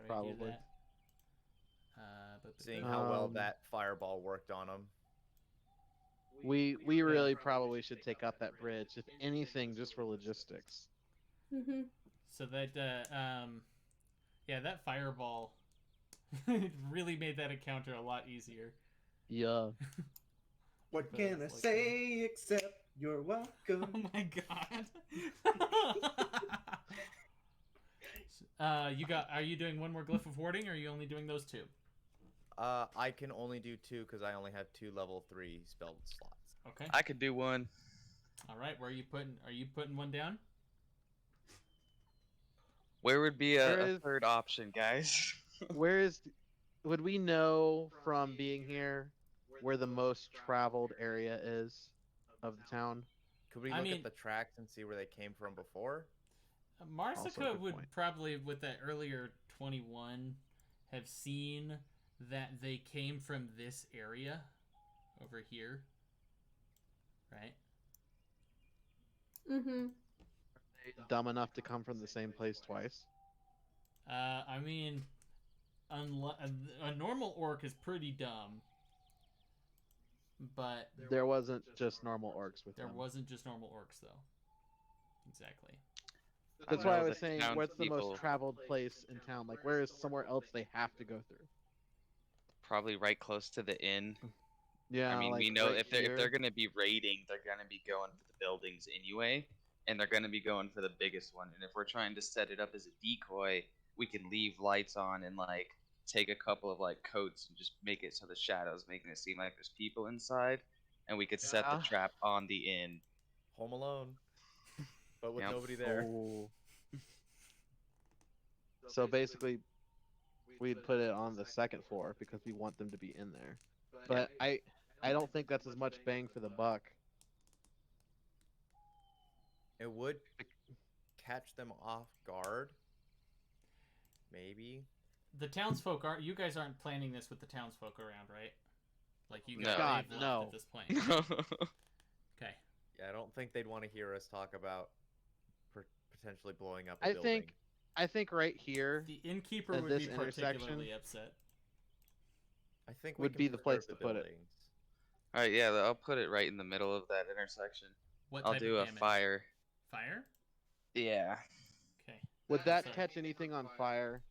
Probably. Seeing how well that fireball worked on him. We really probably should take out that bridge, if anything, just for logistics. Mm-hmm. So that that fireball really made that encounter a lot easier. Yeah. What can I say except you're welcome? Oh my god. Are you doing one more glyph of warding, or are you only doing those two? I can only do 2 because I only have 2 level 3 spell slots. Okay. I could do 1. All right. Where are you putting? Are you putting one down? Where would be a third option, guys? Where is? Would we know from being here where the most traveled area is of the town? Could we look at the tracks and see where they came from before? Marsica would probably, with that earlier 21, have seen that they came from this area over here, right? Mm-hmm. Are they dumb enough to come from the same place twice? I mean, a normal orc is pretty dumb, but there wasn't just normal orcs with them. There wasn't just normal orcs, though. Exactly. That's why I was saying, what's the most traveled place in town? Like, where is somewhere else they have to go through? Probably right close to the inn. Yeah, I mean, like we know right if they're gonna be raiding, they're gonna be going for the buildings anyway, and they're gonna be going for the biggest one. And if we're trying to set it up as a decoy, we can leave lights on and like take a couple of like coats and just make it so the shadows, making it seem like there's people inside, and we could set the trap on the inn. Home Alone, but with nobody there. Oh. So basically, we'd put it on the second floor because we want them to be in there. But I don't think that's as much bang for the buck. It would catch them off guard. Maybe. The townsfolk aren't. You guys aren't planning this with the townsfolk around, right? Like you guys God, left no. at this point. Okay. Yeah, I don't think they'd want to hear us talk about potentially blowing up a building. I think right here, the innkeeper would be particularly upset. I think would be the place to put it. All right, yeah, I'll put it right in the middle of that intersection. What I'll type do of a damage? fire. Fire? Yeah. Okay. Would that catch anything on fire?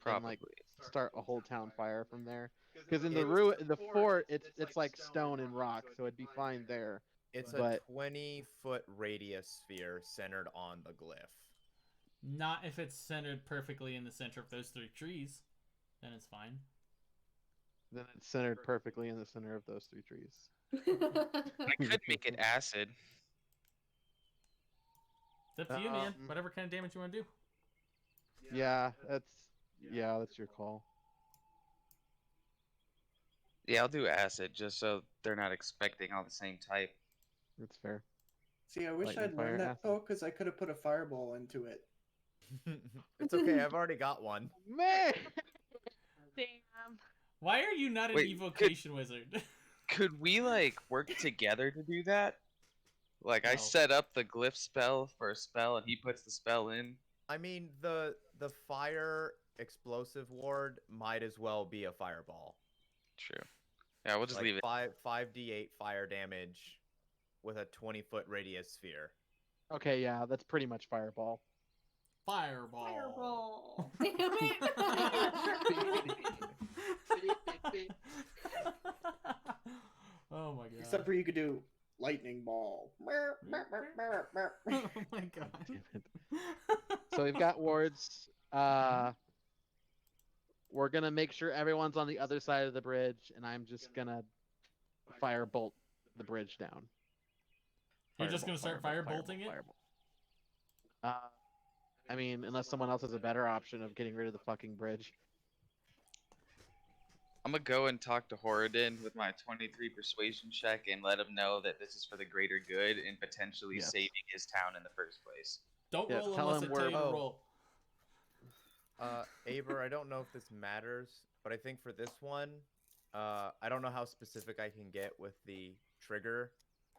Probably. And, like, start a whole town fire from there? Because in the fort, it's like stone and rock, so it'd be fine there. It's a 20-foot radius sphere centered on the glyph. Not if it's centered perfectly in the center of those 3 trees. Then it's fine. Then it's centered perfectly in the center of those 3 trees. I could make it acid. It's up to you, man. Whatever kind of damage you want to do. Yeah, that's your call. Yeah, I'll do acid just so they're not expecting all the same type. That's fair. See, I wish I'd learned that though, because I could have put a fireball into it. It's okay, I've already got one. Man! Damn. Why are you not an evocation wizard? Could we like work together to do that? Like I set up the glyph spell for a spell and he puts the spell in. I mean, the fire explosive ward might as well be a fireball. True. Yeah, we'll just leave it. 5d8 fire damage with a 20-foot radius sphere. Okay, yeah, that's pretty much fireball. Fireball. Fireball. Damn it. Oh my god. Except for you could do lightning ball. Oh my god. So we've got wards. We're gonna make sure everyone's on the other side of the bridge, and I'm just gonna firebolt the bridge down. You're just gonna start firebolting it? I mean, unless someone else has a better option of getting rid of the fucking bridge. I'm gonna go and talk to Horadin with my 23 persuasion check and let him know that this is for the greater good and potentially saving his town in the first place. Don't roll unless I tell you to roll. Aber, I don't know if this matters, but I think for this one, I don't know how specific I can get with the trigger.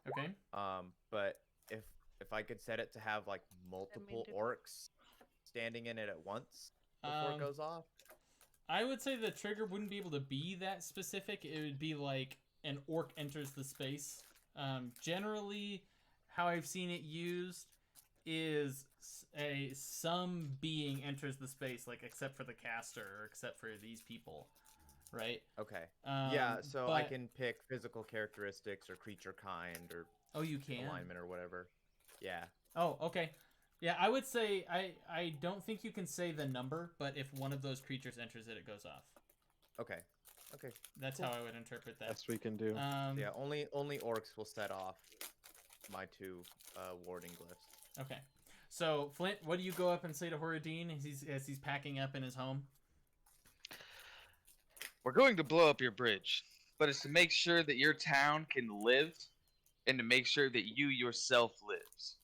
Okay. But if I could set it to have like multiple orcs standing in it at once before it goes off. I would say the trigger wouldn't be able to be that specific. It would be like an orc enters the space. Generally, how I've seen it used is some being enters the space, like except for the caster or except for these people, right? Okay. Yeah, so I can pick physical characteristics or creature kind or you can alignment or whatever. Yeah. Oh, okay. Yeah, I would say I don't think you can say the number, but if one of those creatures enters it, it goes off. Okay. Okay. That's how I would interpret that. Best we can do. Yeah, only Orcs will set off my 2 warding glyphs. Okay. So, Flint, what do you go up and say to Horadine as he's packing up in his home? We're going to blow up your bridge, but it's to make sure that your town can live and to make sure that you yourself lives.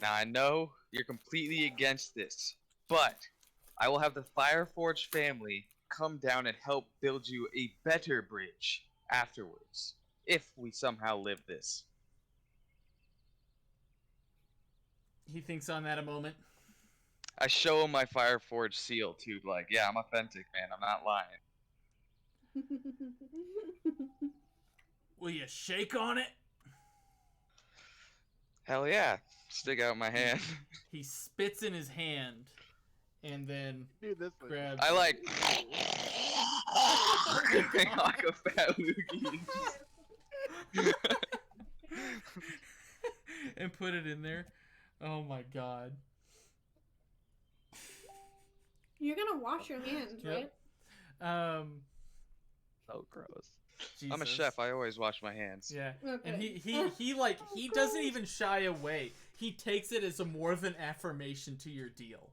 Now, I know you're completely against this, but I will have the Fireforge family come down and help build you a better bridge afterwards, if we somehow live this. He thinks on that a moment. I show him my Fireforge seal, too, like, yeah, I'm authentic, man, I'm not lying. Will you shake on it? Hell yeah. Stick out my hand. He spits in his hand and then grabs... I like... like a fat loogie. And put it in there. Oh my god. You're gonna wash your hands, Yep. right? So gross. Jesus. I'm a chef. I always wash my hands. Yeah. Okay. And he doesn't even shy away. He takes it as a more of an affirmation to your deal.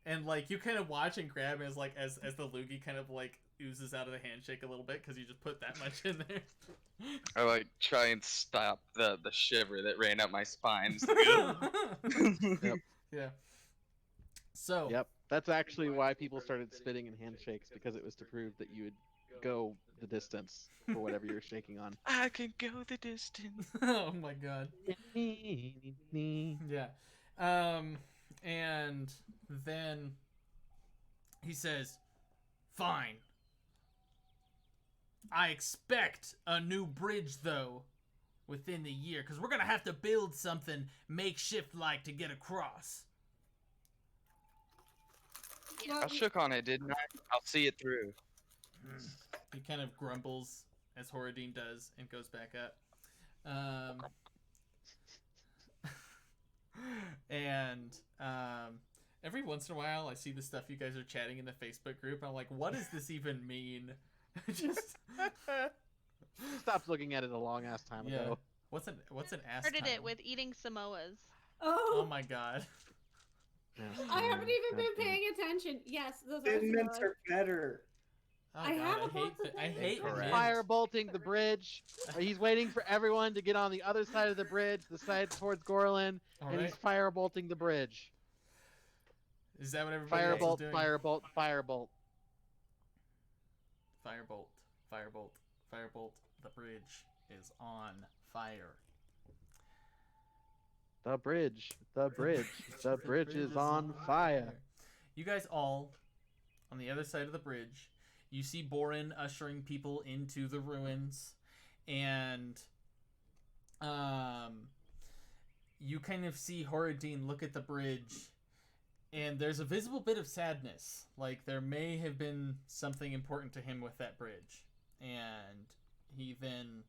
And like you kind of watch and grab as like as the loogie kind of like oozes out of the handshake a little bit because you just put that much in there. I like try and stop the shiver that ran up my spine. Yep. Yeah. So. Yep. That's actually why people started spitting in handshakes, because it was to prove that you would go the distance for whatever you're shaking on. I can go the distance. Oh my god. Yeah. And then he says, "Fine. I expect a new bridge though within the year, because we're gonna have to build something makeshift like to get across." Well, I shook on it, didn't I? I'll see it through. He kind of grumbles as Horadine does and goes back up. And every once in a while I see the stuff you guys are chatting in the Facebook group. I'm like, what does this even mean? Just stopped looking at it a long ass time ago. What's an ass Started time? it with eating Samoas. Oh my god. I haven't even been paying attention. Yes, those Thin mints are are better. Oh, I God, have I hate mint. Fire bolting the bridge. He's waiting for everyone to get on the other side of the bridge, the side towards Gorlin, and he's fire bolting the bridge. Is that what everybody else is doing? Firebolt, firebolt. Firebolt, firebolt, firebolt. The bridge is on fire. The bridge, the bridge, the bridge is on fire. You guys all, on the other side of the bridge, you see Borin ushering people into the ruins, and you kind of see Horadine look at the bridge, and there's a visible bit of sadness. Like there may have been something important to him with that bridge. And he then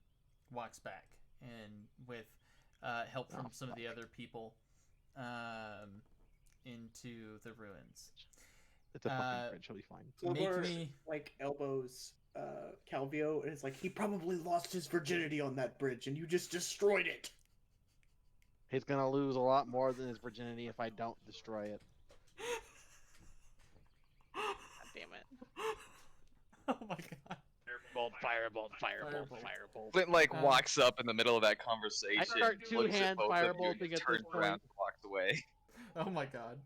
walks back, and with help from some of the other people into the ruins. It's a fucking bridge, he'll be fine. Silver, like, elbows Calvio, and it's like, he probably lost his virginity on that bridge, and you just destroyed it. He's gonna lose a lot more than his virginity if I don't destroy it. God damn it. Oh my god. Firebolt, firebolt, firebolt. Flint walks up in the middle of that conversation. I start two-hand firebolting at this turns around point. and walks away. Oh my god.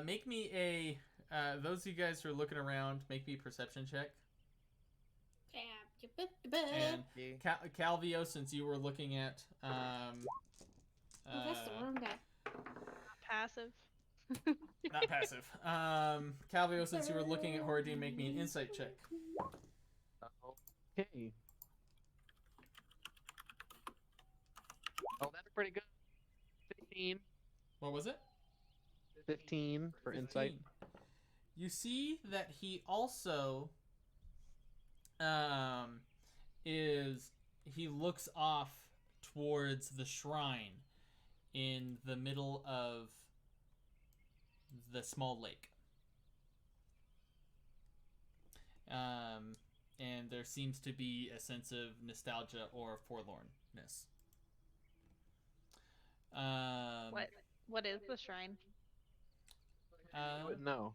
Make me a those of you guys who are looking around, make me a perception check. And Calvio, since you were looking at that's the wrong guy. Passive. not passive. Calvio, since you were looking at Horadine, make me an insight check. Okay. Oh, that's pretty good. 15. What was it? 15 for 15. insight. You see that he also he looks off towards the shrine in the middle of the small lake. and there seems to be a sense of nostalgia or forlornness. What is the shrine? I wouldn't know.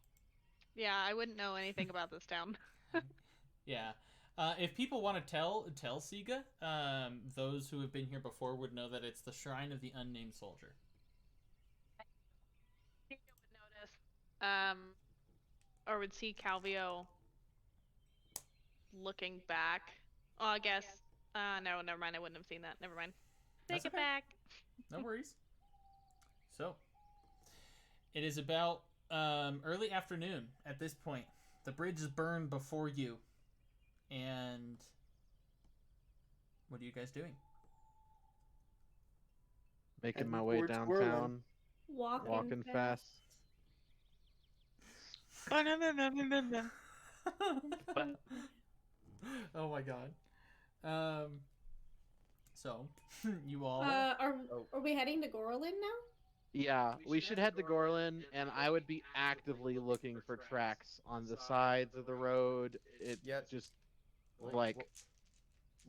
Yeah, I wouldn't know anything about this town. Yeah. If people want to tell Siga, those who have been here before would know that it's the Shrine of the Unnamed Soldier. I think I would notice, or would see Calvio looking back. Oh, I guess. No, never mind. I wouldn't have seen that. Never mind. Take it back. No worries. So, it is about early afternoon at this point. The bridge is burned before you. And what are you guys doing? Making my way downtown. Walking fast. Oh my god. So you all are we heading to Gorlin now? Yeah, we should head to Gorlin, and I would be actively looking for tracks on the sides of the road. Just like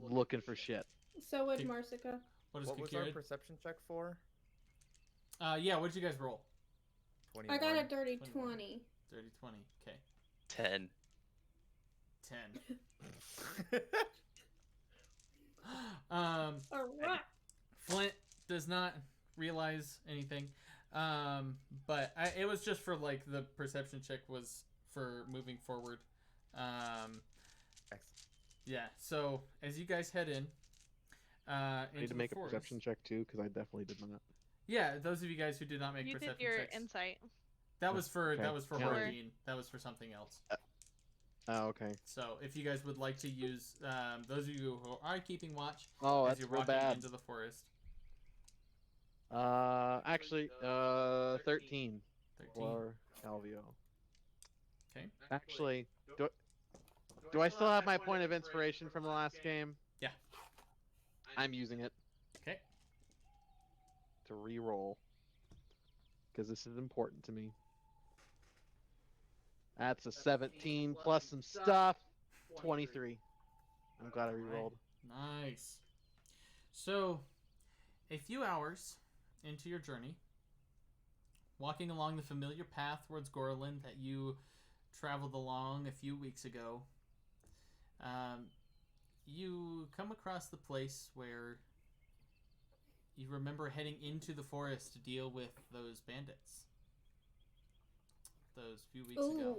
looking for shit. So would Marsica. What was our perception check for? Yeah, what did you guys roll? 21. I got a dirty 20. Dirty 20, okay. 10. 10. Flint does not realize anything, but it was just for like the perception check was for moving forward. Yeah, so as you guys head in, I need to make a perception check too, because I definitely did not. Yeah, those of you guys who did not make perception checks. You did your insight. That was for Hardine. That was for something else. Oh, okay. So if you guys would like to use, those of you who are keeping watch, as you're walking into the forest. Actually, 13. 13 for Calvio. Okay. Actually, do I still have my point of inspiration from the last game? Yeah. I'm using it. Okay. To re-roll, because this is important to me. That's a 17 plus some stuff. 23. I'm glad I re-rolled. Nice. So, a few hours into your journey, walking along the familiar path towards Gorlin that you traveled along a few weeks ago, you come across the place where you remember heading into the forest to deal with those bandits. Those few weeks ago.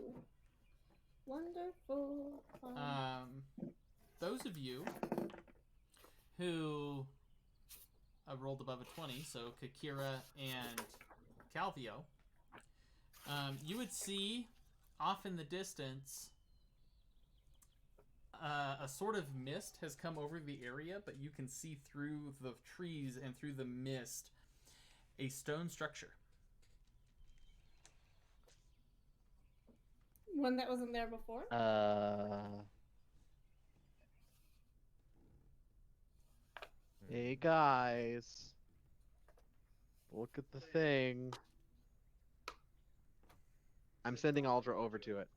Wonderful. Those of you who rolled above a 20, so Kakira and Calvio, you would see off in the distance a sort of mist has come over the area, but you can see through the trees and through the mist a stone structure. One that wasn't there before? Hey guys. Look at the thing. I'm sending Aldra over to it.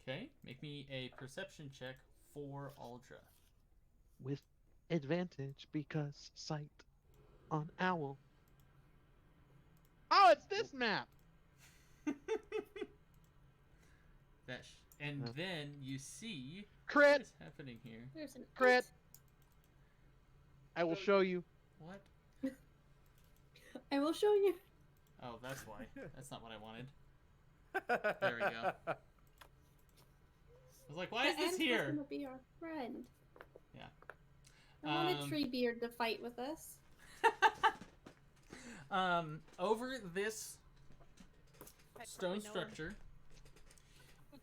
Okay, make me a perception check for Aldra. With advantage because sight on owl. Oh, it's this map! And then you see crit. What is happening here? There's an crit. I will show you. What? I will show you. Oh, that's why. That's not what I wanted. There we go. I was like, why is this here? Gonna be our friend. Yeah. I wanted Treebeard to fight with us. Over this stone structure,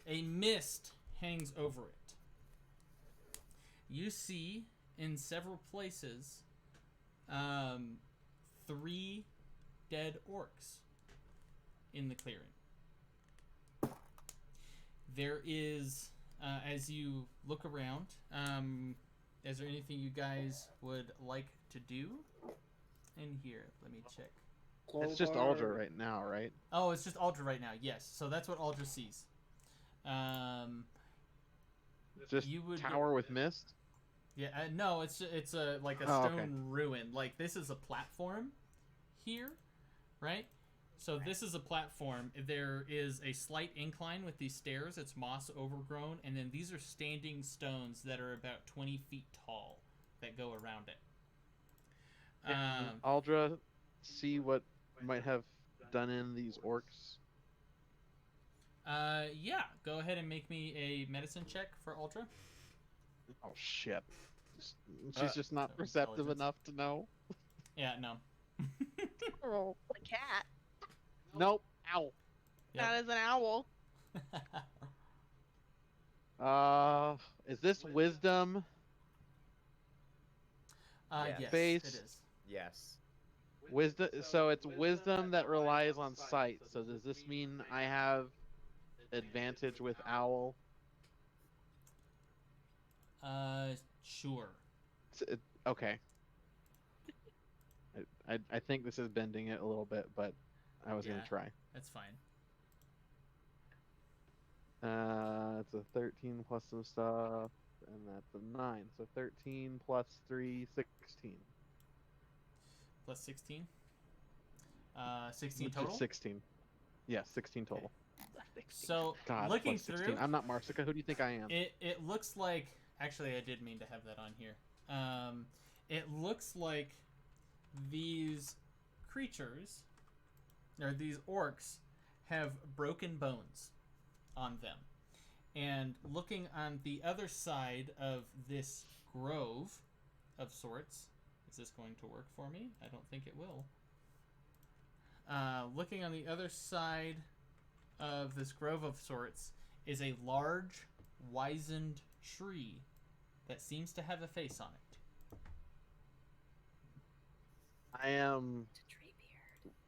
a mist hangs over it. You see in several places 3 dead orcs in the clearing. There is, as you look around, is there anything you guys would like to do in here? Let me check. It's just Aldra right now, right? Oh, it's just Aldra right now, yes. So that's what Aldra sees. Just tower with mist? Yeah, no, it's a like a stone ruin. Like this is a platform here, right? So this is a platform. There is a slight incline with these stairs. It's moss overgrown, and then these are standing stones that are about 20 feet tall that go around it. Aldra, see what might have done in these orcs. Yeah. Go ahead and make me a medicine check for Aldra. Oh shit. She's just not perceptive enough to know. Yeah, no. Oh, a cat. Nope. Ow. Yep. That is an owl. Is this wisdom? Yes, base? It is. Yes. Wisdom. So it's wisdom that relies on sight. So does this mean I have advantage with owl? Sure. Okay. I think this is bending it a little bit, but I was gonna try. That's fine. It's a 13 plus some stuff, and that's a 9. So 13 plus 3, 16. Plus 16? 16 total? 16. Yeah, 16 total. Okay. So, God, looking plus 16. through... I'm not Marsica. Who do you think I am? It looks like... Actually, I did mean to have that on here. It looks like these creatures, or these orcs, have broken bones on them. And looking on the other side of this grove of sorts, is this going to work for me? I don't think it will. Looking on the other side of this grove of sorts is a large, wizened tree that seems to have a face on it. I am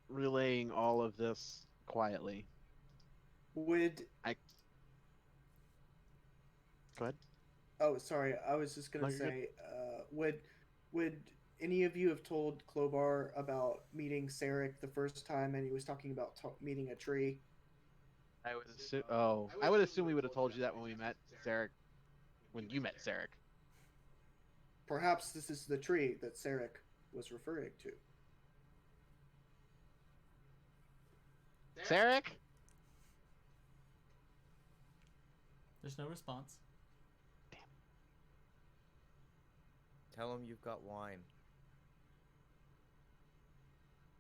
relaying all of this quietly. Would I... Go ahead. Oh, sorry. I was just gonna say, would any of you have told Klobar about meeting Sarek the first time, and he was talking about meeting a tree? I would assume. Oh, I would assume we would have told you that when we met Sarek. When you met Sarek. Perhaps this is the tree that Sarek was referring to. Sarek? There's no response. Tell him you've got wine.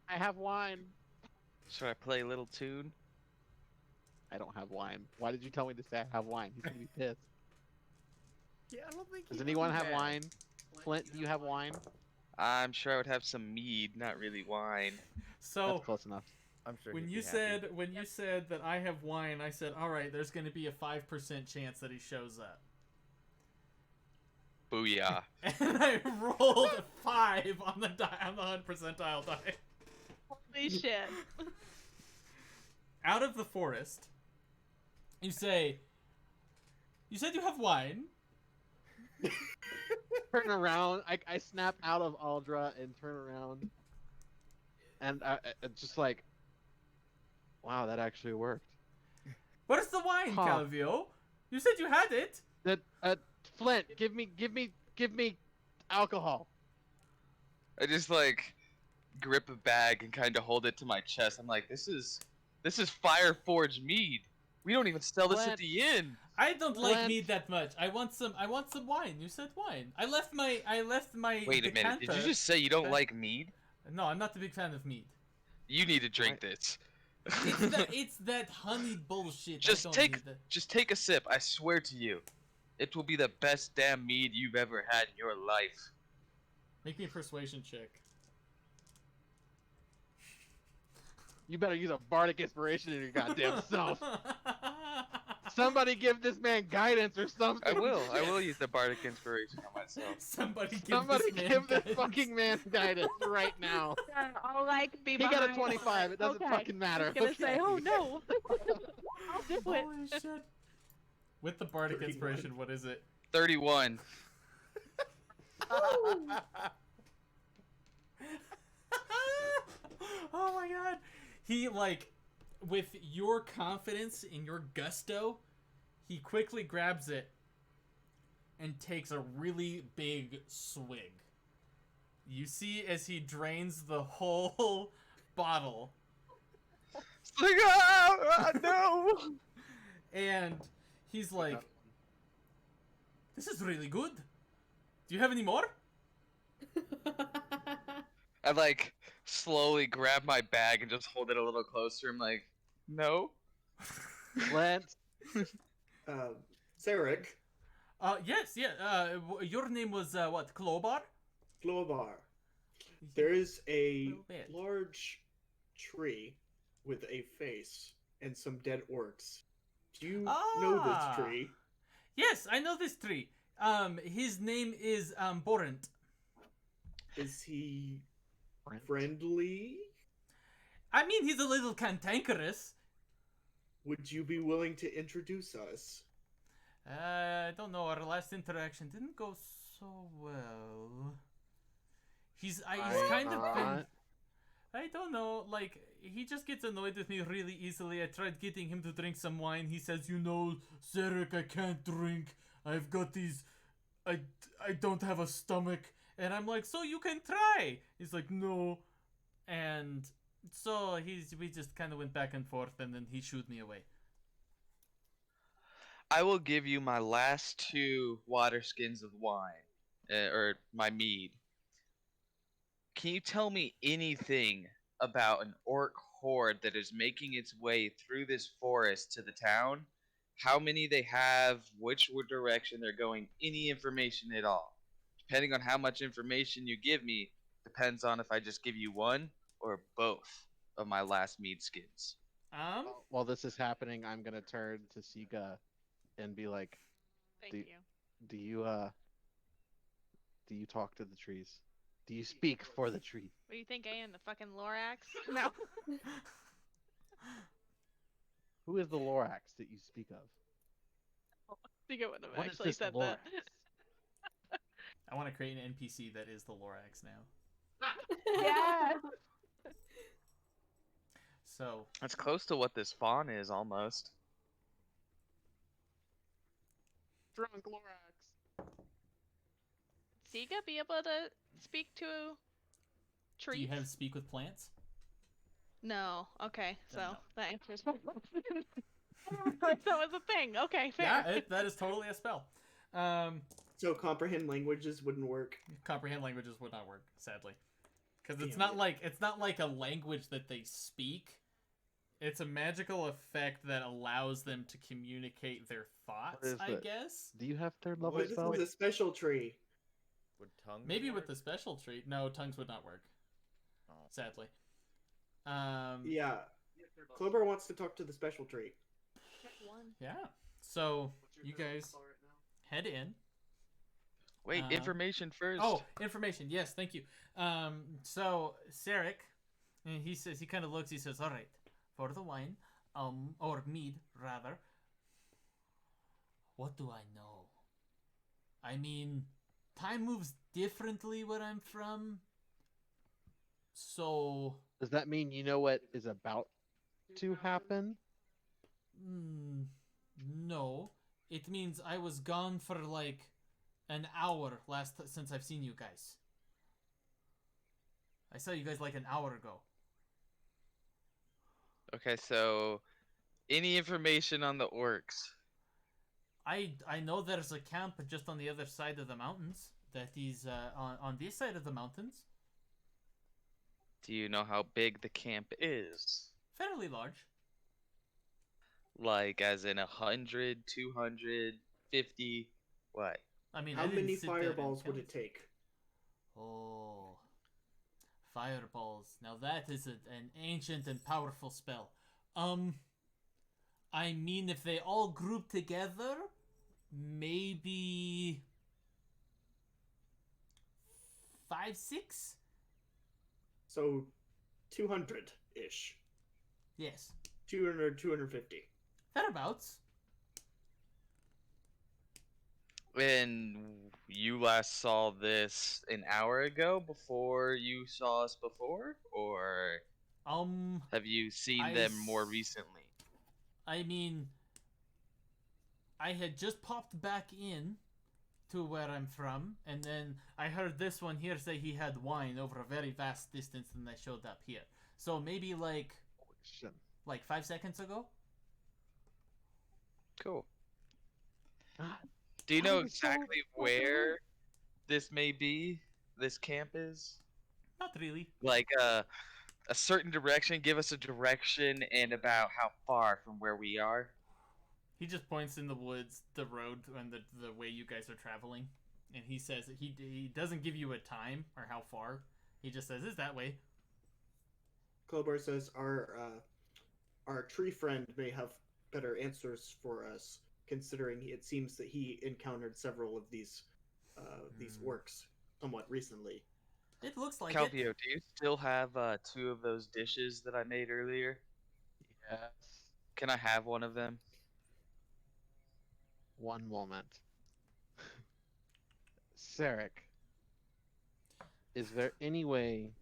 I have wine. Should I play a little tune? I don't have wine. Why did you tell me to say I have wine? He's gonna be pissed. Yeah, I don't think. Does anyone have wine? Flint, do you have wine? I'm sure I would have some mead, not really wine. So that's close enough. I'm sure. When you said that I have wine, I said, "All right, there's going to be a 5% chance that he shows up." Booyah! And I rolled a 5 on the 100 percentile die. Holy shit! Out of the forest, you say, "You said you have wine." Turn around. I snap out of Aldra and turn around, and just like, wow, that actually worked. Where's the wine, Calvio? You said you had it. Flint, give me alcohol. I just like grip a bag and kind of hold it to my chest. I'm like, this is Fire Forge mead. We don't even sell this at the inn. I don't like mead that much. I want some wine. You said wine. I left my Wait a minute. Did you just say you don't like mead? No, I'm not a big fan of mead. You need to drink this. It's that honey bullshit. Just take a sip. I swear to you, it will be the best damn mead you've ever had in your life. Make me a persuasion check. You better use a bardic inspiration in your goddamn self. Somebody give this man guidance or something. I will use the bardic inspiration on myself. Somebody give this fucking man guidance right now. I'll be he got a 25. It doesn't fucking matter. I was gonna say, oh no. I'll do it. Holy shit. With the bardic 31. Inspiration, what is it? 31. Oh my god. He, with your confidence and your gusto, he quickly grabs it and takes a really big swig. You see as he drains the whole bottle. It's like, no! And he's like, this is really good. Do you have any more? I like slowly grab my bag and just hold it a little closer. I'm like, no. Lance. Sarek. Yes, yeah. Your name was what? Klobar? Klobar. There is a large tree with a face and some dead orcs. Do you know this tree? Yes, I know this tree. His name is Borant. Is he friendly? I mean, he's a little cantankerous. Would you be willing to introduce us? I don't know. Our last interaction didn't go so well. He's kind of been... I don't know. Like, he just gets annoyed with me really easily. I tried getting him to drink some wine. He says, you know, Sarek, I can't drink. I've got these... I don't have a stomach. And I'm like, so you can try. He's like, no. And so we just kind of went back and forth, and then he shooed me away. I will give you my last 2 water skins of wine, or my mead. Can you tell me anything about an orc horde that is making its way through this forest to the town? How many they have, which direction they're going, any information at all? Depending on how much information you give me, depends on if I just give you one or both of my last mead skins. While this is happening, I'm gonna turn to Sika and be like, do you talk to the trees? Do you speak for the tree? What do you think I am, the fucking Lorax? No. Who is the Lorax that you speak of? I think I would have actually said Lorax? that. I want to create an NPC that is the Lorax now. Yes! So... That's close to what this fawn is, almost. Drunk Lorax. Sika be able to speak to trees? Do you have speak with plants? No. Okay, Then so no. that answers my question. That was a thing. Okay, fair. Yeah, that is totally a spell. So comprehend languages wouldn't work. Comprehend languages would not work, sadly, because it's not like a language that they speak. It's a magical effect that allows them to communicate their thoughts, I guess. Do you have third level What spells? is a special tree? Would tongues Maybe work? with the special treat. No, tongues would not work. Oh. Sadly. Yeah. Clover wants to talk to the special tree. Yeah. So you guys head in. Wait, information first. Oh, information. Yes, thank you. So Sarek, and he says, he kind of looks. He says, "All right, for the wine, or mead rather. What do I know? I mean, time moves differently where I'm from. So does that mean you know what is about to happen? No. It means I was gone for like an hour since I've seen you guys. I saw you guys like an hour ago. Okay, so any information on the orcs? I know there's a camp just on the other side of the mountains. That is on this side of the mountains. Do you know how big the camp is? Fairly large. Like, as in 100, 200, 50, what? I mean, how many fireballs would it take? Oh, fireballs. Now that is an ancient and powerful spell. I mean, if they all group together, maybe 5, 6. So 200-ish. Yes. 200, 250. Thereabouts. And you last saw this an hour ago before you saw us before? Or have you seen them more recently? I mean, I had just popped back in to where I'm from, and then I heard this one here say he had wine over a very vast distance, and I showed up here. So maybe like 5 seconds ago. Cool. Do you know exactly where this may be? This camp is? Not really. Like a certain direction. Give us a direction and about how far from where we are. He just points in the woods, the road, and the way you guys are traveling, and he says that he doesn't give you a time or how far. He just says it's that way. Klobar says our tree friend may have better answers for us, considering it seems that he encountered several of these orcs somewhat recently. It looks like Calvio, it. do you still have 2 of those dishes that I made earlier? Yes. Can I have one of them? One moment. Sarek, is there any way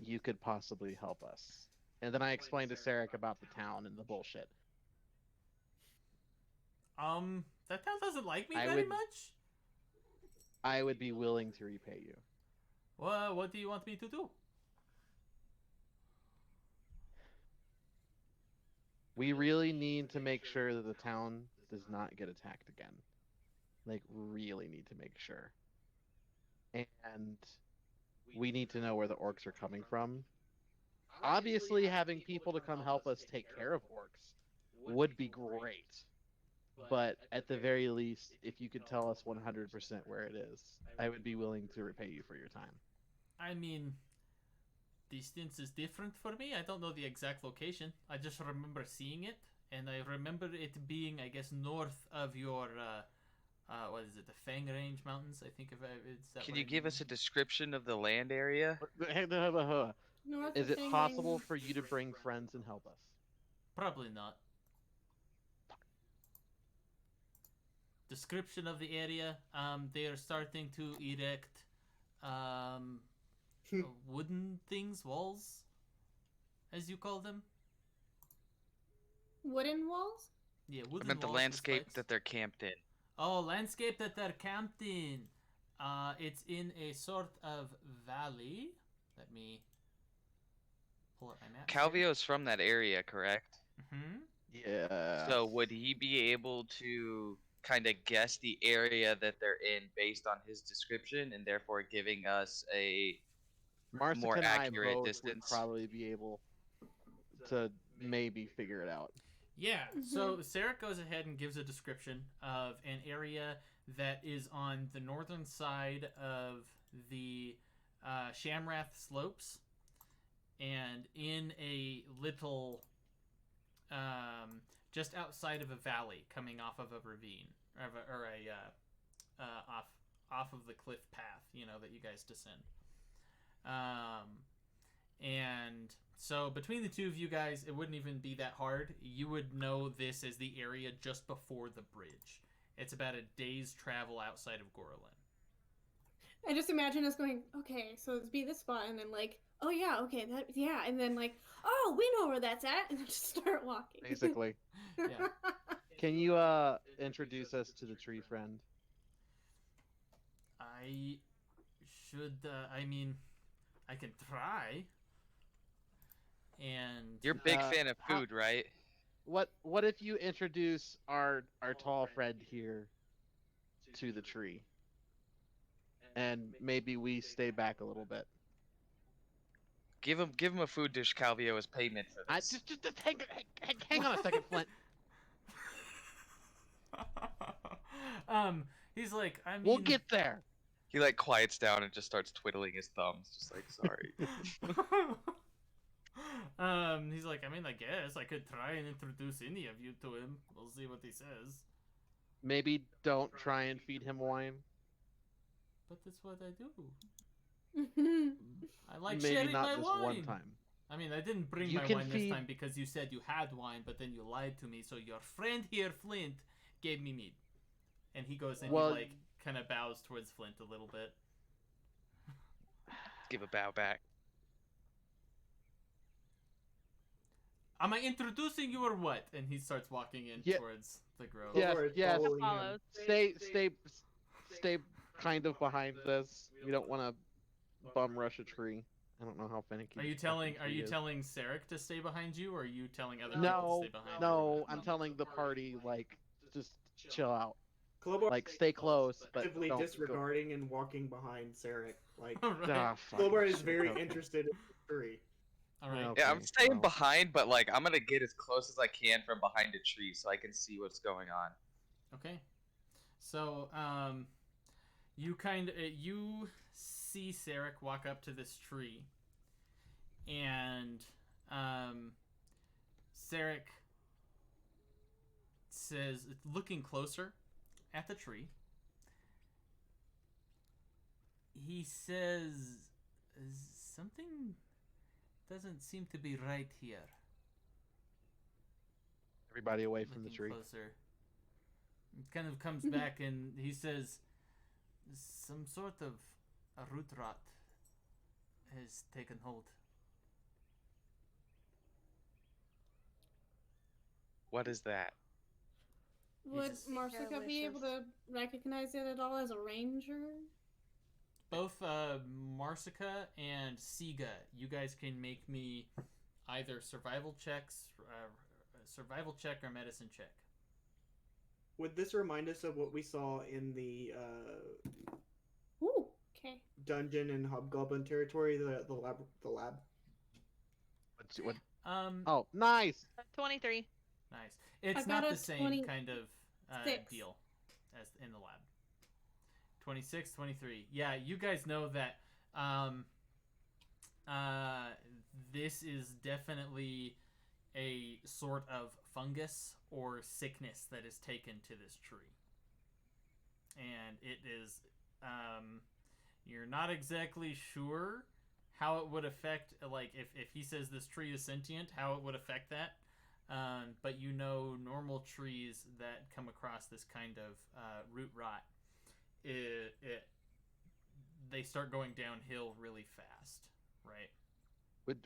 you could possibly help us? And then I explained to Sarek about the town and the bullshit. That town doesn't like me very much. I would be willing to repay you. Well, what do you want me to do? We really need to make sure that the town does not get attacked again. Like, really need to make sure. And we need to know where the orcs are coming from. Obviously, having people to come help us take care of orcs would be great. But at the very least, if you could tell us 100% where it is, I would be willing to repay you for your time. I mean, distance is different for me. I don't know the exact location. I just remember seeing it, and I remember it being, I guess, north of your, what is it, the Fang Range Mountains? I think it's that. Can you give us a description of the land area? Is it possible for you to bring friends and help us? Probably not. Description of the area. They are starting to erect wooden things, walls, as you call them. Wooden walls? Yeah, wooden walls. I meant the landscape that they're camped in. Oh, landscape that they're camped in. It's in a sort of valley. Let me pull up my map. Calvio's from that area, correct? Mm-hmm. Yeah. So would he be able to kind of guess the area that they're in based on his description, and therefore giving us a more accurate distance? Would probably be able to maybe figure it out. Yeah, so Sarek goes ahead and gives a description of an area that is on the northern side of the Shamrath slopes, and in a little, just outside of a valley coming off of a ravine, or off of the cliff path, that you guys descend. And so between the two of you guys, it wouldn't even be that hard. You would know this as the area just before the bridge. It's about a day's travel outside of Gorlin. I just imagine us going, okay, so it'd be this spot, and then like, oh yeah, okay, and then like, oh, we know where that's at, and then just start walking. Basically. Yeah. Can you introduce us to the tree friend? I should, I can try. And you're a big fan of food, right? What if you introduce our tall friend here to the tree, and maybe we stay back a little bit? Give him a food dish, Calvio, as payment for this. Just hang on a second, Flint. He's like, we'll get there. He like quiets down and just starts twiddling his thumbs, just like, sorry. He's like, I guess I could try and introduce any of you to him. We'll see what he says. Maybe don't try and feed him wine. But that's what I do. I like sharing my wine. Maybe not just one time. I didn't bring my wine this time because you said you had wine, but then you lied to me. So your friend here, Flint, gave me meat. And he goes and he kind of bows towards Flint a little bit. Give a bow back. Am I introducing you or what? And he starts walking in towards the grove. Yes. Follows. stay kind of behind this. We don't want to bum rush a tree. I don't know how finicky. Are you telling Sarek to stay behind you, or are you telling other people to stay behind you? No, I'm telling the party like just chill out. Klobar Like stay close, but actively don't disregarding and walking behind Sarek. Like Right. Klobar is very interested in the tree. All right. Yeah, I'm staying behind, but like I'm gonna get as close as I can from behind a tree so I can see what's going on. Okay. So, you see Sarek walk up to this tree, and Sarek says, looking closer at the tree, he says, something doesn't seem to be right here. Everybody away from the tree. Closer. It kind of comes back and he says, some sort of a root rot has taken hold. What is that? Would Marsica be able to recognize it at all as a ranger? Both Marsica and Siga, you guys can make me either survival check or medicine check. Would this remind us of what we saw in the dungeon and hobgoblin territory, the lab? What? Oh, nice. 23. Nice. It's not the same kind of deal as in the lab. 26, 23. Yeah, you guys know that this is definitely a sort of fungus or sickness that is taken to this tree. And it is, you're not exactly sure how it would affect, like, if he says this tree is sentient, how it would affect that. But you know normal trees that come across this kind of root rot, they start going downhill really fast, right?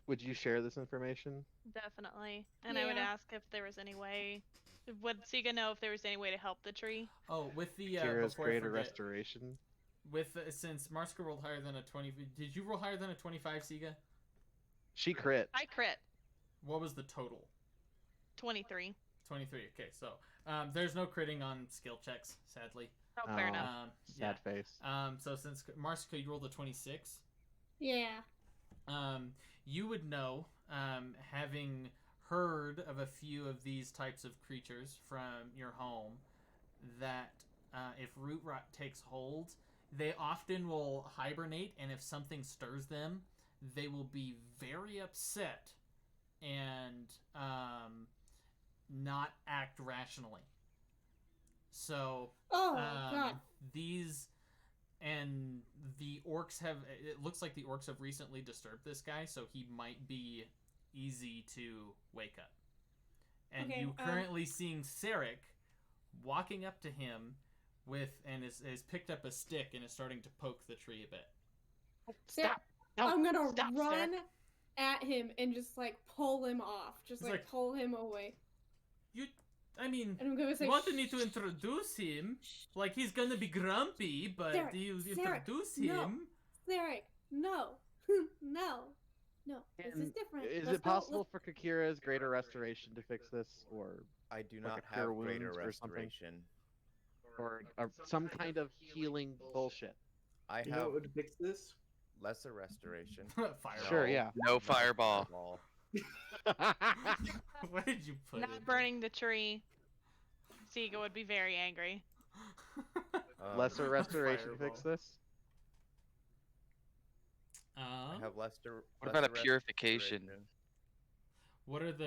Would you share this information? Definitely. And I would ask if there was any way. Would Siga know if there was any way to help the tree? Oh, with the Kira's greater restoration. With since Marska rolled higher than a 20, did you roll higher than a 25, Siga? She crit. I crit. What was the total? 23. 23. Okay, so there's no critting on skill checks, sadly. Oh, fair enough. Sad face. So since Marska, you rolled a 26. Yeah. You would know, having heard of a few of these types of creatures from your home, that if root rot takes hold, they often will hibernate, and if something stirs them, they will be very upset and not act rationally. So, God. these and the orcs have. It looks like the orcs have recently disturbed this guy, so he might be easy to wake up. And you currently seeing Sarek walking up to him has picked up a stick and is starting to poke the tree a bit. Stop! No, I'm gonna run at him and just like pull him off, just like pull him away. And I'm gonna say, you want me to introduce him? Like, he's gonna be grumpy, but Sarek, you Sarek, introduce no. him. Sarek, no. No, this is different. Is it possible for Kakira's greater restoration to fix this, or I do like not a cure have greater wounds or something? restoration. Or some kind of healing bullshit? I You know have what would fix this? lesser restoration. Fireball. Sure, yeah. No fireball. Where did you put it? Not burning the tree. Siga would be very angry. Lesser restoration fix this? I have lesser. What about a purification? What is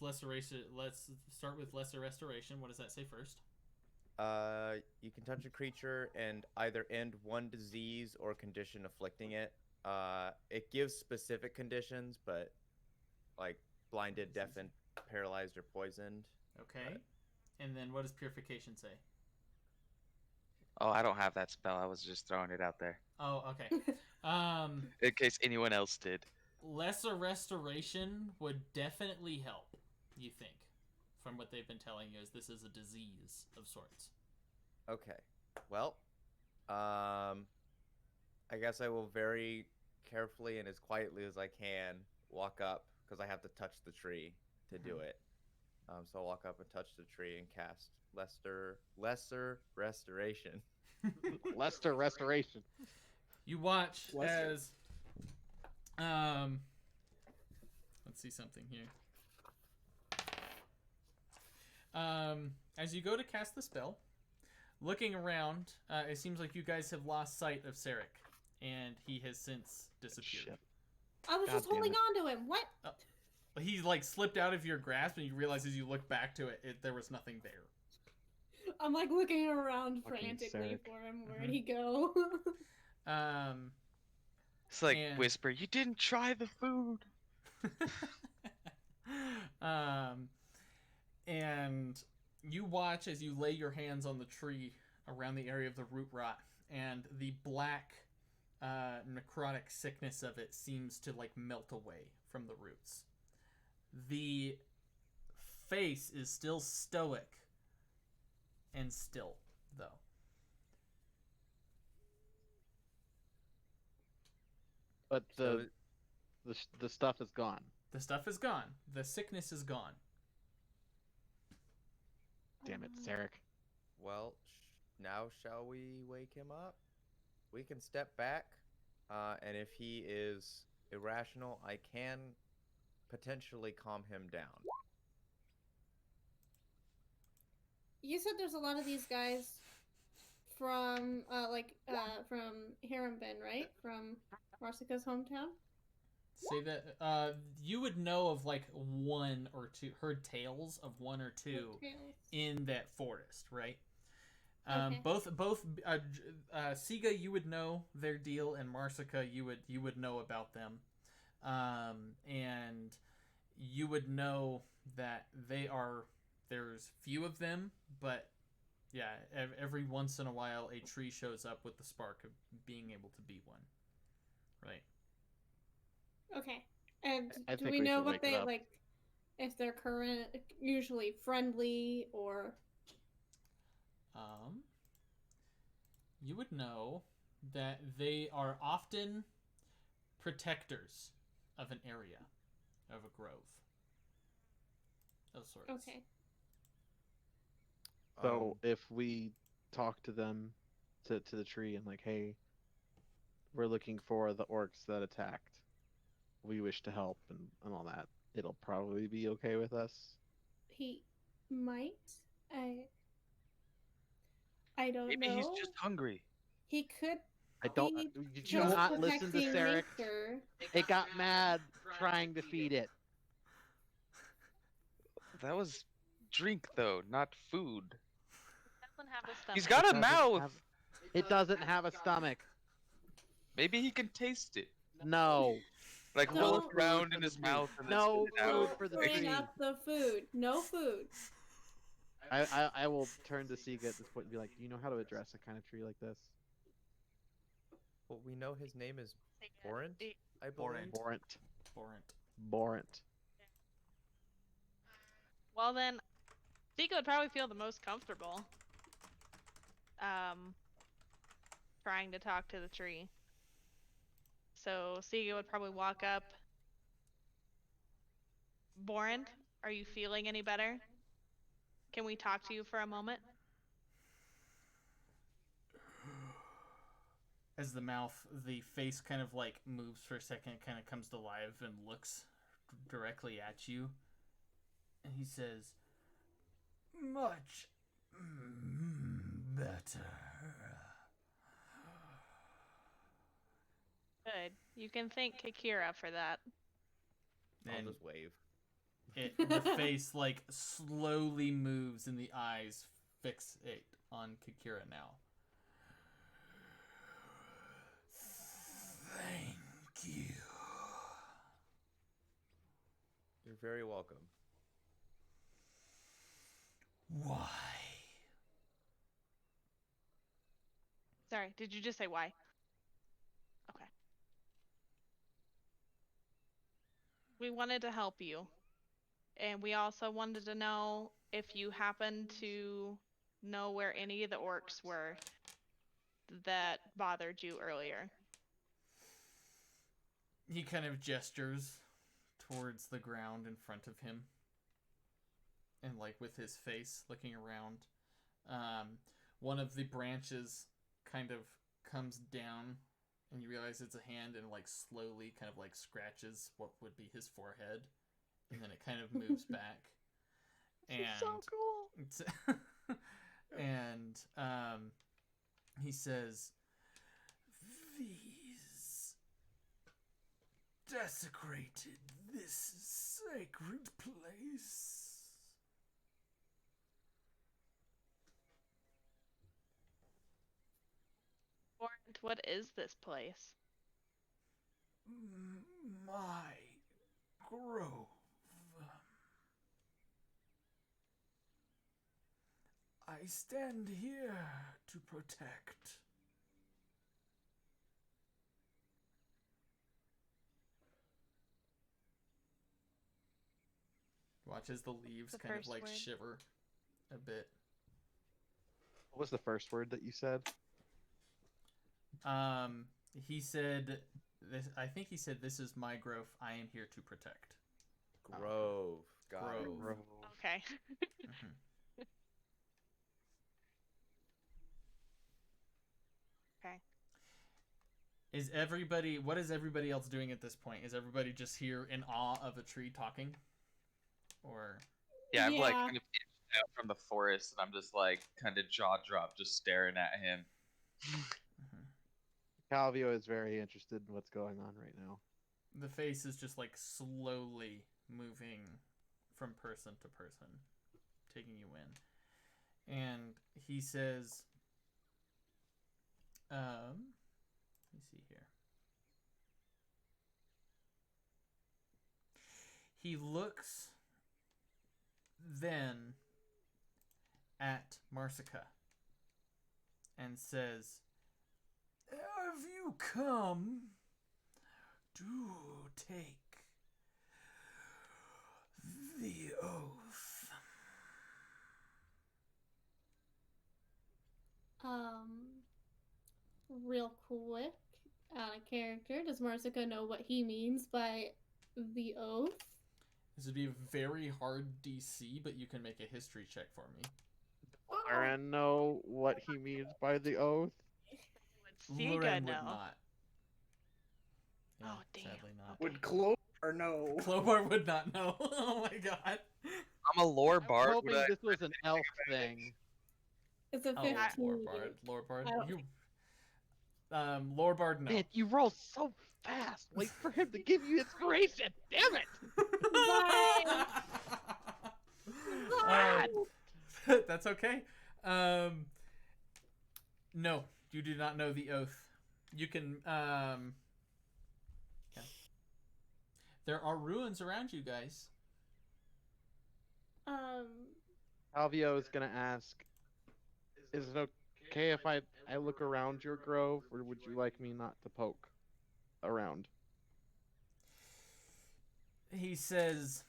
lesser restoration? Let's start with lesser restoration. What does that say first? You can touch a creature and either end one disease or condition afflicting it. It gives specific conditions, but like blinded, deafened, paralyzed, or poisoned. Okay. But... And then what does purification say? Oh, I don't have that spell. I was just throwing it out there. Oh, okay. In case anyone else did. Lesser restoration would definitely help, you think, from what they've been telling you, as this is a disease of sorts. Okay. Well, I guess I will very carefully and as quietly as I can walk up because I have to touch the tree to do it. So I'll walk up and touch the tree and cast lesser restoration. Lesser restoration. You watch as let's see something here. As you go to cast the spell, looking around, it seems like you guys have lost sight of Sarek, and he has since disappeared. Shit. I was just holding on to him. What? He like slipped out of your grasp, and you realize as you look back to it, there was nothing there. I'm like looking around Fucking frantically Sarek. for him. Where'd he go? It's like whisper, you didn't try the food. And you watch as you lay your hands on the tree around the area of the root rot, and the black necrotic sickness of it seems to like melt away from the roots. The face is still stoic and still, though. But the stuff is gone. The stuff is gone. The sickness is gone. Damn it, Sarek. Well, now shall we wake him up? We can step back, and if he is irrational, I can potentially calm him down. You said there's a lot of these guys from from Honorbound, right? From Marsica's hometown? Say that you would know of like one or two, heard tales of one or two in that forest, right? Okay. Both Siga, you would know their deal, and Marsica, you would know about them, and you would know that there's few of them, but yeah, every once in a while a tree shows up with the spark of being able to be one, right? Okay. And I do think we we know should what wake they it up. like? If they're usually friendly or? You would know that they are often protectors of an area, of a grove, of sorts. Okay. So if we talk to them, to the tree, and like, hey, we're looking for the orcs that attacked. We wish to help and all that. It'll probably be okay with us. He might. I don't know. Maybe he's just hungry. He could. I don't. Did you not listen to Sarek? It got mad trying to feed it. That was drink though, not food. It doesn't have a stomach. He's got a mouth. It doesn't have a stomach. Maybe he can taste it. No. Like roll it around in his mouth and no then food for the bring tree. up the food. No food. I will turn to Siga at this point and be like, do you know how to address a kind of tree like this? Well, we know his name is Borant, I believe. Borant. Well then, Sika would probably feel the most comfortable trying to talk to the tree. So Sika would probably walk up. Borant, are you feeling any better? Can we talk to you for a moment? As the face kind of like moves for a second, kind of comes to life and looks directly at you. And he says, much better. Good. You can thank Kikira for that. I'll just wave. The face like slowly moves and the eyes fixate on Kikira now. Thank you. You're very welcome. Why? Sorry, did you just say why? Okay. We wanted to help you. And we also wanted to know if you happen to know where any of the orcs were that bothered you earlier? He kind of gestures towards the ground in front of him. And like with his face looking around. One of the branches kind of comes down and you realize it's a hand and like slowly kind of like scratches what would be his forehead. And then it kind of moves back. And so cool. And he says, "These desecrated this sacred place." What is this place? My grove. I stand here to protect. Watch as the leaves kind of like shiver a bit. What was the first word that you said? He said this. I think he said, "This is my grove. I am here to protect." Grove. Got it. Grove. Okay. Okay. What is everybody else doing at this point? Is everybody just here in awe of a tree talking? Or yeah, I'm like kind of inched out from the forest, and I'm just like kind of jaw dropped, just staring at him. Calvio is very interested in what's going on right now. The face is just like slowly moving from person to person, taking you in. And he says, let me see here. He looks then at Marsica and says, "Have you come to take the oath?" Real quick, out of character, does Marsica know what he means by the oath? This would be a very hard DC, but you can make a history check for me. Lauren know what he means by the oath? Lauren would not. Yeah, oh, damn. Sadly not. Would Clobar know? Clobar would not know. Oh my god. I'm a lore bard. I'm hoping this was an elf thing. It's a 15. Lore bard. You, lore bard, no. Man, you roll so fast. Wait for him to give you inspiration. Damn it! That's okay. No, you do not know the oath. You can. Yeah. There are ruins around you guys. Calvio is gonna ask, "Is it okay if I look around your grove, or would you like me not to poke around?" He says,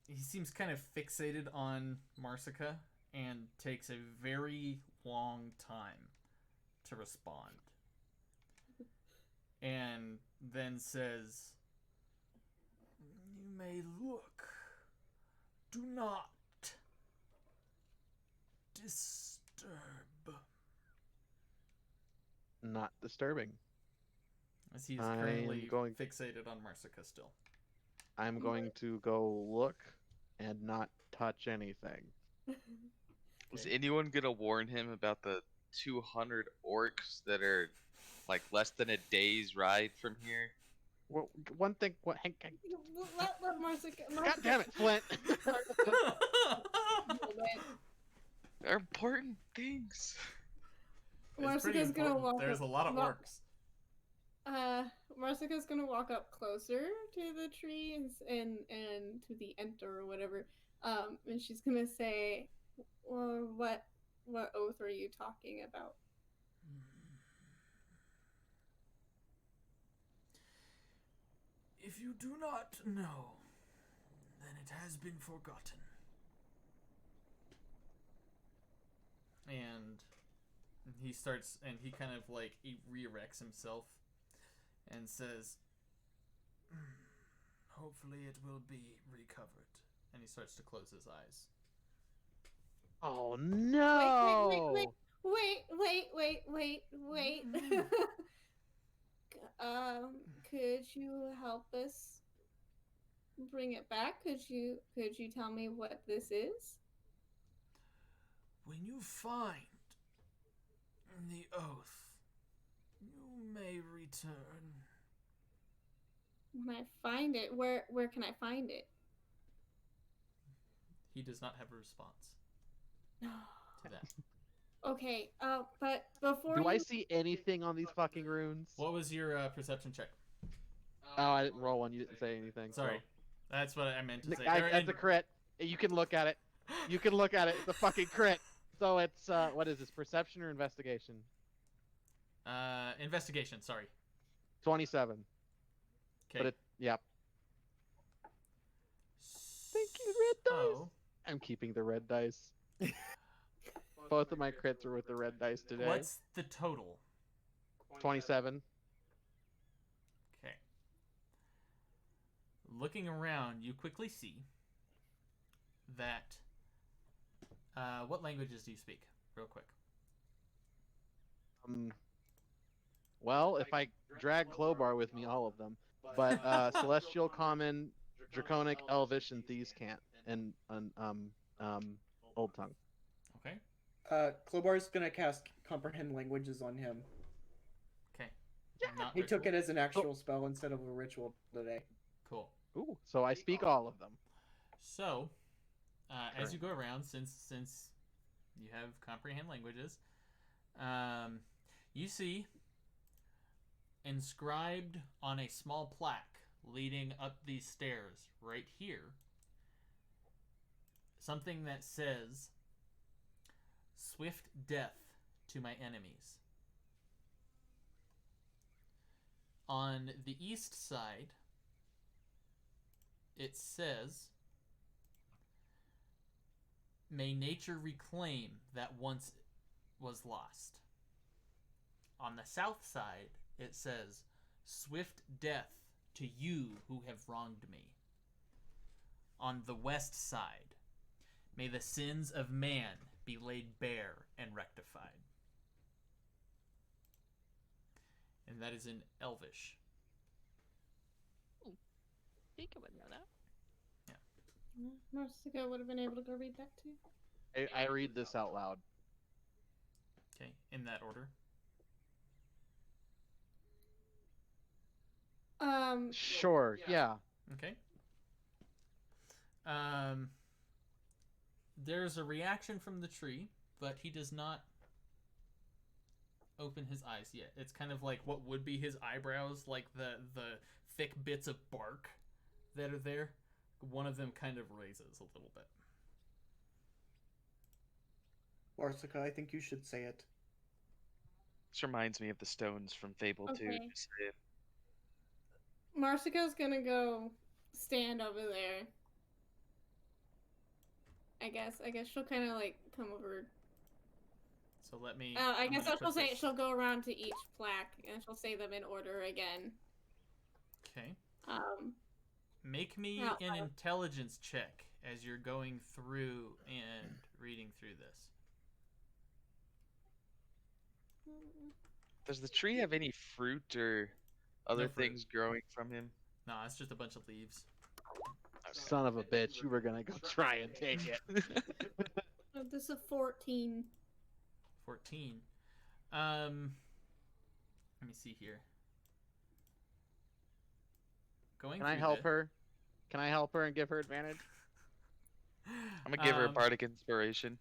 he seems kind of fixated on Marsica and takes a very long time to respond. And then says, "You may look. Do not disturb." Not disturbing. As he's currently fixated on Marsica still. I'm going to go look and not touch anything. Was anyone gonna warn him about the 200 orcs that are like less than a day's ride from here? Well, one thing. What? Let Marsica. God damn it, Flint! They're important things. Marsica's gonna walk. There's a lot of orcs. Marsica's gonna walk up closer to the tree and to the enter or whatever. And she's gonna say, "Well, what oath are you talking about?" If you do not know, then it has been forgotten. and he starts, and he kind of like he re-erects himself and says, hopefully it will be recovered. And he starts to close his eyes. Oh no! Wait. Could you help us bring it back? Could you tell me what this is? When you find the oath, you may return. When I find it, where can I find it? He does not have a response to that. Okay, but before Do I see anything on these fucking runes? What was your perception check? Oh, I didn't roll one. You didn't say anything. Sorry. So. That's what I meant to say. That's a crit. You can look at it. You can look at it. It's a fucking crit. So it's, what is this, perception or investigation? Investigation, sorry. 27. Okay. But it, yep. Thank you, red dice. I'm keeping the red dice. Both of my crits are with the red dice today. What's the total? 27. Okay. Looking around, you quickly see that... what languages do you speak? Real quick. Well, if I drag Clobar with me, all of them. But Celestial, Common, Draconic, Elvish, and Thieves can't. And Old Tongue. Okay. Clobar's gonna cast Comprehend Languages on him. Okay. He took it as an actual spell instead of a ritual today. Cool. Ooh, so I speak all of them. So, as you go around, since you have Comprehend Languages, you see inscribed on a small plaque leading up these stairs right here something that says, "Swift death to my enemies." On the east side, it says, "May nature reclaim that once was lost." On the south side, it says, "Swift death to you who have wronged me." On the west side, "May the sins of man be laid bare and rectified." And that is in Elvish. I think I would know that. Yeah. Marsica would have been able to go read that too. I read this out loud. Okay, in that order. Sure, yeah. Okay. There's a reaction from the tree, but he does not open his eyes yet. It's kind of like what would be his eyebrows, like the thick bits of bark that are there. One of them kind of raises a little bit. Marsica, I think you should say it. This reminds me of the stones from Fable 2. Okay. Just say it. Marsica's gonna go stand over there. I guess she'll kind of like come over. So let me. I guess she'll say she'll go around to each plaque and she'll say them in order again. Okay. Make me an intelligence check as you're going through and reading through this. Does the tree have any fruit or other things growing from him? No, it's just a bunch of leaves. Son of a bitch, you were gonna go try and take it. This is a 14. 14. Let me see here. Can I help her? Can I help her and give her advantage? I'm gonna give her a bardic inspiration.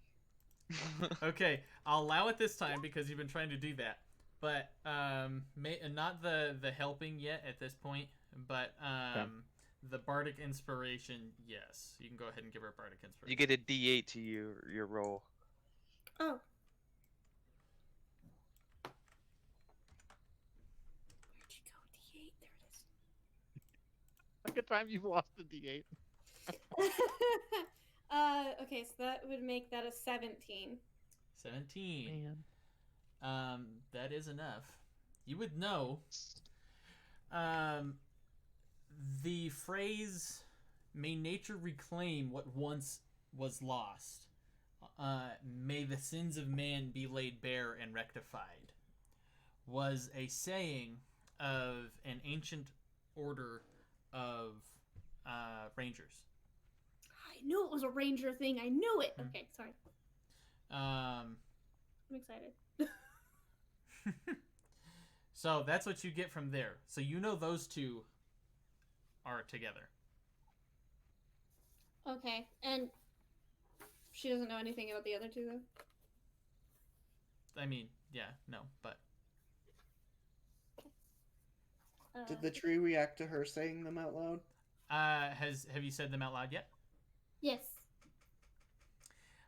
Okay, I'll allow it this time because you've been trying to do that. But not the helping yet at this point, but the bardic inspiration, yes. You can go ahead and give her a bardic inspiration. You get a D8 to your roll. Oh. Where'd you go? D8. There it is. Second time you've lost the D8. Okay, so that would make that a 17. 17. That is enough. You would know. The phrase, "May nature reclaim what once was lost. May the sins of man be laid bare and rectified," was a saying of an ancient order of rangers. I knew it was a ranger thing. I knew it. Okay, sorry. I'm excited. So that's what you get from there. So you know those two are together. Okay, and she doesn't know anything about the other two, though? I mean, yeah, no, but... Did the tree react to her saying them out loud? Have you said them out loud yet? Yes.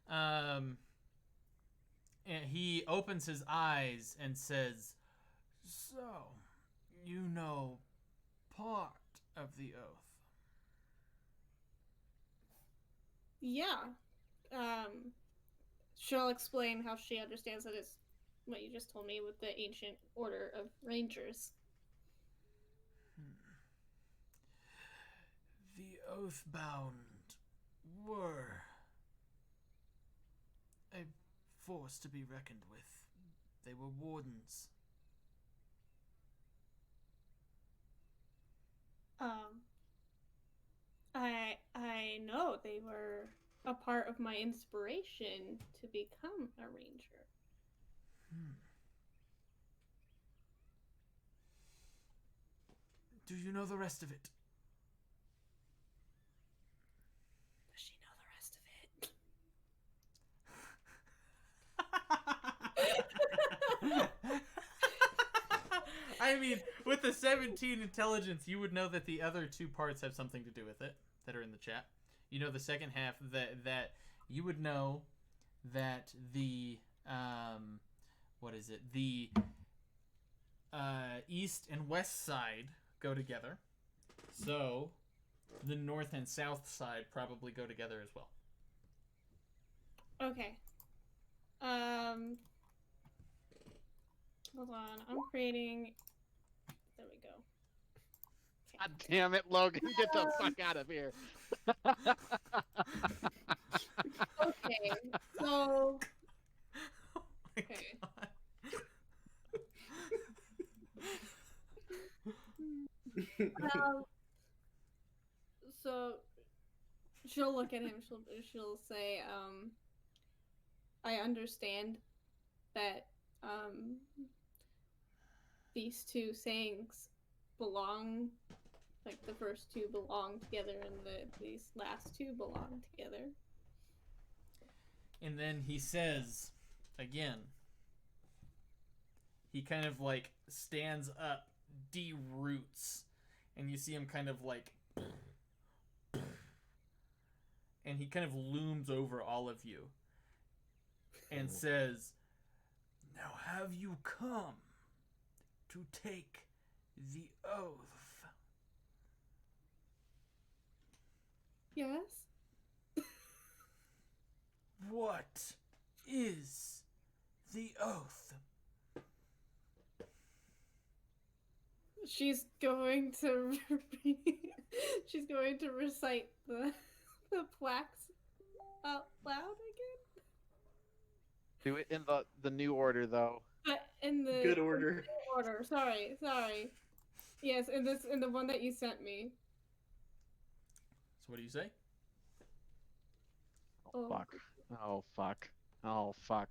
And he opens his eyes and says, "So, you know part of the oath." Yeah. She'll explain how she understands it is what you just told me with the ancient order of rangers. The Oathbound were a force to be reckoned with. They were wardens. I know they were a part of my inspiration to become a ranger. Do you know the rest of it? Does she know the rest of it? I mean, with the 17 intelligence, you would know that the other two parts have something to do with it that are in the chat. You know the second half that you would know that the the east and west side go together. So the north and south side probably go together as well. Okay. Hold on. I'm creating... There we go. God damn it, Logan. Get the fuck out of here. Okay. So... Okay. So she'll look at him. She'll say, "I understand that these two sayings belong, like the first two belong together, and these last two belong together." And then he says, again, he kind of like stands up, de-roots, and you see him kind of like, and he kind of looms over all of you and says, "Now have you come to take the oath?" Yes? What is the oath? She's going to she's going to recite the plaques out loud again. Do it in the new order, though. But in the good order. Sorry. Yes, in the one that you sent me. So what do you say? Oh, fuck. Oh, fuck. Oh, fuck.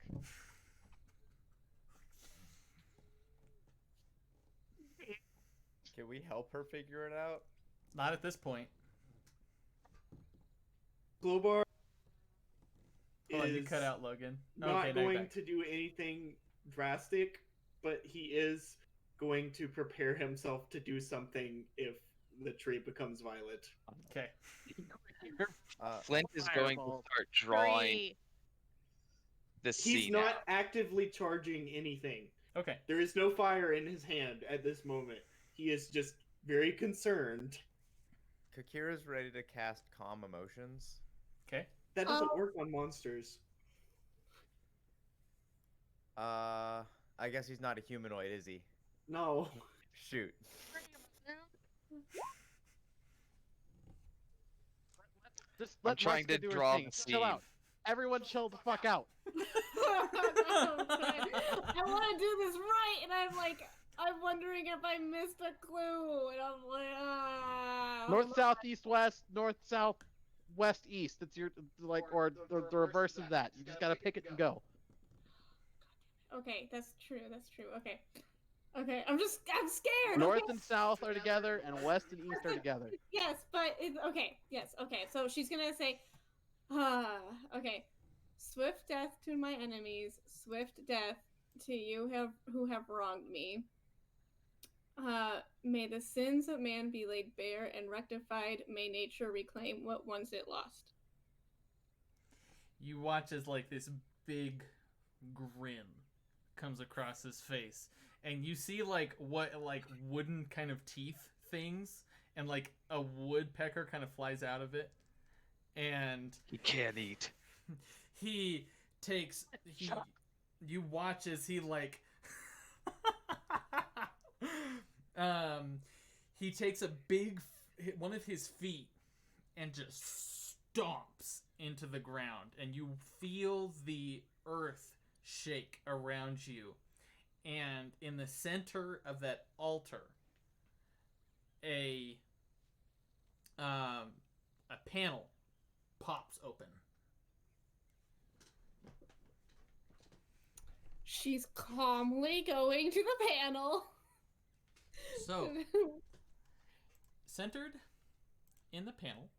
Can we help her figure it out? Not at this point. Glowbar Hold on, you cut out Logan. Not going to do anything drastic, but he is going to prepare himself to do something if the tree becomes violent. Okay. Flint is going to start drawing the sea. He's not actively charging anything. Okay. There is no fire in his hand at this moment. He is just very concerned. Kakira's ready to cast Calm Emotions. Okay. That doesn't work on monsters. I guess he's not a humanoid, is he? No. Shoot. Just I'm let trying Wesker to do her draw thing. the Chill scene. out. Everyone chill the fuck out. I want to do this right, and I'm wondering if I missed a clue, and I'm like, North, south, east, west. North, south, west, east. It's your or the reverse of that. You just gotta pick it and go. Okay, that's true. That's true. Okay. Okay, I'm scared. North okay? and south are together, and west and east are together. Yes, but okay. Yes, okay. So she's gonna say, okay. Swift death to my enemies, swift death to you who have wronged me. May the sins of man be laid bare and rectified. May nature reclaim what once it lost. You watch as like this big grin comes across his face, and you see like wooden kind of teeth things, and like a woodpecker kind of flies out of it, and He can't eat. You watch as he like he takes a big one of his feet and just stomps into the ground, and you feel the earth shake around you, and in the center of that altar a panel pops open. She's calmly going to the panel. So, centered in the panel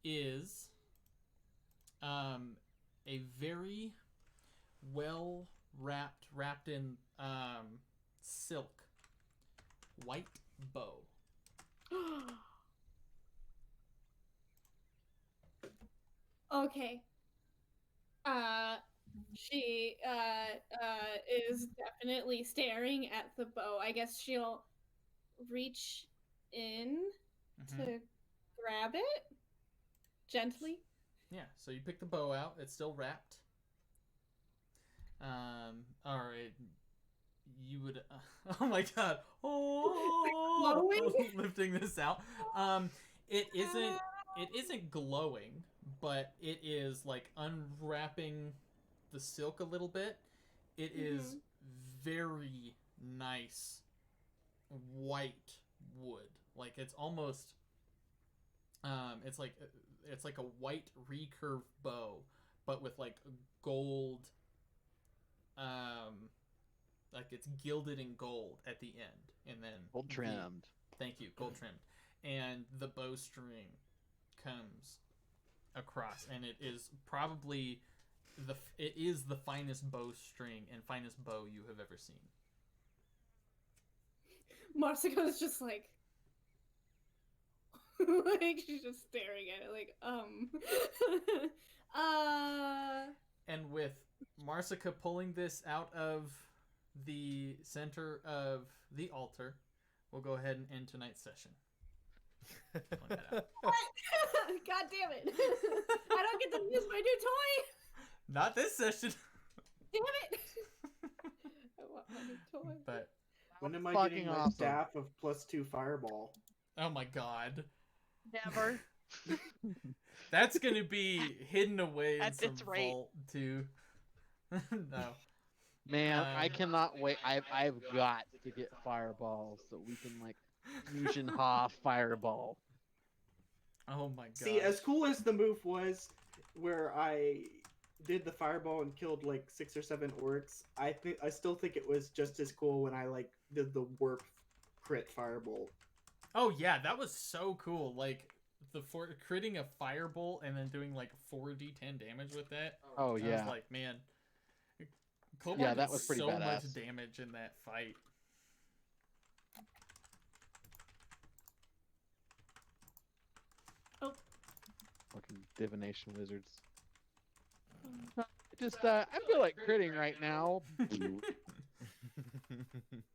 is a very well wrapped in silk white bow. Okay. She is definitely staring at the bow. I guess she'll reach in to grab it gently. Yeah, so you pick the bow out. It's still wrapped. All right. You would. Oh my god! Oh, lifting this out. It isn't. It isn't glowing, but it is like unwrapping the silk a little bit. It is very nice white wood. Like it's almost. It's like a white recurve bow, but with like gold. Like it's gilded in gold at the end, and then gold trimmed. Thank you, gold trimmed, and the bowstring comes across, and it is probably the finest bowstring and finest bow you have ever seen. Marsica's just like she's just staring at it like And with Marsica pulling this out of the center of the altar, we'll go ahead and end tonight's session. What? God damn it! I don't get to use my new toy. Not this session. Damn it! I want my new toy. But when am I getting my staff of +2 fireball? Oh my god! Never. That's gonna be hidden away in some rate. vault too. No. Man, I cannot wait. I've got to get fireballs so we can like fusion ha fireball. Oh my god. See, as cool as the move was, where I did the fireball and killed like 6 or 7 orcs, I still think it was just as cool when I like did the warp crit firebolt. Oh yeah, that was so cool. Like critting a firebolt and then doing like 4d10 damage with that. Oh yeah. I was like, man. Cobalt yeah, that was pretty so badass. much damage in that fight. Oh. Fucking divination wizards. I feel like critting right now.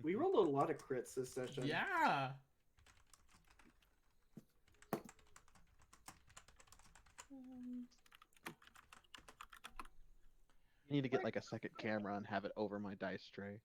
We rolled a lot of crits this session. Yeah. I need to get like a second camera and have it over my dice tray.